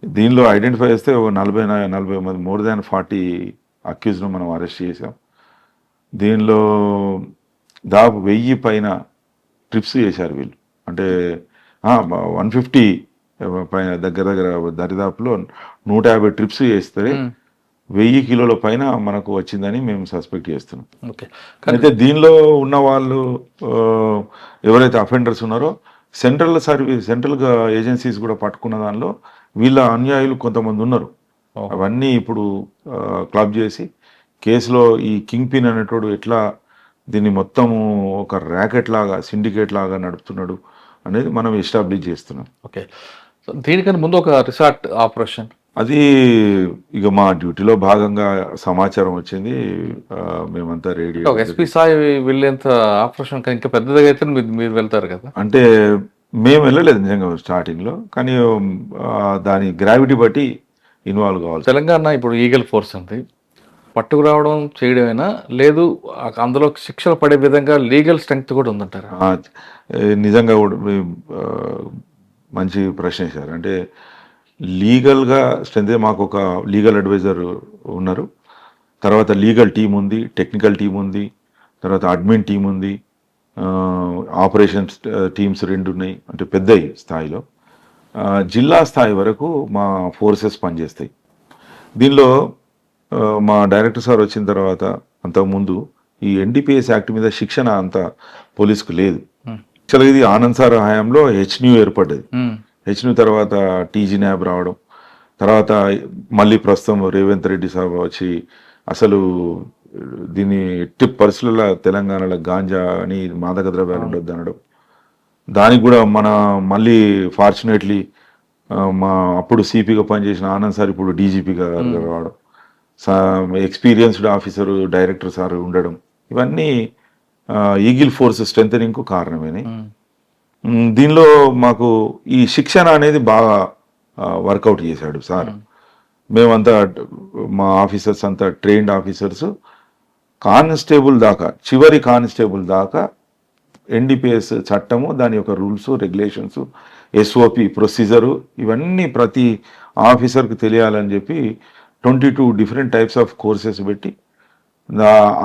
దీనిలో ఐడెంటిఫై చేస్తే 40 మంది, మోర్ దాన్ 40 అక్యూజ్ను మనం అరెస్ట్ చేసాం. దీనిలో దాదాపు 1000 పైన ట్రిప్స్ చేశారు వీళ్ళు. అంటే 150 పైన దగ్గర దరిదాపులో 150 ట్రిప్స్ చేస్తే 1000 కిలోల పైన మనకు వచ్చిందని మేము సస్పెక్ట్ చేస్తున్నాం. అయితే దీనిలో ఉన్న వాళ్ళు ఎవరైతే అఫెండర్స్ ఉన్నారో సెంట్రల్ ఏజెన్సీస్ కూడా పట్టుకున్న దానిలో వీళ్ళ అన్యాయులు కొంతమంది ఉన్నారు. అవన్నీ ఇప్పుడు క్లబ్ చేసి కేసులో ఈ కింగ్ పిన్ అనేటోడు ఎట్లా దీన్ని మొత్తము ఒక ర్యాకెట్ లాగా, సిండికేట్ లాగా నడుపుతున్నాడు అనేది మనం ఎస్టాబ్లిష్ చేస్తున్నాం. ఓకే, సో దీనికన్నా ముందు ఒక రిసార్ట్ ఆపరేషన్, అది ఇక మా డ్యూటీలో భాగంగా సమాచారం వచ్చింది, మేమంతా రెడీ. ఎస్పీ సాయి వెళ్ళేంత ఆపరేషన్ ఇంకా పెద్దదిగా అయితే మీరు వెళ్తారు కదా? అంటే మేము వెళ్ళలేదు నిజంగా స్టార్టింగ్లో, కానీ దాని గ్రావిటీ బట్టి ఇన్వాల్వ్ కావాలి. తెలంగాణ ఇప్పుడు ఈగల్ ఫోర్స్ ఉంది, పట్టుకురావడం చేయడమేనా, లేదు అందులో శిక్షలు పడే విధంగా లీగల్ స్ట్రెంగ్త్ కూడా ఉందంటారా? నిజంగా కూడా మంచి ప్రశ్న వేశారు. అంటే లీగల్గా స్ట్రెంత్ మాకు ఒక లీగల్ అడ్వైజర్ ఉన్నారు, తర్వాత లీగల్ టీం ఉంది, టెక్నికల్ టీం ఉంది, తర్వాత అడ్మిన్ టీం ఉంది, ఆపరేషన్స్ టీమ్స్ 2 ఉన్నాయి. అంటే పెద్ద స్థాయిలో జిల్లా స్థాయి వరకు మా ఫోర్సెస్ పనిచేస్తాయి. దీనిలో మా డైరెక్టర్ సార్ వచ్చిన తర్వాత అంతకుముందు ఈ ఎన్డీపీఎస్ యాక్ట్ మీద శిక్షణ అంత పోలీసుకు లేదు. యాక్చువల్గా ఇది ఆనంద్ సార్ హయాంలో హెచ్న్యూ ఏర్పడ్డది. హెచ్న్యూ తర్వాత టీజీ న్యాబ్ రావడం, తర్వాత మళ్ళీ ప్రస్తుతం రేవంత్ రెడ్డి సార్ వచ్చి అసలు దీన్ని ఎట్టి పరిస్థితుల్లో తెలంగాణలో గాంజా అని మాదక ద్రవ్యాలు ఉండొద్దు అనడం, దానికి కూడా మన మళ్ళీ ఫార్చునేట్లీ మా అప్పుడు సిపిగా పనిచేసిన ఆనంద్ సార్ ఇప్పుడు డీజీపీగా రావడం, ఎక్స్పీరియన్స్డ్ ఆఫీసరు డైరెక్టర్ సార్ ఉండడం, ఇవన్నీ ఈగిల్ ఫోర్స్ స్ట్రెంథనింగ్కు కారణమేనాయి. దీనిలో మాకు ఈ శిక్షణ అనేది బాగా వర్కౌట్ చేశాడు సార్. మేమంతా మా ఆఫీసర్స్ అంతా ట్రైన్డ్ ఆఫీసర్స్, కానిస్టేబుల్ దాకా, చివరి కానిస్టేబుల్ దాకా ఎన్డీపీఎస్ చట్టము, దాని యొక్క రూల్స్ రెగ్యులేషన్స్, ఎస్ఓపి ప్రొసీజరు, ఇవన్నీ ప్రతి ఆఫీసర్కి తెలియాలని చెప్పి 22 డిఫరెంట్ టైప్స్ ఆఫ్ కోర్సెస్ పెట్టి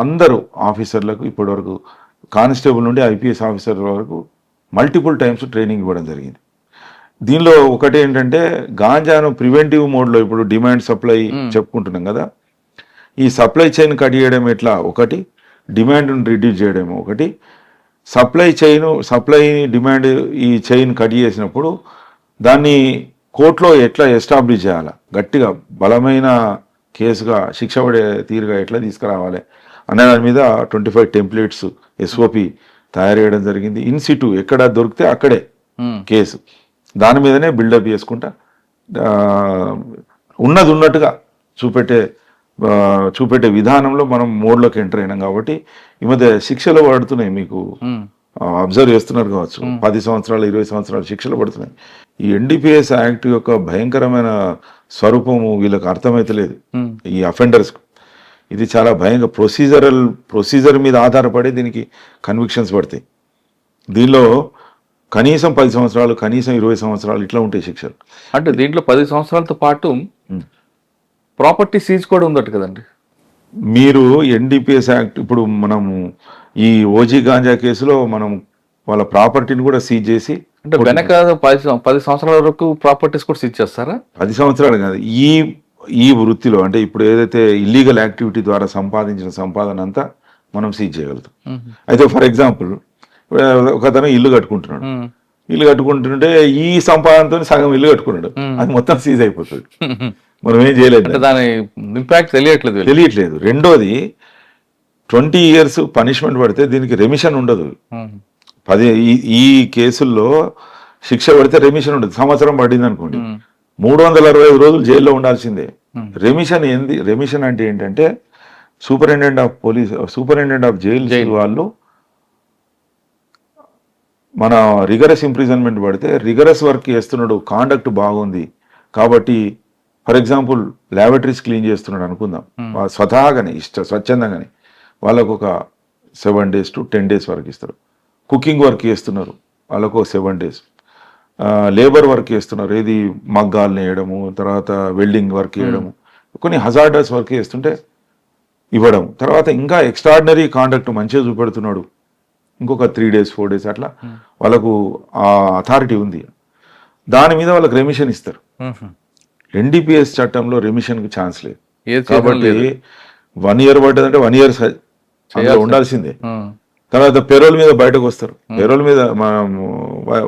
అందరూ ఆఫీసర్లకు ఇప్పటివరకు కానిస్టేబుల్ నుండి ఐపీఎస్ ఆఫీసర్ వరకు మల్టిపుల్ టైమ్స్ ట్రైనింగ్ ఇవ్వడం జరిగింది. దీనిలో ఒకటి ఏంటంటే గాంజాను ప్రివెంటివ్ మోడ్లో ఇప్పుడు డిమాండ్ సప్లై చెప్పుకుంటున్నాం కదా, ఈ సప్లై చైన్ కట్ చేయడం ఎట్లా ఒకటి, డిమాండ్ను రిడ్యూస్ చేయడం ఒకటి, సప్లై డిమాండ్ ఈ చైన్ కట్ చేసినప్పుడు దాన్ని కోర్టులో ఎట్లా ఎస్టాబ్లిష్ చేయాలి, గట్టిగా బలమైన కేసుగా శిక్ష పడే తీరుగా ఎట్లా తీసుకురావాలి అనే దాని మీద 25 టెంప్లెట్స్ ఎస్ఓపి తయారు చేయడం జరిగింది. ఇన్సిటు ఎక్కడ దొరికితే అక్కడే కేసు, దాని మీదనే బిల్డప్ చేసుకుంటా ఉన్నది ఉన్నట్టుగా చూపెట్టే విధానంలో మనం మోడ్లోకి ఎంటర్ అయినాం. కాబట్టి ఈ మధ్య శిక్షలు పడుతున్నాయి, మీకు అబ్జర్వ్ చేస్తున్నారు కావచ్చు, 10 సంవత్సరాలు 20 సంవత్సరాలు శిక్షలు పడుతున్నాయి. ఈ ఎన్డీపీఎస్ యాక్ట్ యొక్క భయంకరమైన స్వరూపము వీళ్ళకి అర్థమైతలేదు ఈ అఫెండర్స్. ఇది చాలా భయంకర ప్రొసీజర్ మీద ఆధారపడి దీనికి కన్విక్షన్స్ పడతాయి. దీనిలో కనీసం 10 సంవత్సరాలు, కనీసం 20 సంవత్సరాలు ఇట్లా ఉంటాయి శిక్షలు. అంటే దీంట్లో 10 సంవత్సరాలతో పాటు ప్రాపర్టీ సీజ్ కూడా ఉందట కదండి. మీరు ఎన్డీపీఎస్ యాక్ట్ ఇప్పుడు మనము ఈ ఓజీ గాంజా కేసులో మనం వాళ్ళ ప్రాపర్టీని కూడా సీజ్ చేసి, అంటే వెనక 10 సంవత్సరాల వరకు ప్రాపర్టీస్ కూడా సీజ్ చేస్తారా? 10 సంవత్సరాలు కాదు, ఈ వృత్తిలో అంటే ఇప్పుడు ఏదైతే ఇల్లీగల్ యాక్టివిటీ ద్వారా సంపాదించిన సంపాదన అంతా మనం సీజ్ చేయగలుగుతాం. అయితే ఫర్ ఎగ్జాంపుల్ ఒకతను ఇల్లు కట్టుకుంటుంటే ఈ సంపాదనతో సగం ఇల్లు కట్టుకున్నాడు, అది మొత్తం సీజ్ అయిపోతుంది. మనం ఏం చేయలేదు, దాని ఇంపాక్ట్ తెలియట్లేదు. రెండోది 20 years పనిష్మెంట్ పడితే దీనికి రెమిషన్ ఉండదు. ఈ కేసుల్లో శిక్ష పడితే రెమిషన్ ఉండదు. సంవత్సరం పడింది అనుకోండి, 365 రోజులు జైల్లో ఉండాల్సిందే. రెమిషన్ అంటే ఏంటంటే సూపరింటెండెంట్ ఆఫ్ జైల్ వాళ్ళు మన రిగరస్ ఇంప్రిజన్మెంట్ పడితే రిగరస్ వర్క్ చేస్తున్నాడు, కాండక్ట్ బాగుంది కాబట్టి, ఫర్ ఎగ్జాంపుల్ ల్యాబొరేటరీస్ క్లీన్ చేస్తున్నాడు అనుకుందాం, స్వతహాగానే స్వచ్ఛందంగానే వాళ్ళకు ఒక 7 days to 10 days వరకు ఇస్తారు. కుకింగ్ వర్క్ చేస్తున్నారు వాళ్ళకు 7 days. లేబర్ వర్క్ చేస్తున్నారు, ఏది మగ్గాలు నేయడము, తర్వాత వెల్డింగ్ వర్క్ చేయడము, కొన్ని హజార్డస్ వర్క్ చేస్తుంటే ఇవ్వడం. తర్వాత ఇంకా ఎక్స్ట్రాడినరీ కాండక్ట్ మంచిగా చూపెడుతున్నాడు, ఇంకొక 3 days 4 days అట్లా వాళ్ళకు ఆ అథారిటీ ఉంది, దాని మీద వాళ్ళకి రెమిషన్ ఇస్తారు. ఎన్డీపీఎస్ చట్టంలో రెమిషన్కి ఛాన్స్ లేదు. కాబట్టి 1 year పడ్డదంటే 1 year ఉండాల్సిందే. తర్వాత పెరోల్ మీద బయటకు వస్తారు, పెరోల్ మీద మనం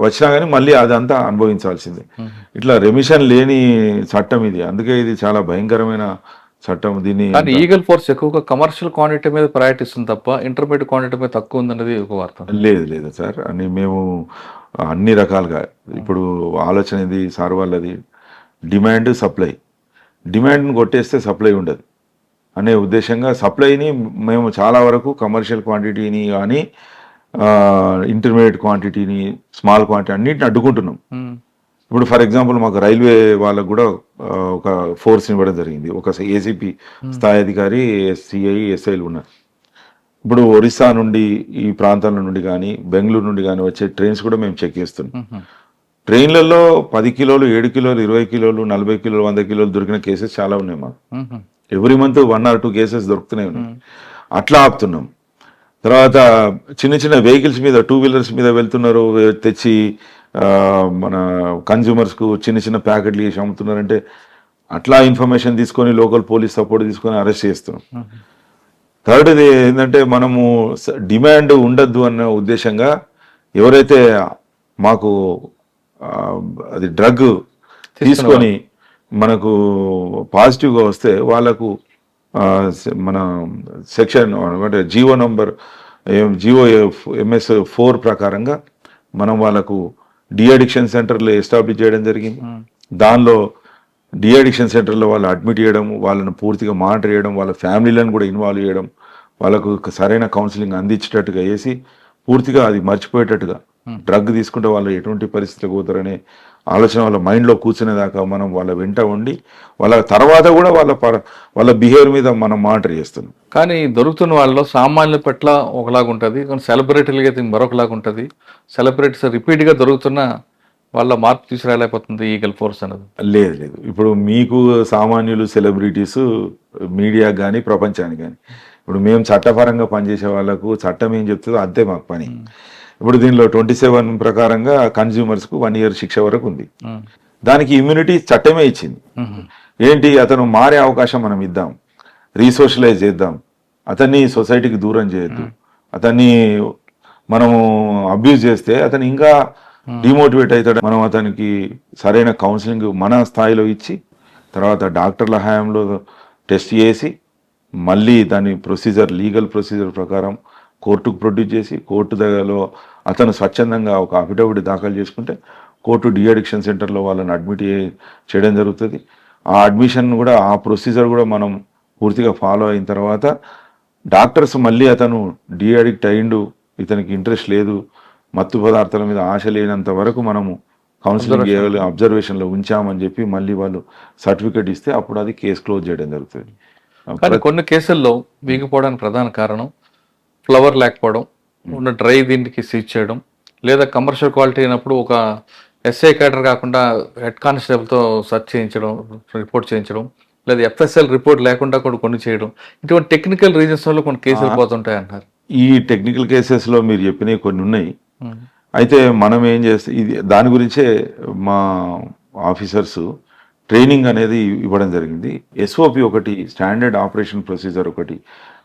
వచ్చినా కానీ మళ్ళీ అదంతా అనుభవించాల్సిందే. ఇట్లా రెమిషన్ లేని చట్టం ఇది, అందుకే ఇది చాలా భయంకరమైన చట్టం. దీన్ని ఈగల్ ఫోర్స్ ఎక్కువగా కమర్షియల్ క్వాంటిటీ మీద ప్రయారిటీ ఇస్తుంది తప్ప ఇంటర్మీడియట్ క్వాంటిటీ మీద తక్కువ ఉందన్నది ఒక వార్త. లేదు సార్, అని మేము అన్ని రకాలుగా ఇప్పుడు ఆలోచన ఇది సార్ వాళ్ళది, డిమాండ్ సప్లై, డిమాండ్ను కొట్టేస్తే సప్లై ఉండదు అనే ఉద్దేశంగా సప్లైని మేము చాలా వరకు కమర్షియల్ క్వాంటిటీని కానీ ఇంటర్మీడియట్ క్వాంటిటీని, స్మాల్ క్వాంటిటీ అన్నిటిని అడ్డుకుంటున్నాం. ఇప్పుడు ఫర్ ఎగ్జాంపుల్ మాకు రైల్వే వాళ్ళకు కూడా ఒక ఫోర్స్ ఇవ్వడం జరిగింది, ఒక ఏసీపీ స్థాయి అధికారి, సిఐ, ఎస్ఐలు ఉన్నారు. ఇప్పుడు ఒరిస్సా నుండి ఈ ప్రాంతాల నుండి కానీ బెంగళూరు నుండి కానీ వచ్చే ట్రైన్స్ కూడా మేము చెక్ చేస్తున్నాం. ట్రైన్లలో 10 kilos, 7 kilos, 20 kilos, 40 kilos, 100 kilos దొరికిన కేసెస్ చాలా ఉన్నాయి మాకు. ఎవ్రీ మంత్ 1 or 2 కేసెస్ దొరుకుతూనే ఉన్నాయి. అట్లా ఆపుతున్నాం. తర్వాత చిన్న వెహికల్స్ మీద, 2 wheelers మీద వెళ్తున్నారు, తెచ్చి మన కన్జ్యూమర్స్కు చిన్న ప్యాకెట్లు చేసి అమ్ముతున్నారంటే అట్లా ఇన్ఫర్మేషన్ తీసుకొని లోకల్ పోలీస్ సపోర్ట్ తీసుకొని అరెస్ట్ చేస్తున్నాం. థర్డ్ది ఏంటంటే మనము డిమాండ్ ఉండద్దు అన్న ఉద్దేశంగా ఎవరైతే మాకు అది డ్రగ్ తీసుకొని మనకు పాజిటివ్గా వస్తే వాళ్ళకు మన సెక్షన్ అంటే GOMS 4 ప్రకారంగా మనం వాళ్ళకు డిఅడిక్షన్ సెంటర్లు ఎస్టాబ్లిష్ చేయడం జరిగింది. దానిలో డిఅడిక్షన్ సెంటర్లో వాళ్ళు అడ్మిట్ చేయడం, వాళ్ళని పూర్తిగా మానిటర్ చేయడం, వాళ్ళ ఫ్యామిలీలను కూడా ఇన్వాల్వ్ చేయడం, వాళ్ళకు సరైన కౌన్సిలింగ్ అందించేటట్టుగా చేసి పూర్తిగా అది మర్చిపోయేటట్టుగా, డ్రగ్ తీసుకుంటే వాళ్ళు ఎటువంటి పరిస్థితులకు పోతారనే ఆలోచన వాళ్ళ మైండ్లో కూర్చునేదాకా మనం వాళ్ళ వెంట ఉండి వాళ్ళ తర్వాత కూడా వాళ్ళ బిహేవియర్ మీద మనం మానిటర్ చేస్తున్నాం. కానీ దొరుకుతున్న వాళ్ళలో సామాన్యుల పట్ల ఒకలాగా ఉంటుంది, కానీ సెలబ్రిటీలుగా అయితే మరొకలాగా ఉంటుంది. సెలబ్రిటీస్ రిపీట్గా దొరుకుతున్న వాళ్ళ మార్పు తీసుకురాలేకపోతుంది ఈగల్ ఫోర్స్ అనేది. లేదు లేదు, ఇప్పుడు మీకు సామాన్యులు సెలబ్రిటీస్ మీడియా కానీ ప్రపంచానికి కానీ, ఇప్పుడు మేము చట్టపరంగా పనిచేసే వాళ్ళకు చట్టం ఏం చెప్తుందో అంతే మాకు పని. ఇప్పుడు దీనిలో 27 ప్రకారంగా కన్జ్యూమర్స్కు 1 year శిక్ష వరకు ఉంది. దానికి ఇమ్యూనిటీ చట్టమే ఇచ్చింది. ఏంటి, అతను మారే అవకాశం మనం ఇద్దాం, రీసోషలైజ్ చేద్దాం, అతన్ని సొసైటీకి దూరం చేయొద్దు, అతన్ని మనము అబ్యూజ్ చేస్తే అతను ఇంకా డిమోటివేట్ అవుతాడు. మనం అతనికి సరైన కౌన్సిలింగ్ మన స్థాయిలో ఇచ్చి తర్వాత డాక్టర్ల హయాంలో టెస్ట్ చేసి మళ్ళీ దాని ప్రొసీజర్ లీగల్ ప్రొసీజర్ ప్రకారం కోర్టుకు ప్రొడ్యూస్ చేసి కోర్టు దగ్గరలో అతను స్వచ్ఛందంగా ఒక అఫిడవిట్ దాఖలు చేసుకుంటే కోర్టు డిఅడిక్షన్ సెంటర్లో వాళ్ళని అడ్మిట్ చేయడం జరుగుతుంది. ఆ అడ్మిషన్ కూడా ఆ ప్రొసీజర్ కూడా మనం పూర్తిగా ఫాలో అయిన తర్వాత డాక్టర్స్ మళ్ళీ అతను డిఅడిక్ట్ అయిండు, ఇతనికి ఇంట్రెస్ట్ లేదు, మత్తు పదార్థాల మీద ఆశ లేనంత వరకు మనము కౌన్సిలింగ్ అబ్జర్వేషన్లో ఉంచామని చెప్పి మళ్ళీ వాళ్ళు సర్టిఫికేట్ ఇస్తే అప్పుడు అది కేసు క్లోజ్ చేయడం జరుగుతుంది. కానీ కొన్ని కేసుల్లో వీగిపోవడానికి ప్రధాన కారణం ఫ్లవర్ లేకపోవడం, ఉన్న డ్రై దీనికి సీజ్ చేయడం, లేదా కమర్షియల్ క్వాలిటీ అయినప్పుడు ఒక ఎస్ఐ క్యాడర్ కాకుండా హెడ్ కానిస్టేబుల్తో సెర్చ్ చేయించడం, రిపోర్ట్ చేయించడం, లేదా ఎఫ్ఎస్ఎల్ రిపోర్ట్ లేకుండా కూడా కొన్ని చేయడం, ఇటువంటి టెక్నికల్ రీజన్స్ వల్ల కొన్ని కేసులు పోతుంటాయి అంటారు. ఈ టెక్నికల్ కేసెస్లో మీరు చెప్పినవి కొన్ని ఉన్నాయి. అయితే మనం ఏం చేస్తే ఇది దాని గురించే మా ఆఫీసర్స్ ట్రైనింగ్ అనేది ఇవ్వడం జరిగింది. ఎస్ఓపి ఒకటి, స్టాండర్డ్ ఆపరేషన్ ప్రొసీజర్ ఒకటి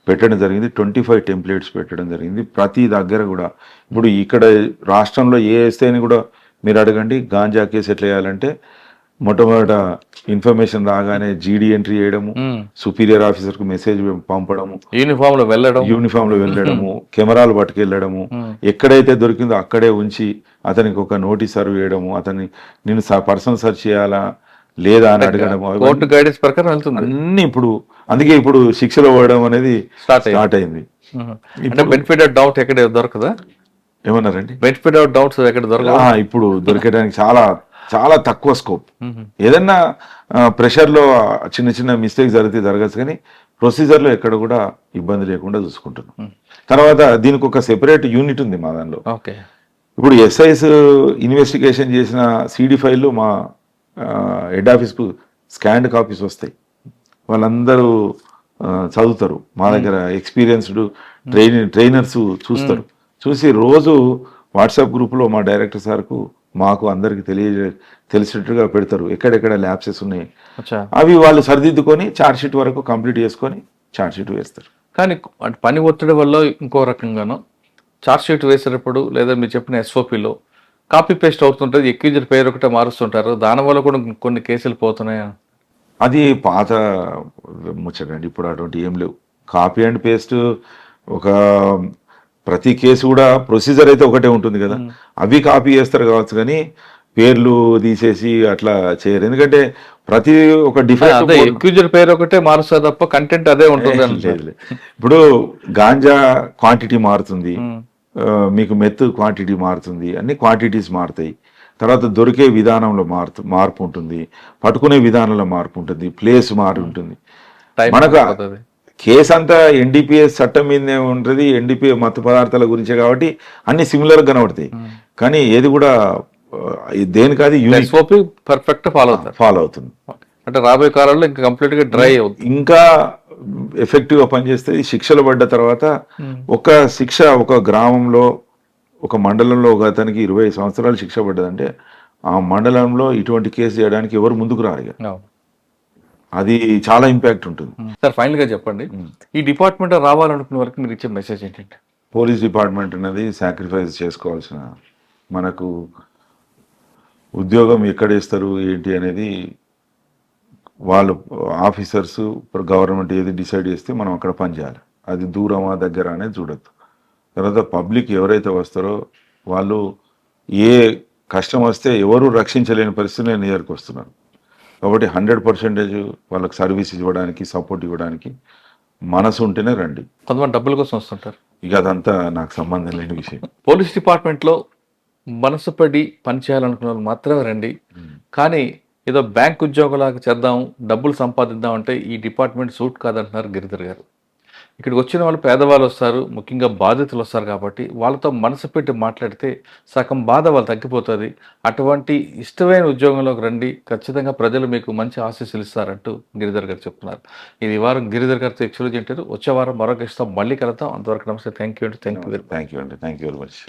పెట్టడం జరిగింది. 25 టెంప్లెట్స్ పెట్టడం జరిగింది. ప్రతి దగ్గర కూడా ఇప్పుడు ఇక్కడ రాష్ట్రంలో ఏ ఎస్ఐని కూడా మీరు అడగండి, గాంజా కేసు ఎట్లా చేయాలంటే మొట్టమొదట ఇన్ఫర్మేషన్ రాగానే జీడీ ఎంట్రీ చేయడము, సుపీరియర్ ఆఫీసర్కు మెసేజ్ పంపడము, యూనిఫామ్ లో వెళ్ళడము, కెమెరాలు పట్టుకెళ్ళడము, ఎక్కడైతే దొరికిందో అక్కడే ఉంచి అతనికి ఒక నోటీస్ సర్వ్ చేయడము, అతన్ని నేను పర్సనల్ సర్చ్ చేయాలా లేదా అని అడగడం, కోర్టు గైడెన్స్ ప్రకారం వెళ్తుంది అన్ని. ఇప్పుడు అందుకే ఇప్పుడు శిక్షలు పడడం అనేది స్టార్ట్ అయింది. బెనిఫిట్ ఆఫ్ డౌట్ ఎక్కడ దొరకదా? ఏమన్నారండి? బెనిఫిట్ ఆఫ్ డౌట్స్ ఎక్కడ దొరకదా? ఇప్పుడు దొరికేయడానికి చాలా చాలా తక్కువ స్కోప్. ఏదన్నా ప్రెషర్లో చిన్న చిన్న మిస్టేక్స్ జరగచ్చు, కానీ ప్రొసీజర్లో ఎక్కడ కూడా ఇబ్బంది లేకుండా చూసుకుంటున్నాం. తర్వాత దీనికి ఒక సెపరేట్ యూనిట్ ఉంది మా దానిలో. ఇప్పుడు ఎస్ఐస్ ఇన్వెస్టిగేషన్ చేసిన సిడి ఫైళ్ళు మా హెడ్ ఆఫీస్కు స్కాన్డ్ కాపీస్ వస్తాయి. వాళ్ళందరూ చదువుతారు. మా దగ్గర ఎక్స్పీరియన్స్డ్ ట్రైనర్స్ చూస్తారు. చూసి రోజు వాట్సాప్ గ్రూప్లో మా డైరెక్టర్ సార్కు మాకు అందరికి తెలిసేట్టుగా పెడతారు ఎక్కడెక్కడ ల్యాప్సెస్ ఉన్నాయి. అవి వాళ్ళు సరిదిద్దుకొని ఛార్జ్షీట్ వరకు కంప్లీట్ చేసుకొని ఛార్జ్షీట్ వేస్తారు. కానీ పని ఒత్తిడి వల్ల ఇంకో రకంగాను ఛార్జ్షీట్ వేసేటప్పుడు లేదా మీరు చెప్పిన ఎస్ఓపిలో కాపీ పేస్ట్ అవుతుంటుంది, ఎక్యూజర్ పేరు ఒకటే మారుస్తుంటారు, దానివల్ల కూడా కొన్ని కేసులు పోతున్నాయా? అది పాత ముచ్చటండి. ఇప్పుడు అటువంటి ఏం లేవు. కాపీ అండ్ పేస్ట్ ఒక ప్రతి కేసు కూడా ప్రొసీజర్ అయితే ఒకటే ఉంటుంది కదా, అవి కాపీ చేస్తారు కావచ్చు, కానీ పేర్లు తీసేసి అట్లా చేయరు. ఎందుకంటే ప్రతి ఒక డిఫరెంట్ ఎక్యూజర్ పేరు ఒకటే మారుస్తుంది తప్ప కంటెంట్ అదే ఉంటుంది. ఇప్పుడు గాంజా క్వాంటిటీ మారుతుంది, మీకు మెత్ క్వాంటిటీ మారుతుంది, అన్ని క్వాంటిటీస్ మారుతాయి. తర్వాత దొరికే విధానంలో మార్పు ఉంటుంది, పట్టుకునే విధానంలో మార్పు ఉంటుంది, ప్లేస్ మారి ఉంటుంది. మనకు కేసు అంతా ఎన్డీపీఎస్ చట్టం మీదనే ఉంటుంది, ఎన్డీపీఏ మత్తు పదార్థాల గురించే కాబట్టి అన్ని సిమిలర్ కనబడతాయి. కానీ ఏది కూడా దేనికది పర్ఫెక్ట్ ఫాలో అవుతుంది. అంటే రాబోయే కాలంలో ఇంకా కంప్లీట్ గా డ్రై అవుతుంది. ఇంకా ఎఫెక్టివ్ గా పనిచేస్తే శిక్షలు పడ్డ తర్వాత ఒక శిక్ష ఒక గ్రామంలో ఒక మండలంలో ఒక అతనికి 20 సంవత్సరాలు శిక్ష పడ్డదంటే ఆ మండలంలో ఇటువంటి కేసు చేయడానికి ఎవరు ముందుకు రారు. అది చాలా ఇంపాక్ట్ ఉంటుంది. సార్ ఫైనల్ గా చెప్పండి, ఈ డిపార్ట్మెంట్ రావాలనుకునే వరకు మీరు ఇచ్చే మెసేజ్ ఏంటంటే? పోలీస్ డిపార్ట్మెంట్ అనేది సాక్రిఫైస్ చేసుకోవాల్సిన, మనకు ఉద్యోగం ఎక్కడేస్తారు ఏంటి అనేది వాళ్ళు ఆఫీసర్స్ గవర్నమెంట్ ఏది డిసైడ్ చేస్తే మనం అక్కడ పనిచేయాలి. అది దూరమా దగ్గర అనేది చూడొద్దు. తర్వాత పబ్లిక్ ఎవరైతే వస్తారో వాళ్ళు ఏ కష్టం వస్తే ఎవరు రక్షించలేని పరిస్థితి నేను దగ్గరికి వస్తున్నాను కాబట్టి 100% వాళ్ళకి సర్వీస్ ఇవ్వడానికి, సపోర్ట్ ఇవ్వడానికి మనసు ఉంటేనే రండి. కొంతమంది డబ్బుల కోసం వస్తుంటారు, ఇక అదంతా నాకు సంబంధం లేని విషయం. పోలీస్ డిపార్ట్మెంట్లో మనసు పడి పని చేయాలనుకున్న వాళ్ళు మాత్రమే రండి. కానీ ఏదో బ్యాంక్ ఉద్యోగులాగా చేద్దాం, డబ్బులు సంపాదిద్దాం అంటే ఈ డిపార్ట్మెంట్ సూట్ కాదంటున్నారు గిరిధర్ గారు. ఇక్కడికి వచ్చిన వాళ్ళు పేదవాళ్ళు వస్తారు, ముఖ్యంగా బాధితులు వస్తారు కాబట్టి వాళ్ళతో మనసు పెట్టి మాట్లాడితే సగం బాధ వాళ్ళు తగ్గిపోతుంది. అటువంటి ఇష్టమైన ఉద్యోగంలోకి రండి, ఖచ్చితంగా ప్రజలు మీకు మంచి ఆశీస్సులు ఇస్తారంటూ గిరిధర్ గారు చెప్తున్నారు. ఇది ఈ వారం గిరిధర్ గారితో ఎక్స్క్లూజ్ ఇంటర్వ్యూ. వచ్చే వారం మరొక ఇష్టం మళ్ళీ కలుద్దాం. అంతవరకు నమస్తే. థ్యాంక్ యూ అండి. Thank you very much. Thank you అండి, థ్యాంక్ యూ వెరీ మచ్.